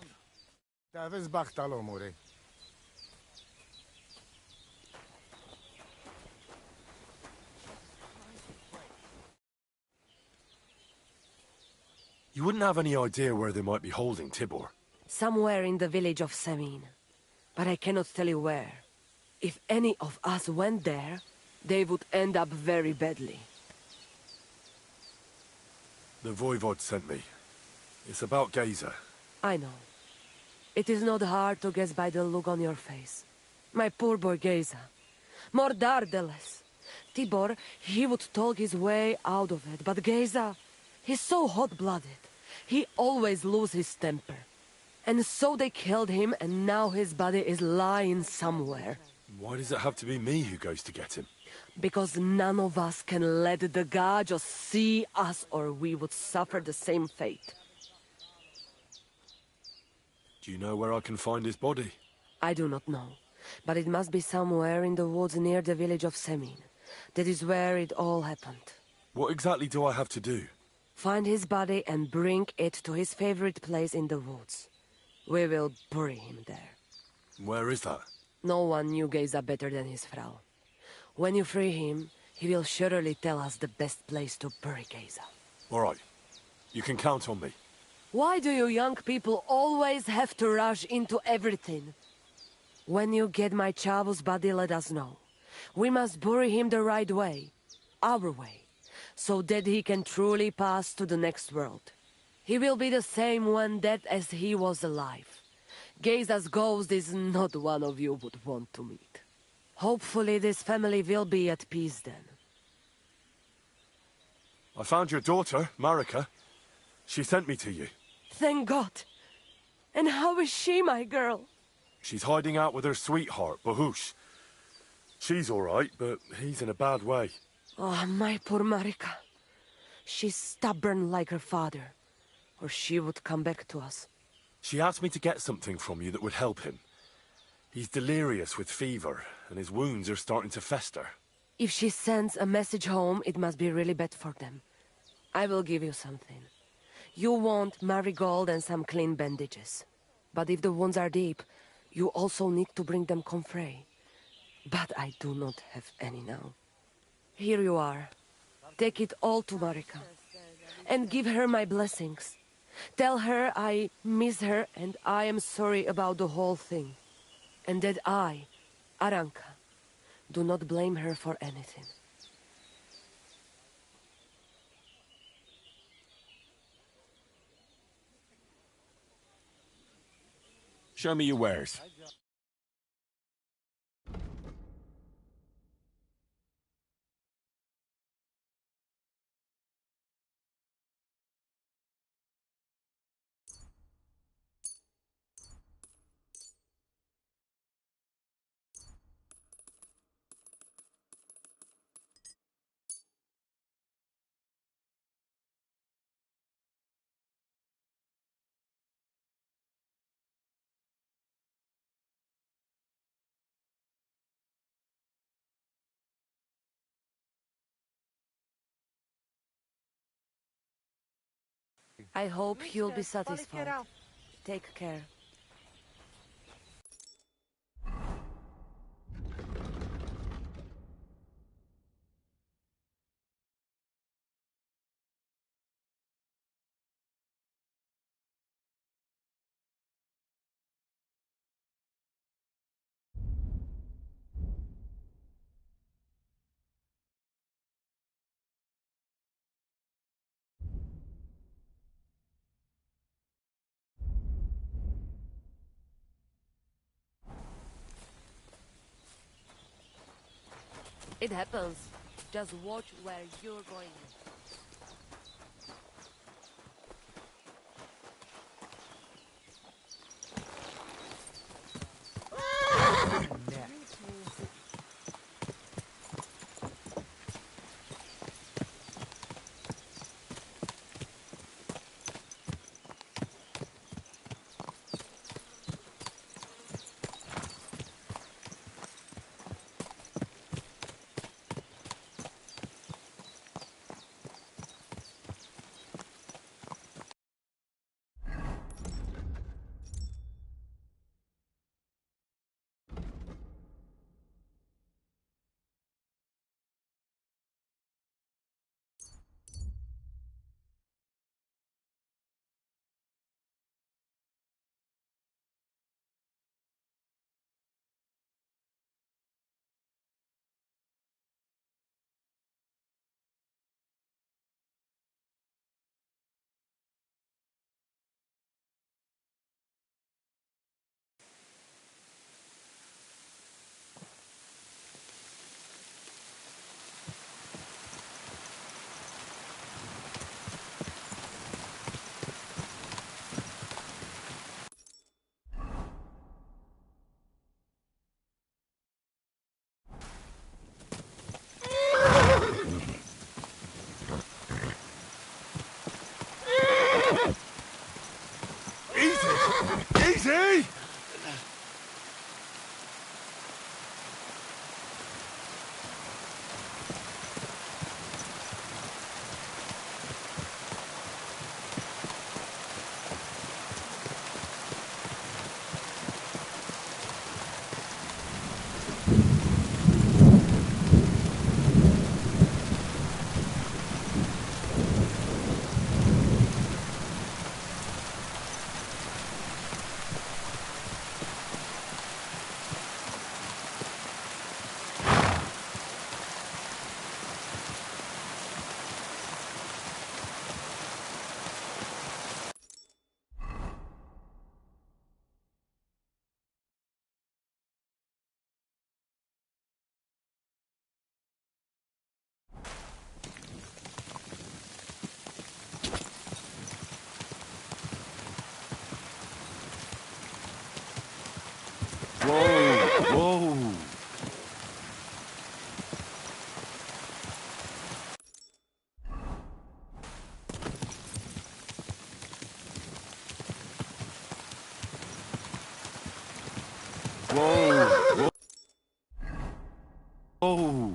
You wouldn't have any idea where they might be holding Tibor. Somewhere in the village of Semin. But I cannot tell you where. If any of us went there, they would end up very badly. The Voivod sent me. It's about Geza. I know. It is not hard to guess by the look on your face. My poor boy Geza. Mordardeles. Tibor, he would talk his way out of it, but Geza, he's so hot-blooded. He always loses his temper. And so they killed him, and now his body is lying somewhere. Why does it have to be me who goes to get him? Because none of us can let the god just see us, or we would suffer the same fate. Do Do you know where I can find his body? I do not know, but it must be somewhere in the woods near the village of Semin. That is where it all happened. What exactly do I have to do? Find his body and bring it to his favorite place in the woods. We will bury him there. Where is that? No one knew Geza better than his Frau. When you free him, he will surely tell us the best place to bury Geza. All right. You can count on me. Why do you young people always have to rush into everything? When you get my Chavo's body, let us know. We must bury him the right way. Our way. So that he can truly pass to the next world. He will be the same when dead as he was alive. Geza's ghost is not one of you would want to meet. Hopefully this family will be at peace then. I found your daughter, Marika. She sent me to you. Thank God. And how is she, my girl? She's hiding out with her sweetheart, Bahush. She's all right, but he's in a bad way. Oh, my poor Marika. She's stubborn like her father. Or she would come back to us. She asked me to get something from you that would help him. He's delirious with fever, and his wounds are starting to fester. If she sends a message home, it must be really bad for them. I will give you something. You want marigold and some clean bandages. But if the wounds are deep, you also need to bring them comfrey. But I do not have any now. Here you are. Take it all to Marika. And give her my blessings. Tell her I miss her and I am sorry about the whole thing. And that I, Aranka, do not blame her for anything. Show me your wares. I hope you'll be satisfied. Take care. It happens. Just watch where you're going. Whoa! Oh!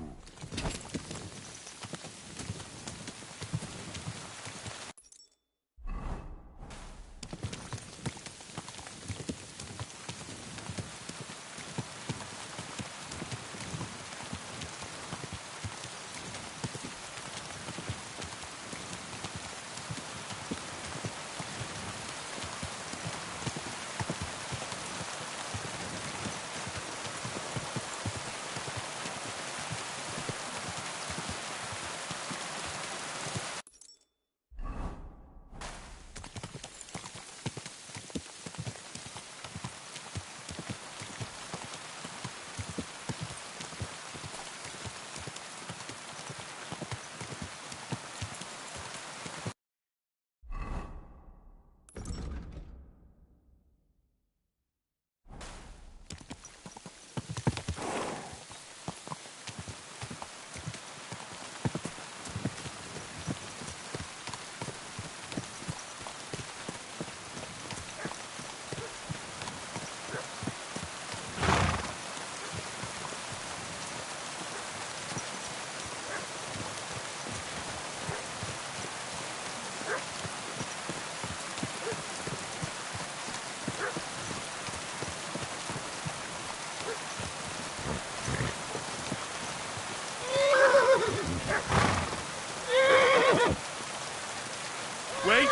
Wait!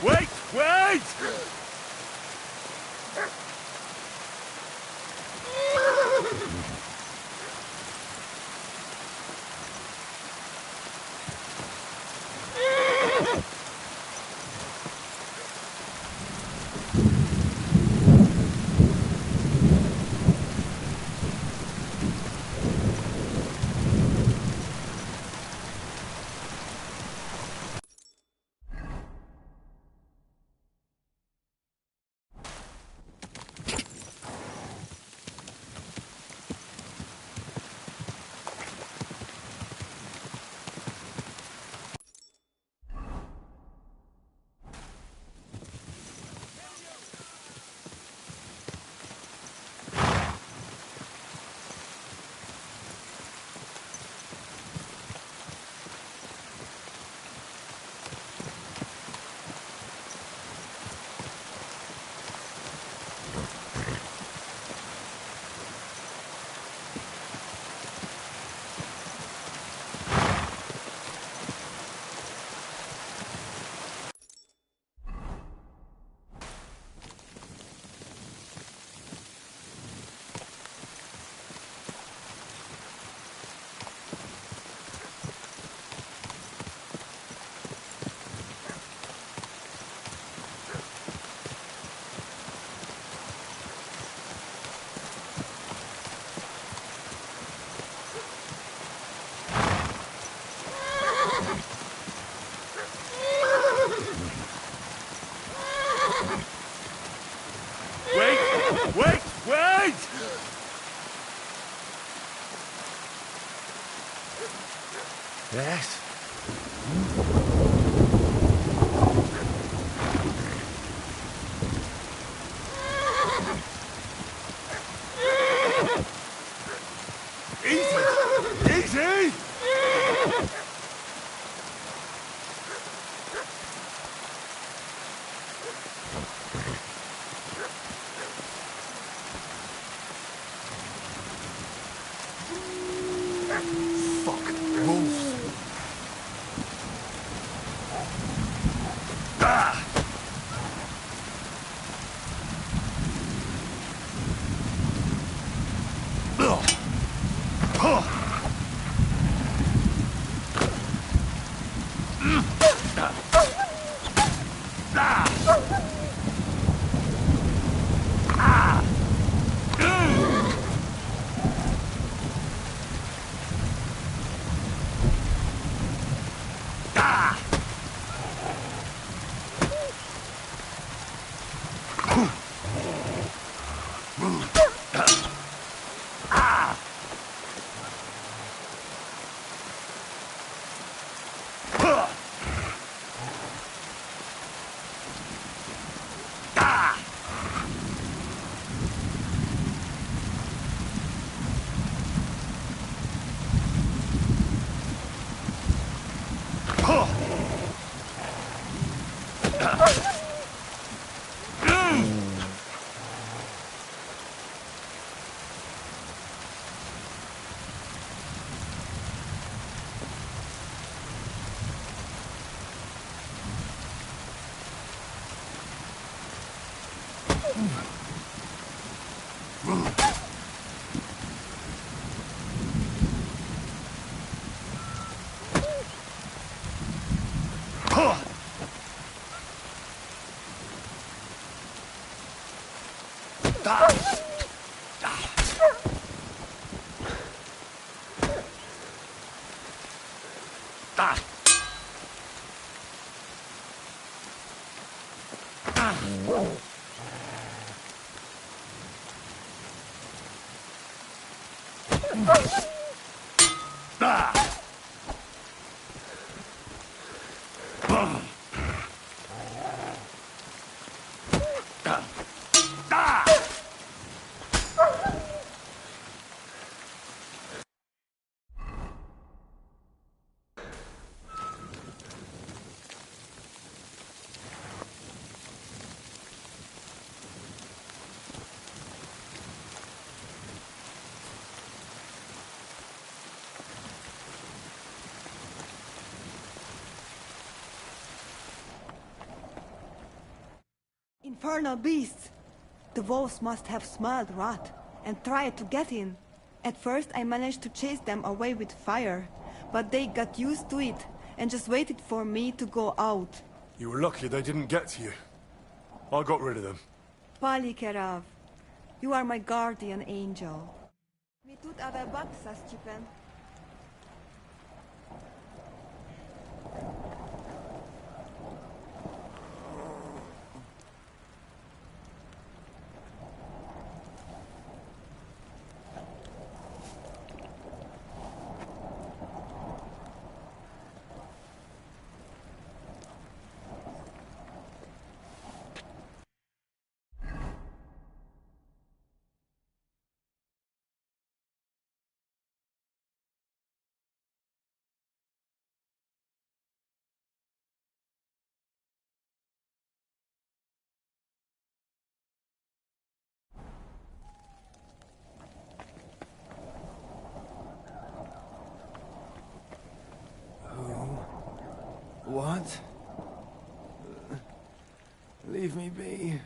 Wait! Wait! Wait! Wait! Yes? Easy! Easy! Fuck. Wolves. Ah! Ugh. Huh. Infernal beasts! The wolves must have smelled rat and tried to get in. At first I managed to chase them away with fire, but they got used to it and just waited for me to go out. You were lucky they didn't get to you. I got rid of them. Palikerav, you are my guardian angel. Mi tut ave baksas, Chipen. What? Leave me be.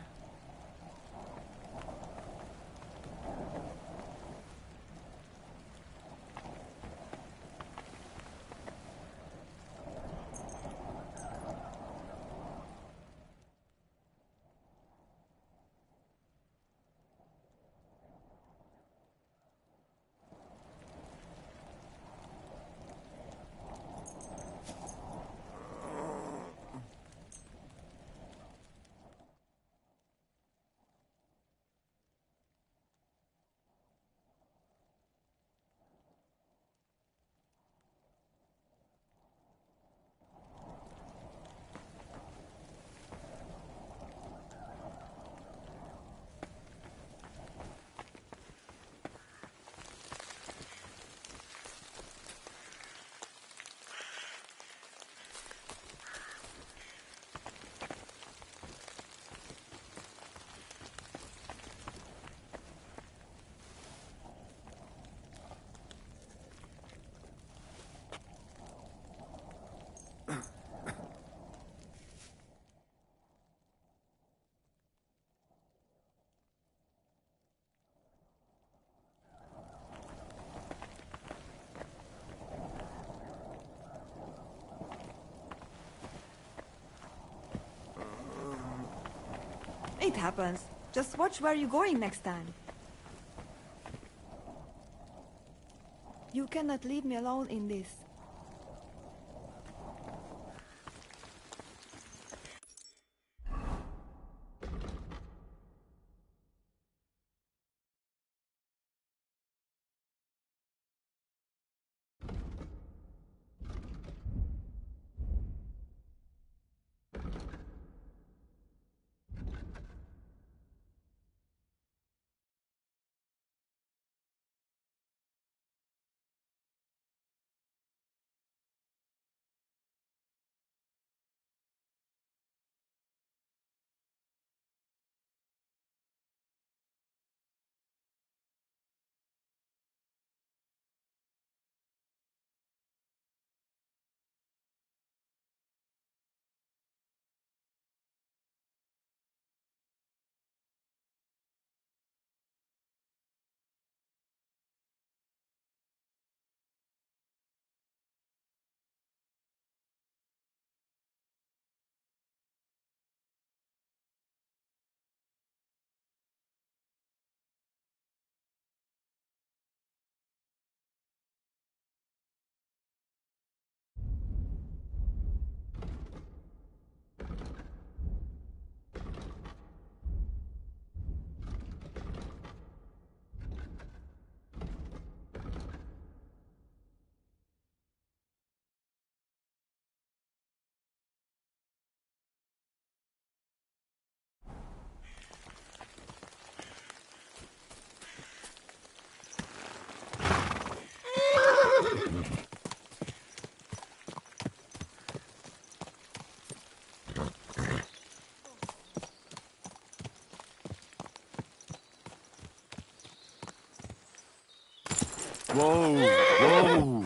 It happens. Just watch where you're going next time. You cannot leave me alone in this. Whoa! Whoa!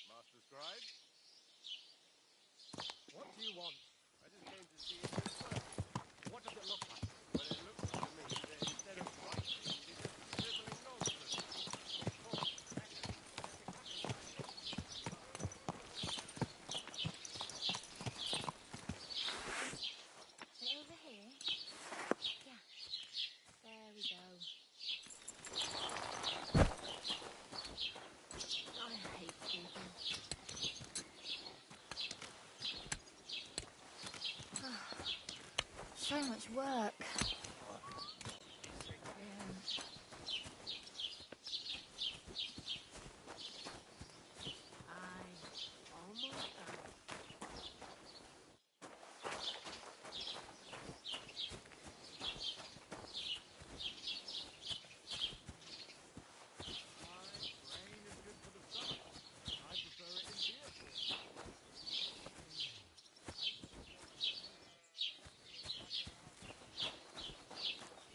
Master Scribe? What do you want? I just came to see if it's working. What does it look like? Well, it looks to me that instead of writing, you're just scribbling nonsense. Is it over here? Yeah. There we go. I hate sleeping. So much work.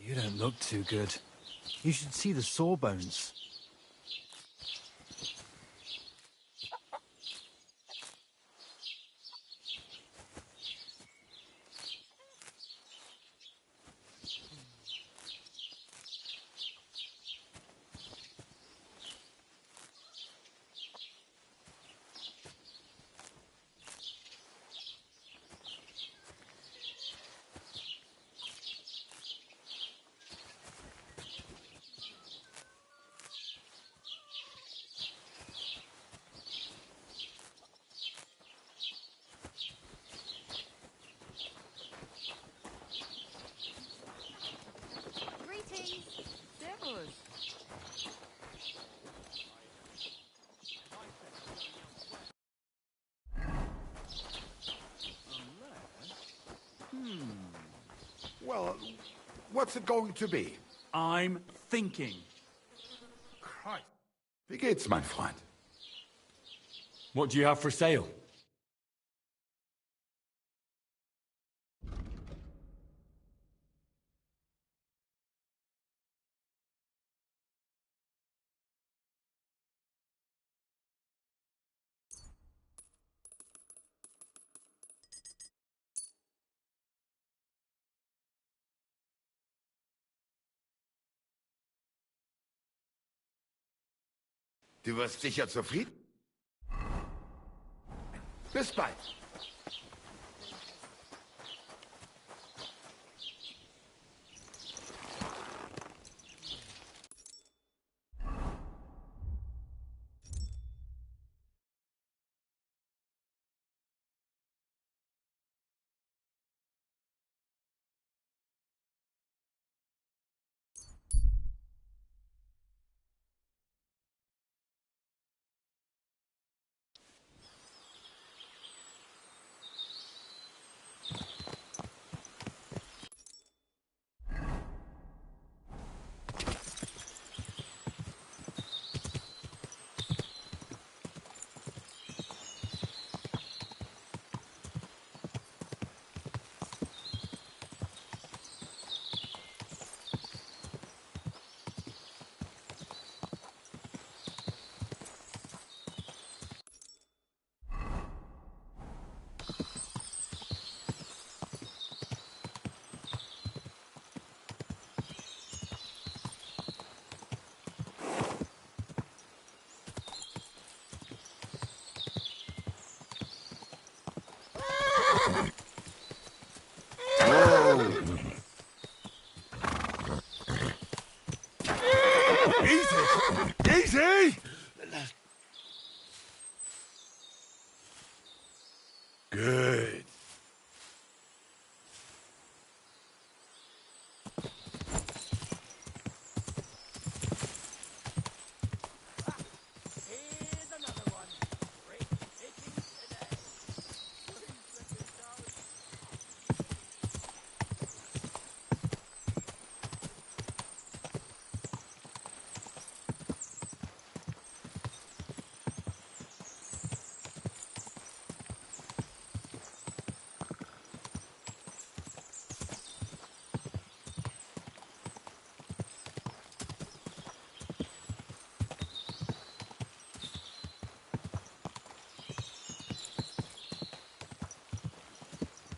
You don't look too good. You should see the sawbones. Greetings. Servus. Well, what's it going to be? I'm thinking. Christ. Wie geht's, mein Freund? What do you have for sale? Du wirst sicher zufrieden? Bis bald. Easy! Easy! Good.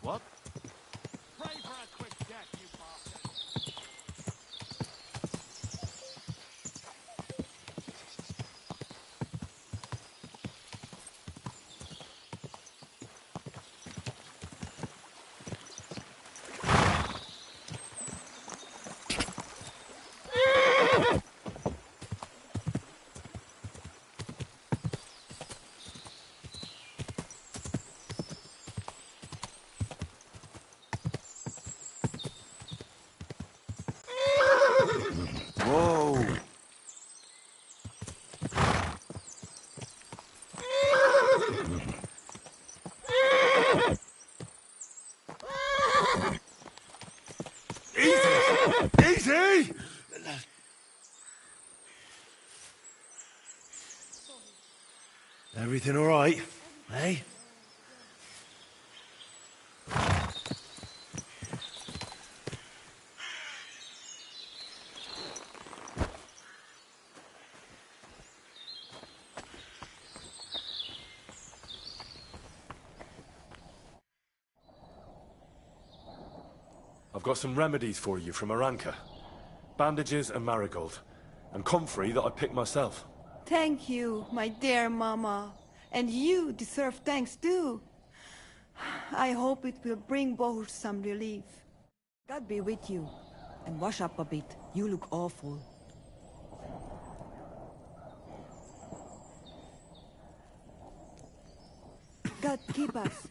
What? Pray for a quick death, you bastard! Whoa. Easy! Easy! Everything all right, eh? I've got some remedies for you from Aranka. Bandages and marigold. And comfrey that I picked myself. Thank you, my dear Mama. And you deserve thanks too. I hope it will bring Bohush some relief. God be with you. And wash up a bit. You look awful. God keep us.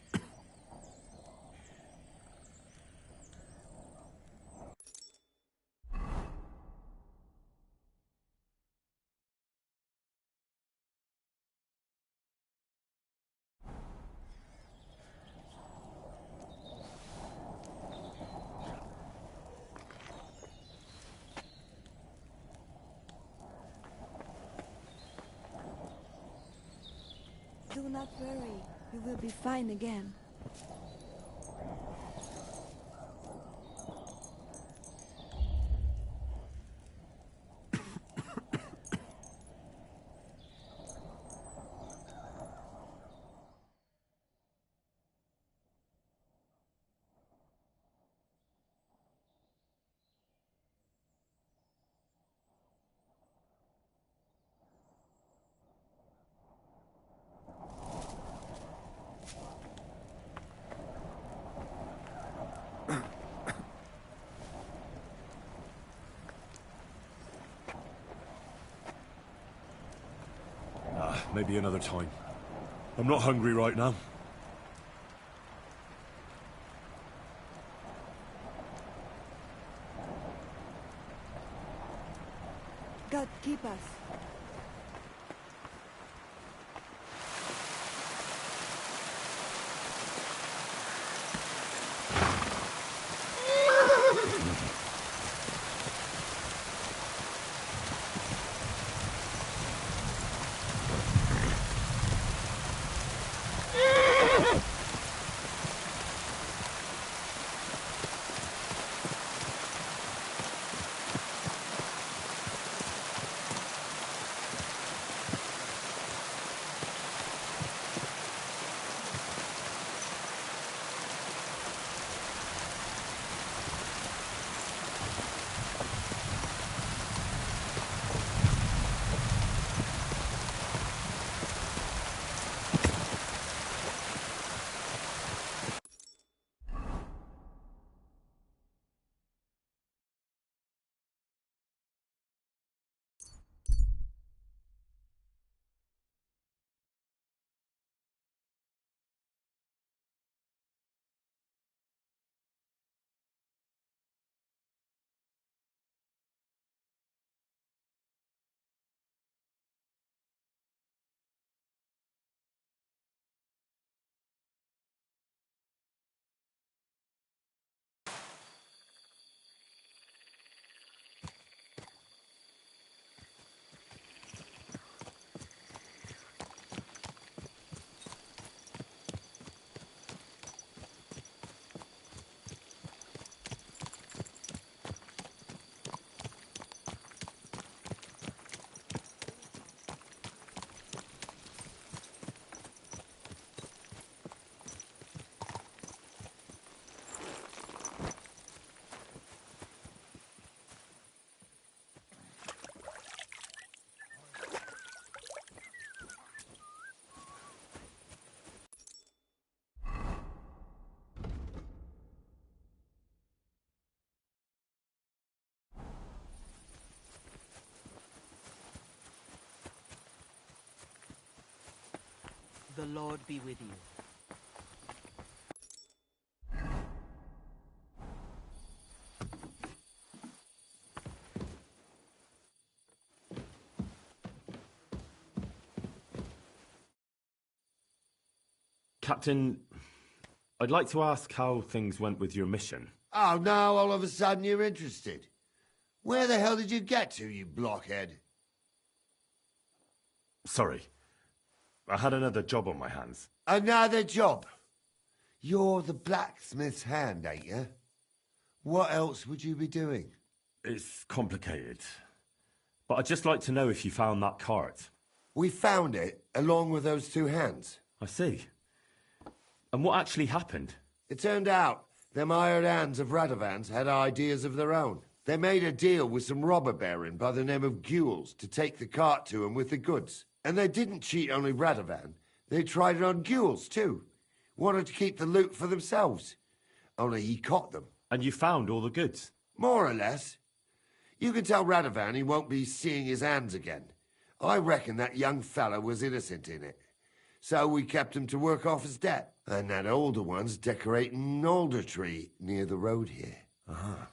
Do not worry. You will be fine again. Maybe another time. I'm not hungry right now. God keep us. The Lord be with you. Captain, I'd like to ask how things went with your mission. Oh, now all of a sudden you're interested. Where the hell did you get to, you blockhead? Sorry. I had another job on my hands. Another job? You're the blacksmith's hand, ain't you? What else would you be doing? It's complicated. But I'd just like to know if you found that cart. We found it, along with those two hands. I see. And what actually happened? It turned out them hired hands of Radovans had ideas of their own. They made a deal with some robber baron by the name of Gules to take the cart to him with the goods. And they didn't cheat only Radovan. They tried it on Gules, too. Wanted to keep the loot for themselves. Only he caught them. And you found all the goods? More or less. You can tell Radovan he won't be seeing his hands again. I reckon that young fella was innocent in it. So we kept him to work off his debt. And that older one's decorating an alder tree near the road here. Ah.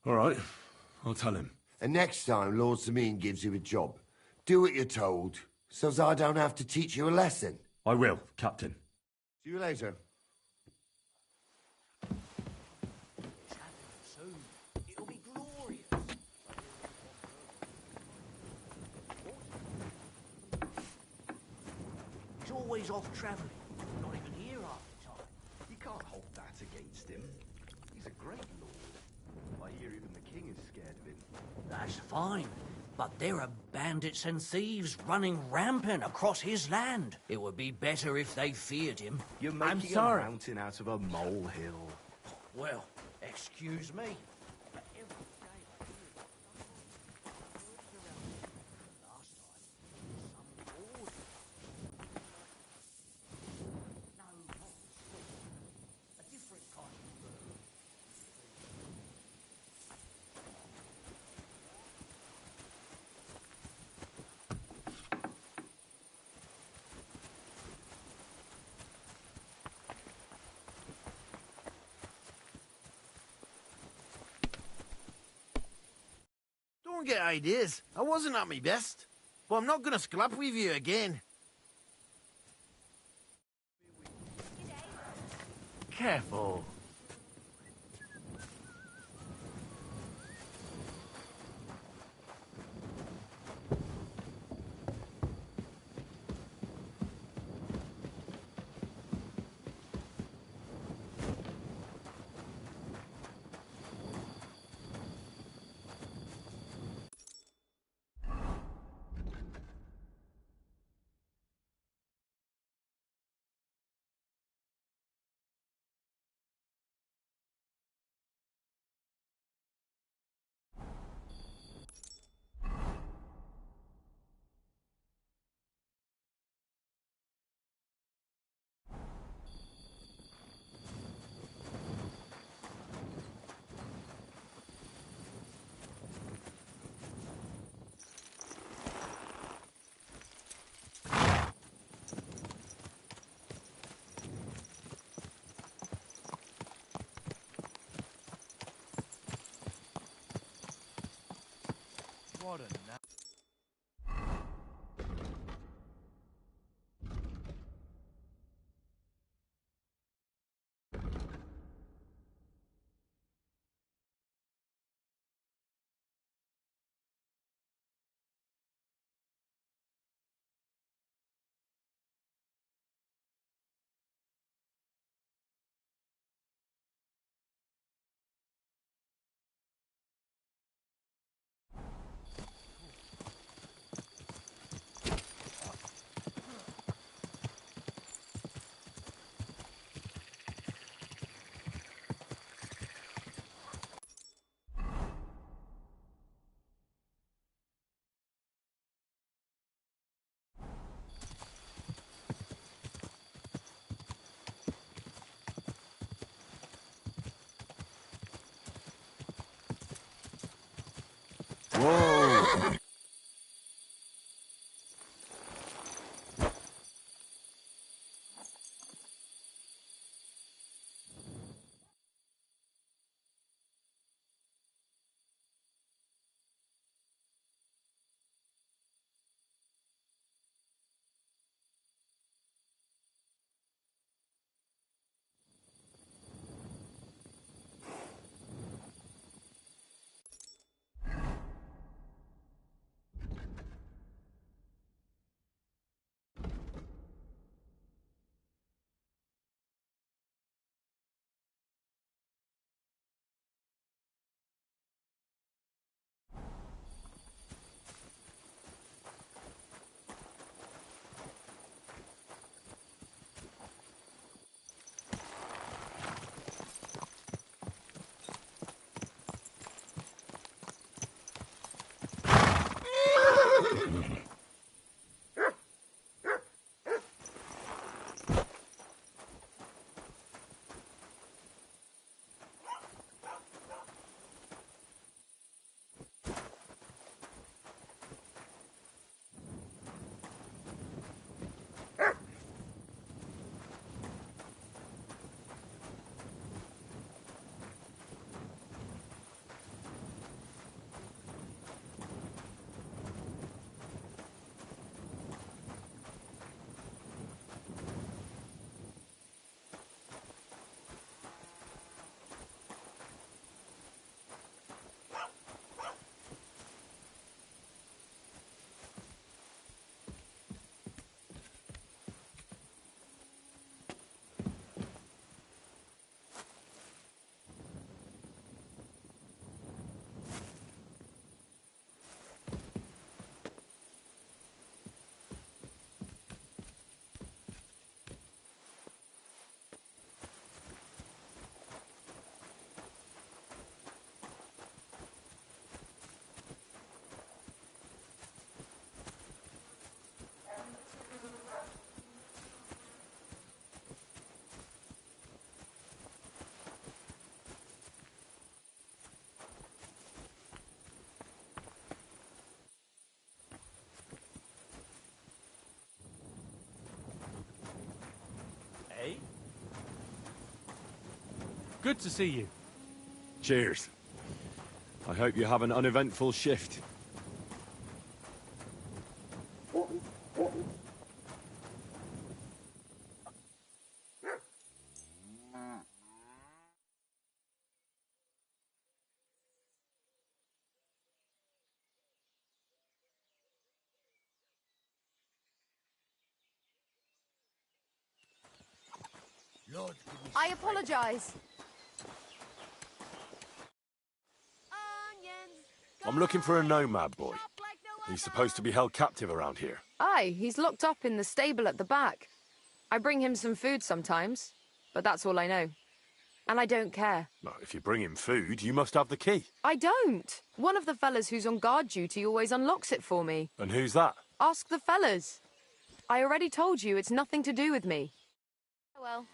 All right. I'll tell him. And next time Lord Sameen gives you a job, do what you're told, so as I don't have to teach you a lesson. I will, Captain. See you later. It'll be glorious. He's always off travelling. Not even here half the time. You can't hold that against him. He's a great lord. I hear even the king is scared of him. That's fine. But there are bandits and thieves running rampant across his land. It would be better if they feared him. You're I'm making sorry. a mountain out of a molehill. Well, excuse me. get ideas. I wasn't at my best. But I'm not gonna scrap with you again. Careful. What a night. Whoa! Hey? Good to see you. Cheers. I hope you have an uneventful shift. Lord, give me I apologise. I'm looking for a nomad boy. He's supposed to be held captive around here. Aye, he's locked up in the stable at the back. I bring him some food sometimes, but that's all I know. And I don't care. Well, if you bring him food, you must have the key. I don't. One of the fellas who's on guard duty always unlocks it for me. And who's that? Ask the fellas. I already told you it's nothing to do with me. Oh well.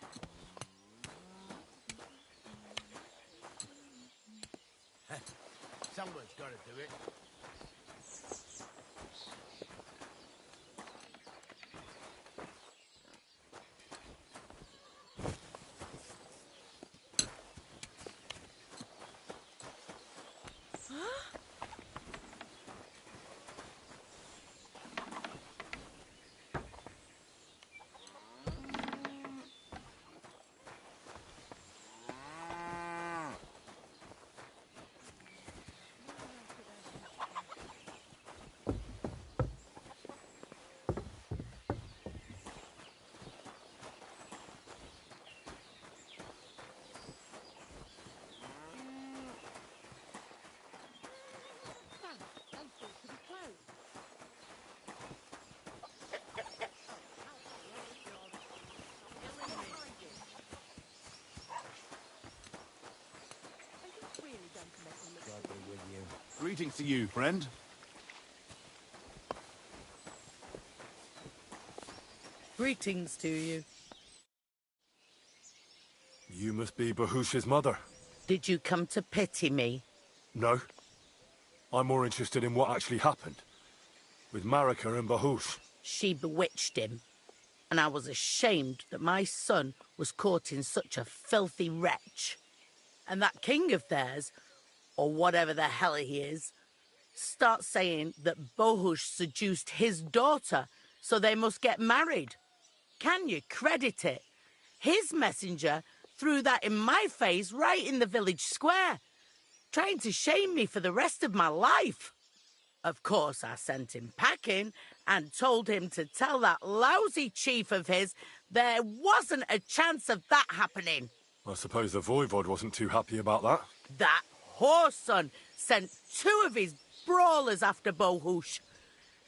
Someone's got to do it. Greetings to you, friend. Greetings to you. You must be Bahush's mother. Did you come to pity me? No. I'm more interested in what actually happened. With Marika and Bahush. She bewitched him, and I was ashamed that my son was caught in such a filthy wretch. And that king of theirs, or whatever the hell he is, starts saying that Bahush seduced his daughter, so they must get married. Can you credit it? His messenger threw that in my face right in the village square, trying to shame me for the rest of my life. Of course, I sent him packing and told him to tell that lousy chief of his there wasn't a chance of that happening. I suppose the voivod wasn't too happy about that. That whoreson sent 2 of his brawlers after Bahush.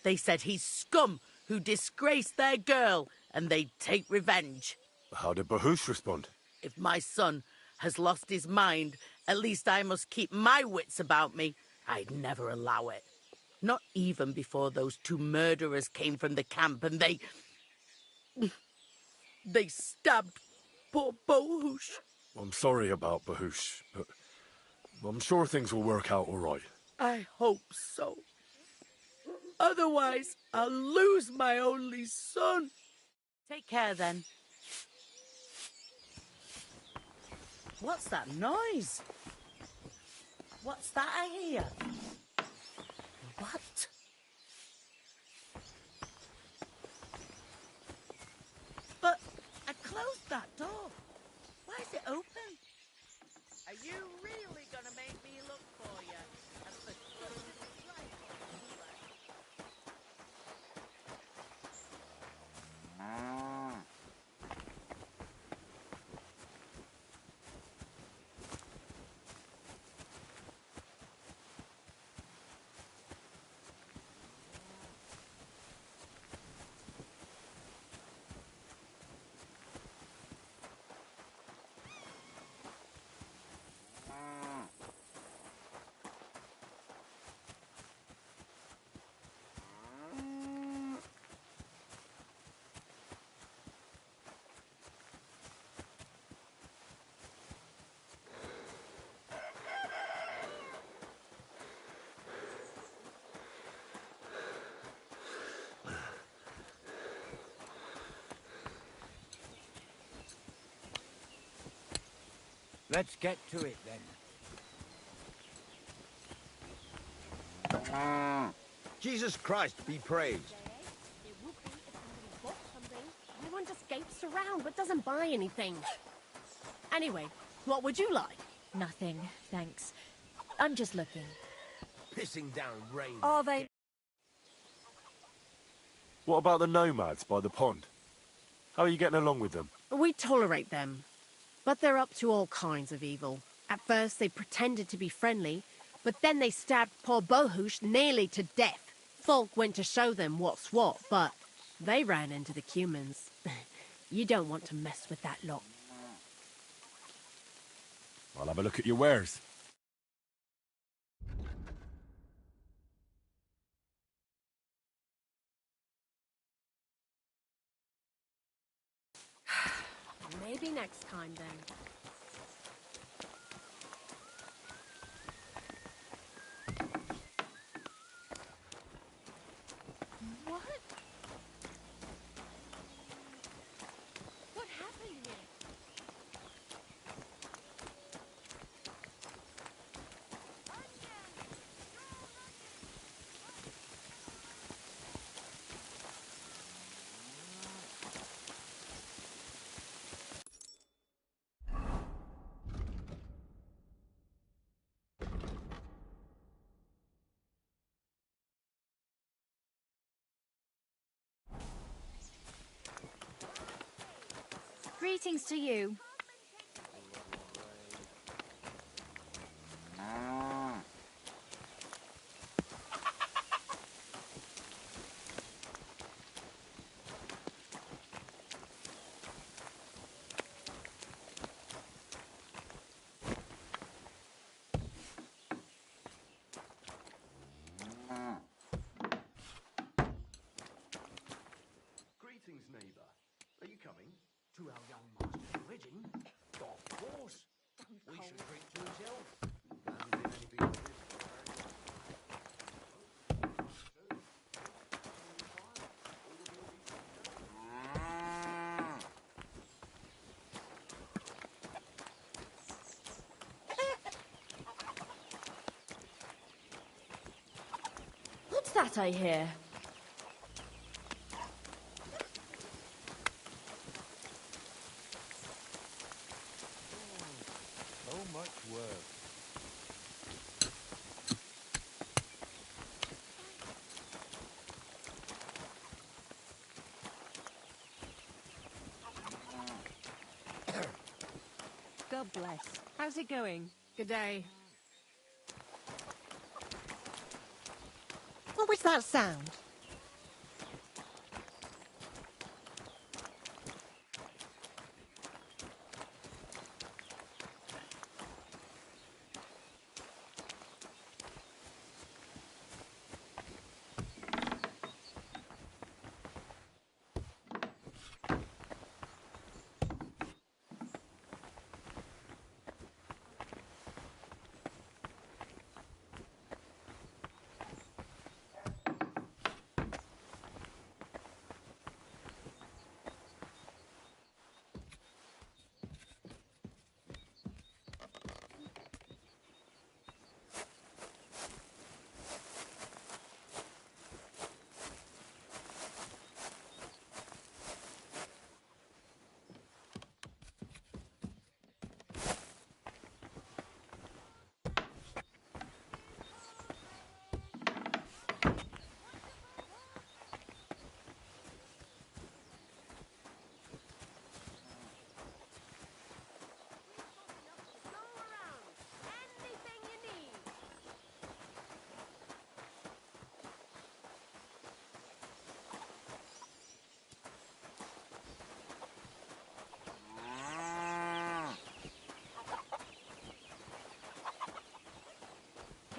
They said he's scum who disgraced their girl, and they'd take revenge. How did Bahush respond? If my son has lost his mind, at least I must keep my wits about me. I'd never allow it. Not even before those 2 murderers came from the camp and they stabbed poor Bahush. I'm sorry about Bahush, but I'm sure things will work out all right. I hope so. Otherwise, I'll lose my only son. Take care, then. What's that noise? What's that I hear? What? But I closed that door. Why is it open? Are you really gonna make me look for you? As the Let's get to it, then. Jesus Christ be praised. Everyone just gapes around but doesn't buy anything. Anyway, what would you like? Nothing, thanks. I'm just looking. Pissing down rain. Are they? What about the nomads by the pond? How are you getting along with them? We tolerate them, but they're up to all kinds of evil. At first, they pretended to be friendly, but then they stabbed poor Bohush nearly to death. Folk went to show them what's what, but they ran into the Cumans. You don't want to mess with that lot. I'll have a look at your wares. Maybe next time, then. What? What happened here? Greetings to you. Greetings, neighbour. Are you coming? To our young master's wedding? Of course. We should drink to his health. Hasn't been any big business. What's that I hear? So much work. God bless. How's it going? Good day. What was that sound?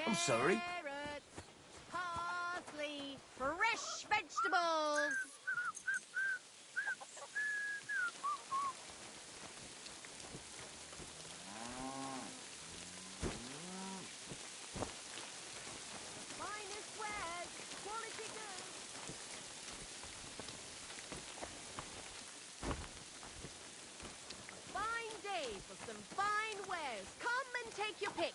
I'm sorry. Carrots, parsley, fresh vegetables. Finest wares, quality goods. Fine day for some fine wares. Come and take your pick.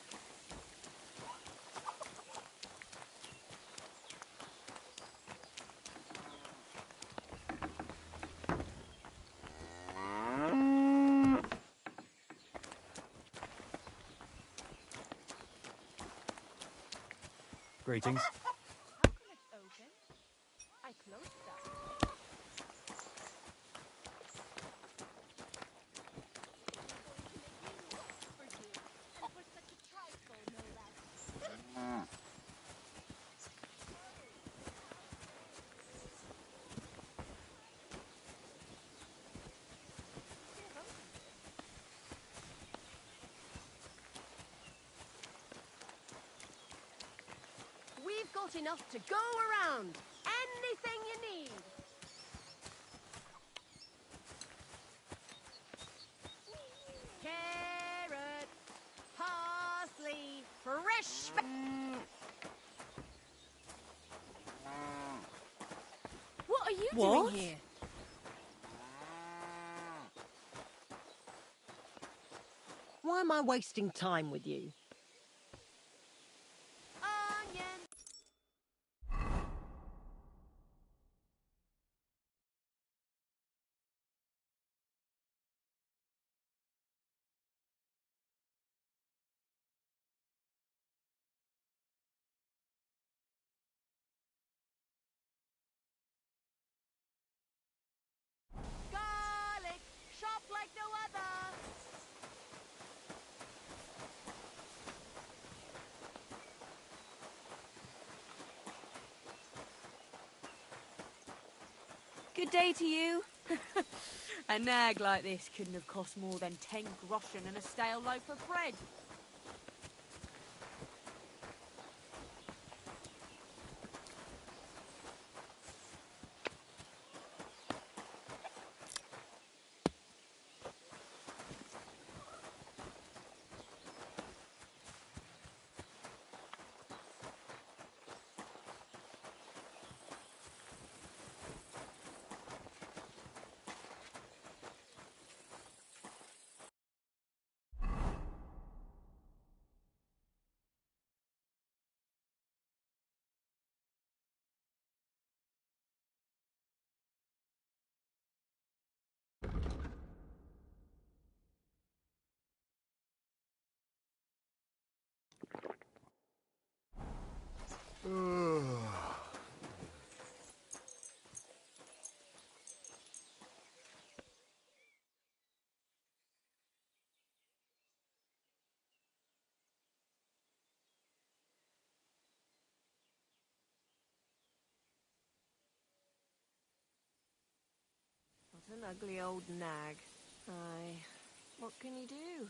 Greetings. How come it's open? I closed that. I've got enough to go around. Anything you need. Carrot, parsley, fresh. What are you doing here? Why am I wasting time with you? Garlic, sharp like no other. Good day to you. A nag like this couldn't have cost more than 10 groschen and a stale loaf of bread. What an ugly old nag. Aye, what can you do?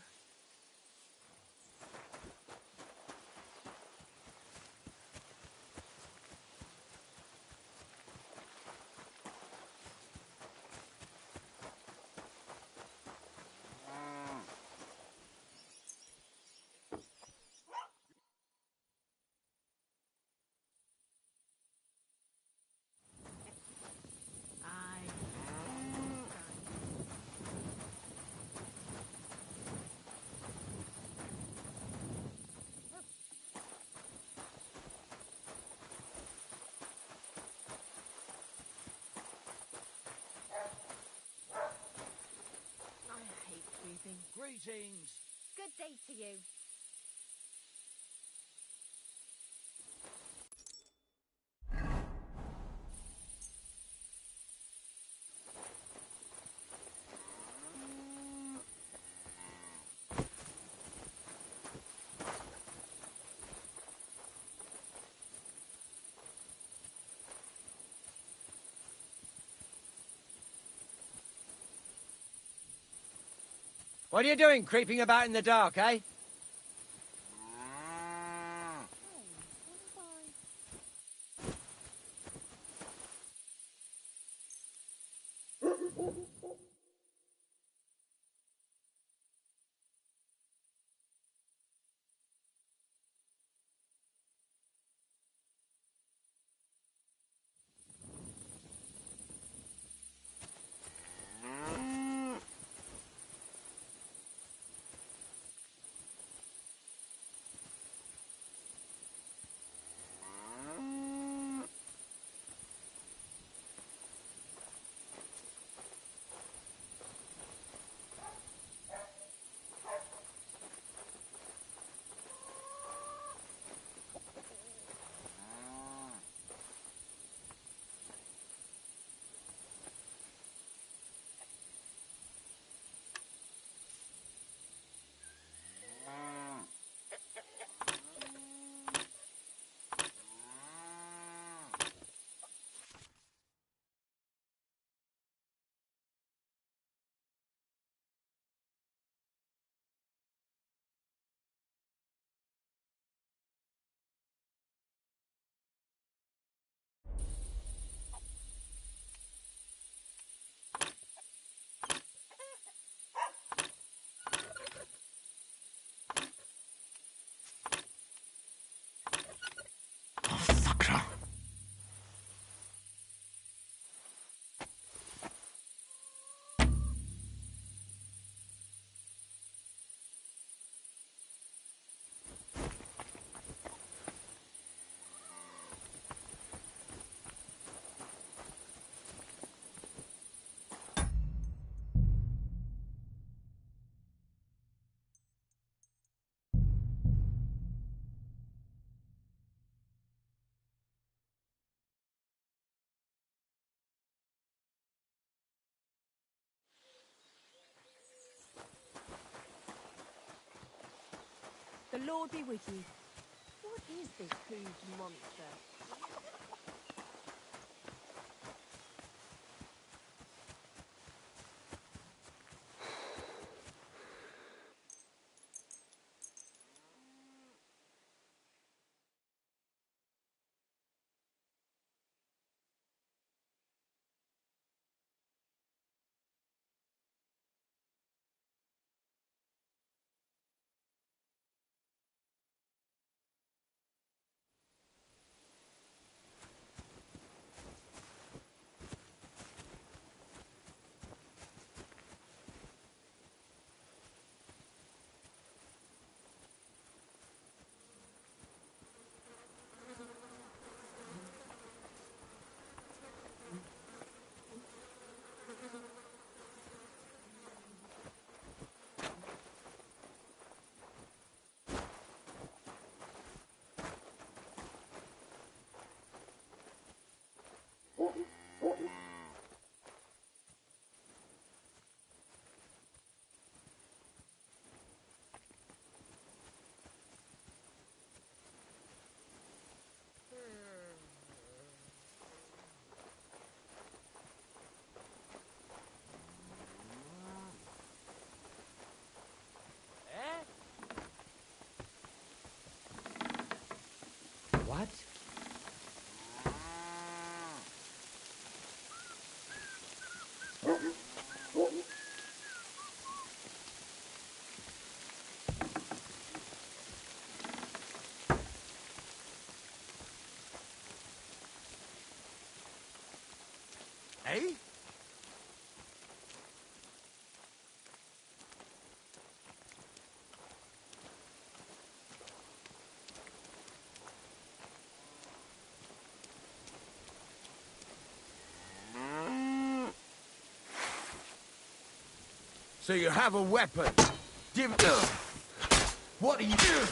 Greetings. Good day to you. What are you doing, creeping about in the dark, eh? The Lord be with you. What is this hooved monster? What? Eh? So you have a weapon. Give... What are you doing?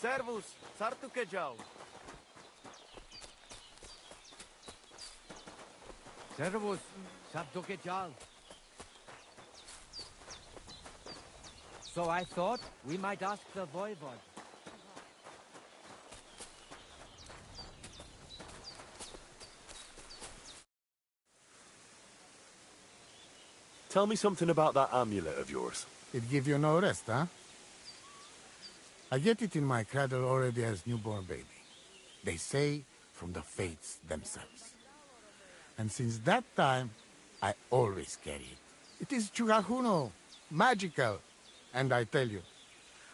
Servus, Sartukejau. Servus, Sabdukejal. So I thought we might ask the voivod. Tell me something about that amulet of yours. It give you no rest, huh? I get it in my cradle already as newborn baby. They say from the fates themselves. And since that time, I always carry it. It is Chugahuno, magical. And I tell you,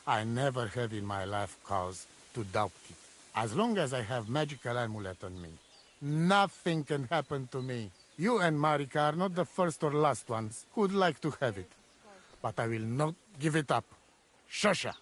I never have in my life cause to doubt it. As long as I have magical amulet on me, nothing can happen to me. You and Marika are not the first or last ones who would like to have it. But I will not give it up. Shosha!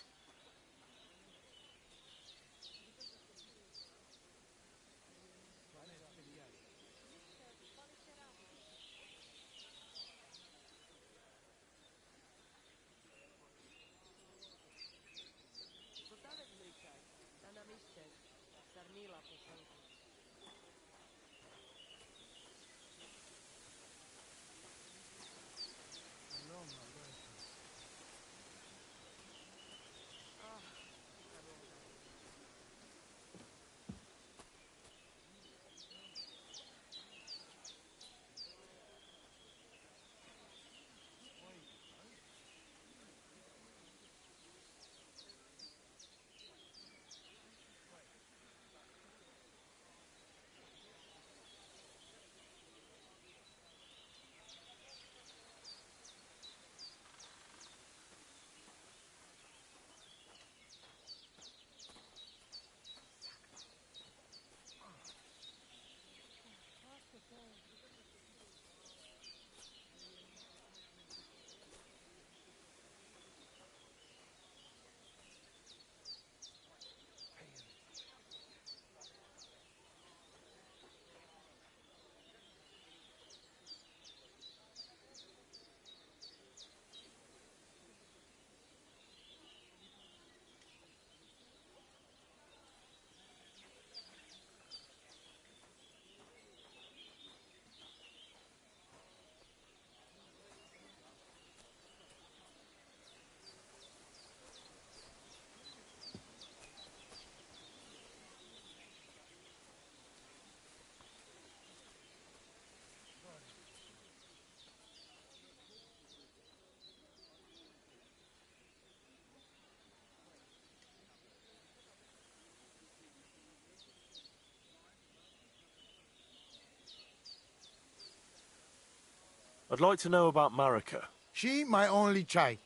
I'd like to know about Marika. She my only child.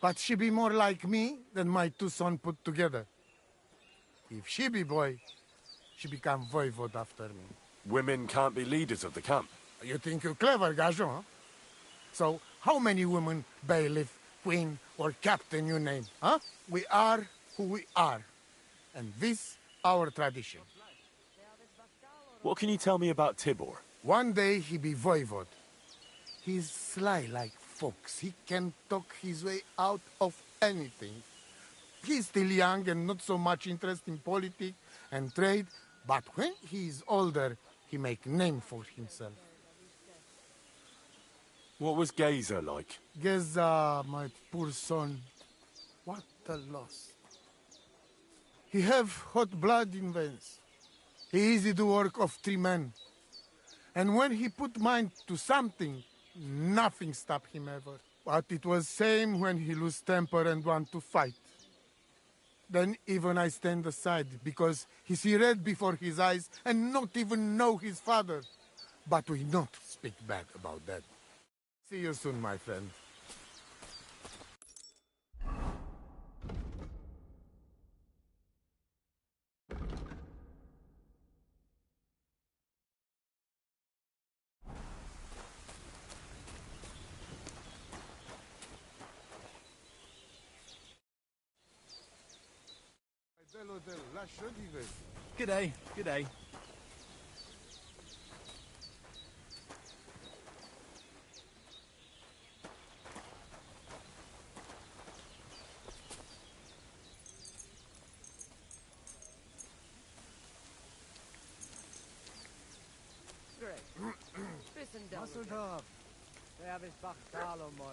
But she be more like me than my two sons put together. If she be boy, she become voivod after me. Women can't be leaders of the camp. You think you're clever, Gajon, huh? So, how many women, bailiff, queen, or captain you name, huh? We are who we are. And this, our tradition. What can you tell me about Tibor? One day he be voivod. He's sly like fox. He can talk his way out of anything. He's still young and not so much interested in politics and trade, but when he's older, he make name for himself. What was Geza like? Geza, my poor son, what a loss. He have hot blood in veins. He easy the work of 3 men. And when he put mind to something, nothing stop him ever. But it was same when he lose temper and want to fight. Then even I stand aside, because he see red before his eyes and not even know his father. But we not speak bad about that. See you soon, my friend. G'day, g'day. Masseltov. They have his Bachtalo, more.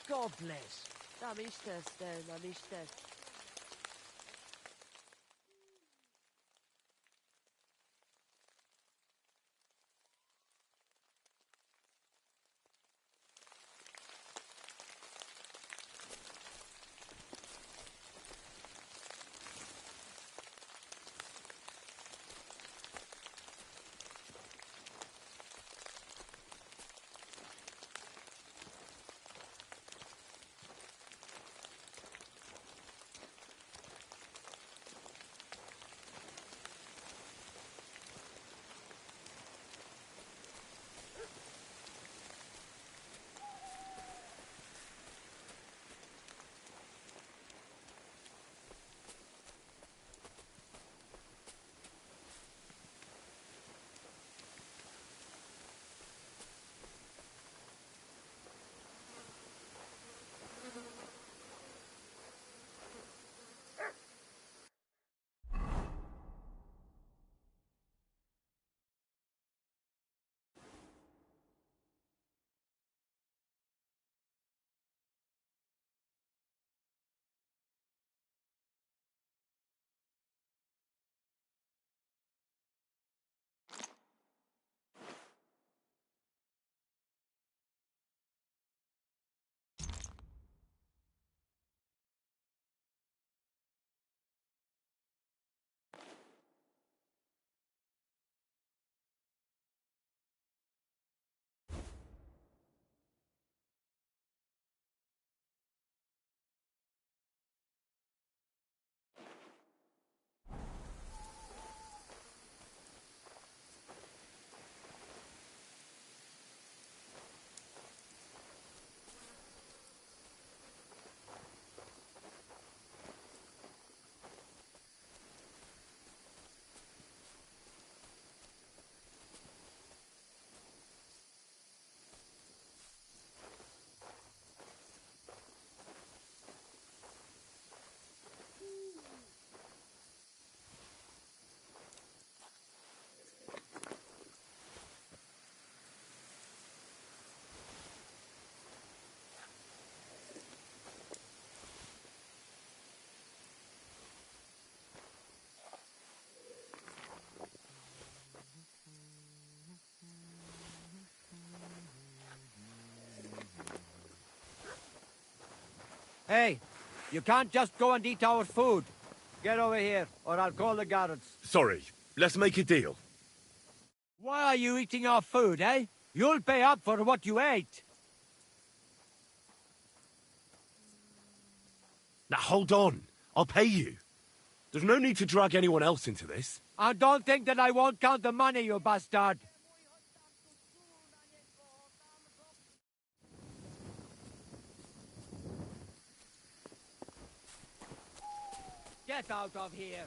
God bless. Tam isteszten, tam isteszten. Hey, you can't just go and eat our food. Get over here, or I'll call the guards. Sorry, let's make a deal. Why are you eating our food, eh? You'll pay up for what you ate. Now hold on, I'll pay you. There's no need to drag anyone else into this. And don't think that I won't count the money, you bastard. Get out of here.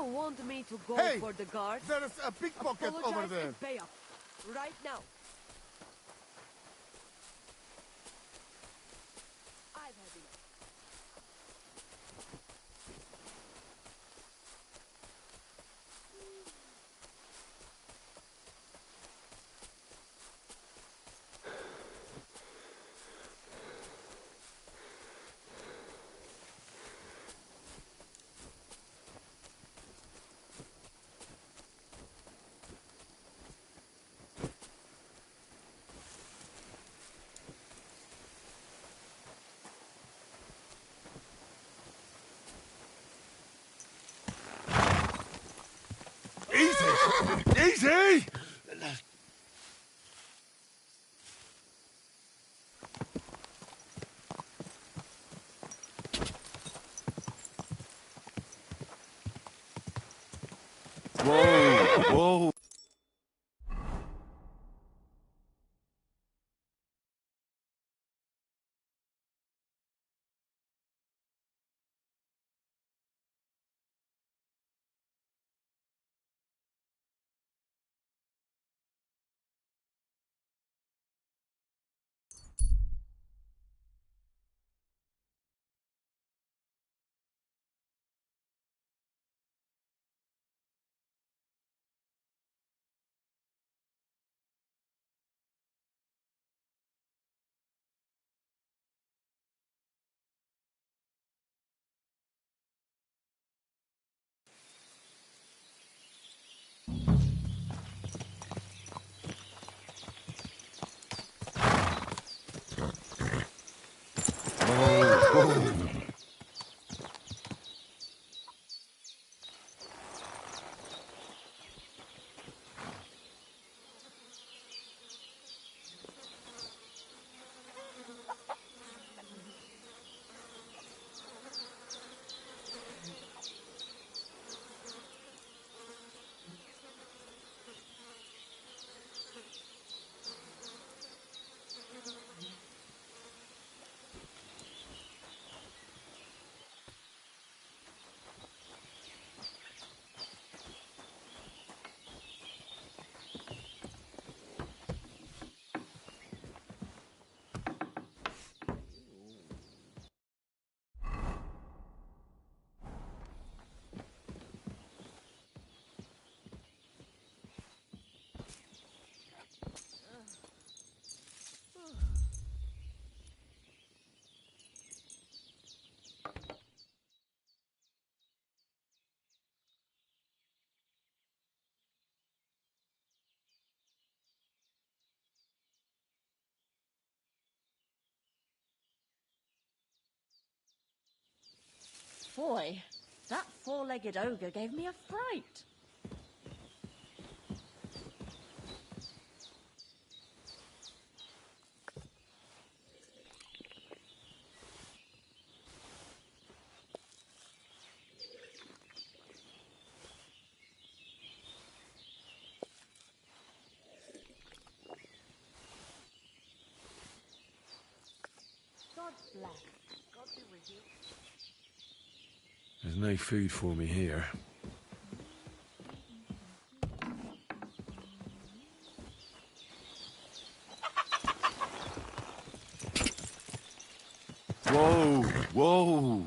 don't want me to go Hey, for the guard. there's a pickpocket over Apologize there. and pay up. Right now. I've had enough. Easy! Easy! Whoa! Whoa! Boy, that four-legged ogre gave me a fright. God bless. God be with you. There's no food for me here. Whoa! Whoa!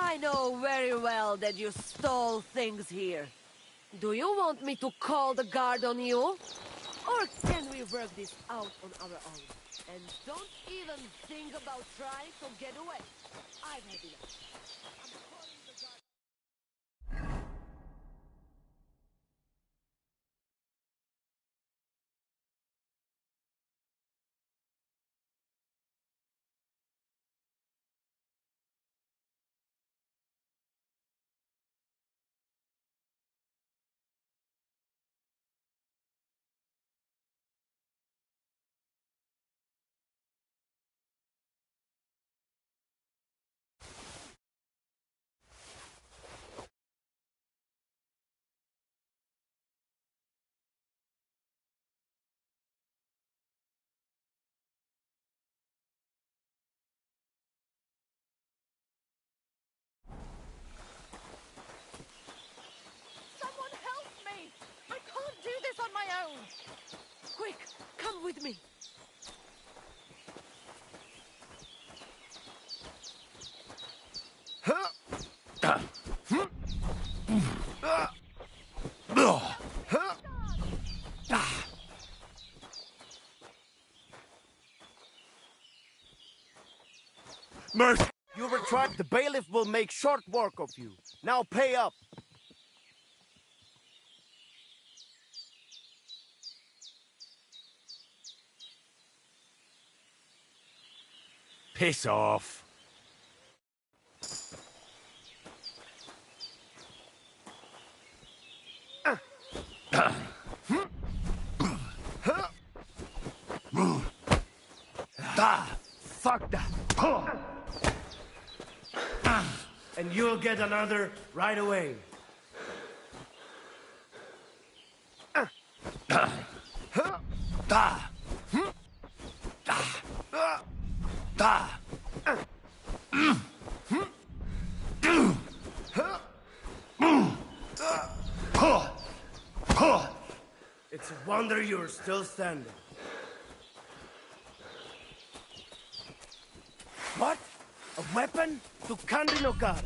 I know very well that you stole things here. Do you want me to call the guard on you? Or can we work this out on our own? And don't even think about trying to get away. I've had enough. I'm calling the guard. Someone help me! I can't do this on my own! Quick, come with me. Mercy! You retried. The bailiff will make short work of you. Now pay up. Piss off. Fuck that. And you'll get another right away. It's a wonder you're still standing. What? A weapon? To Kandinogar.